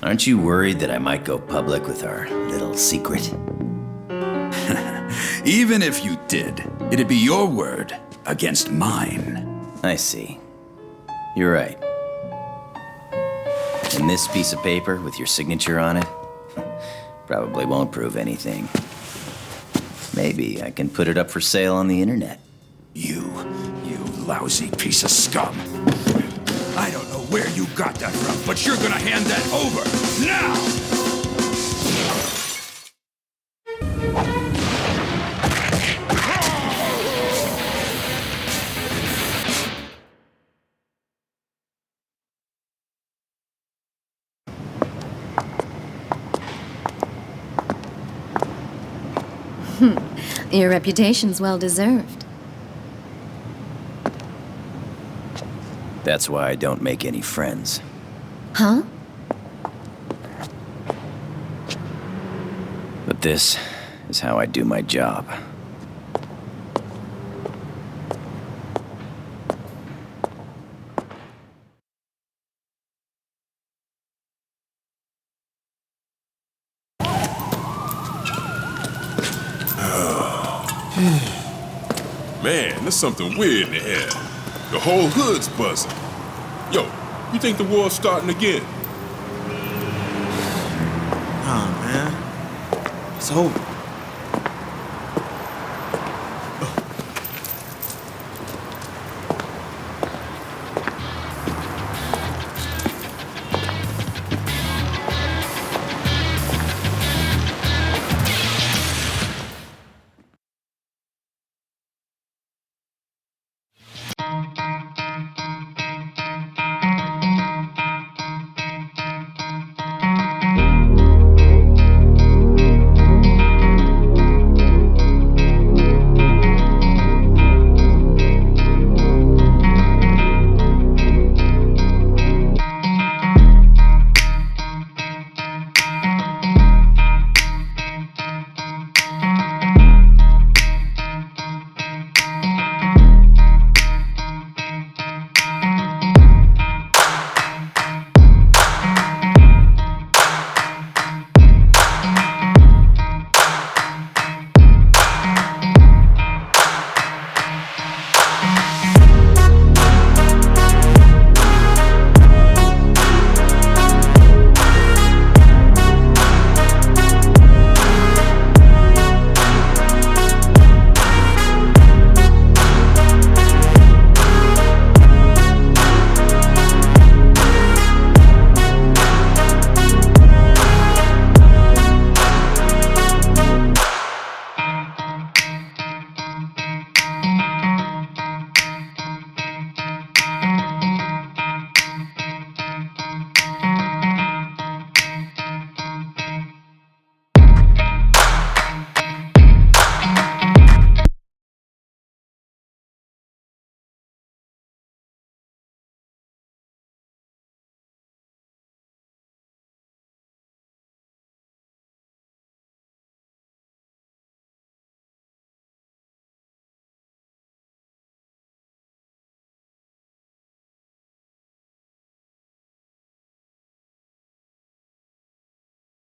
Aren't you worried that I might go public with our little secret? Even if you did, it'd be your word against mine. I see. You're right. And this piece of paper with your signature on it probably won't prove anything. Maybe I can put it up for sale on the internet. You lousy piece of scum. I don't know where you got that from, but you're gonna hand that over now! Your reputation's well deserved. That's why I don't make any friends. Huh? But this is how I do my job. Man, there's something weird in the air. The whole hood's buzzing. Yo, you think the war's starting again? Nah, man. It's over.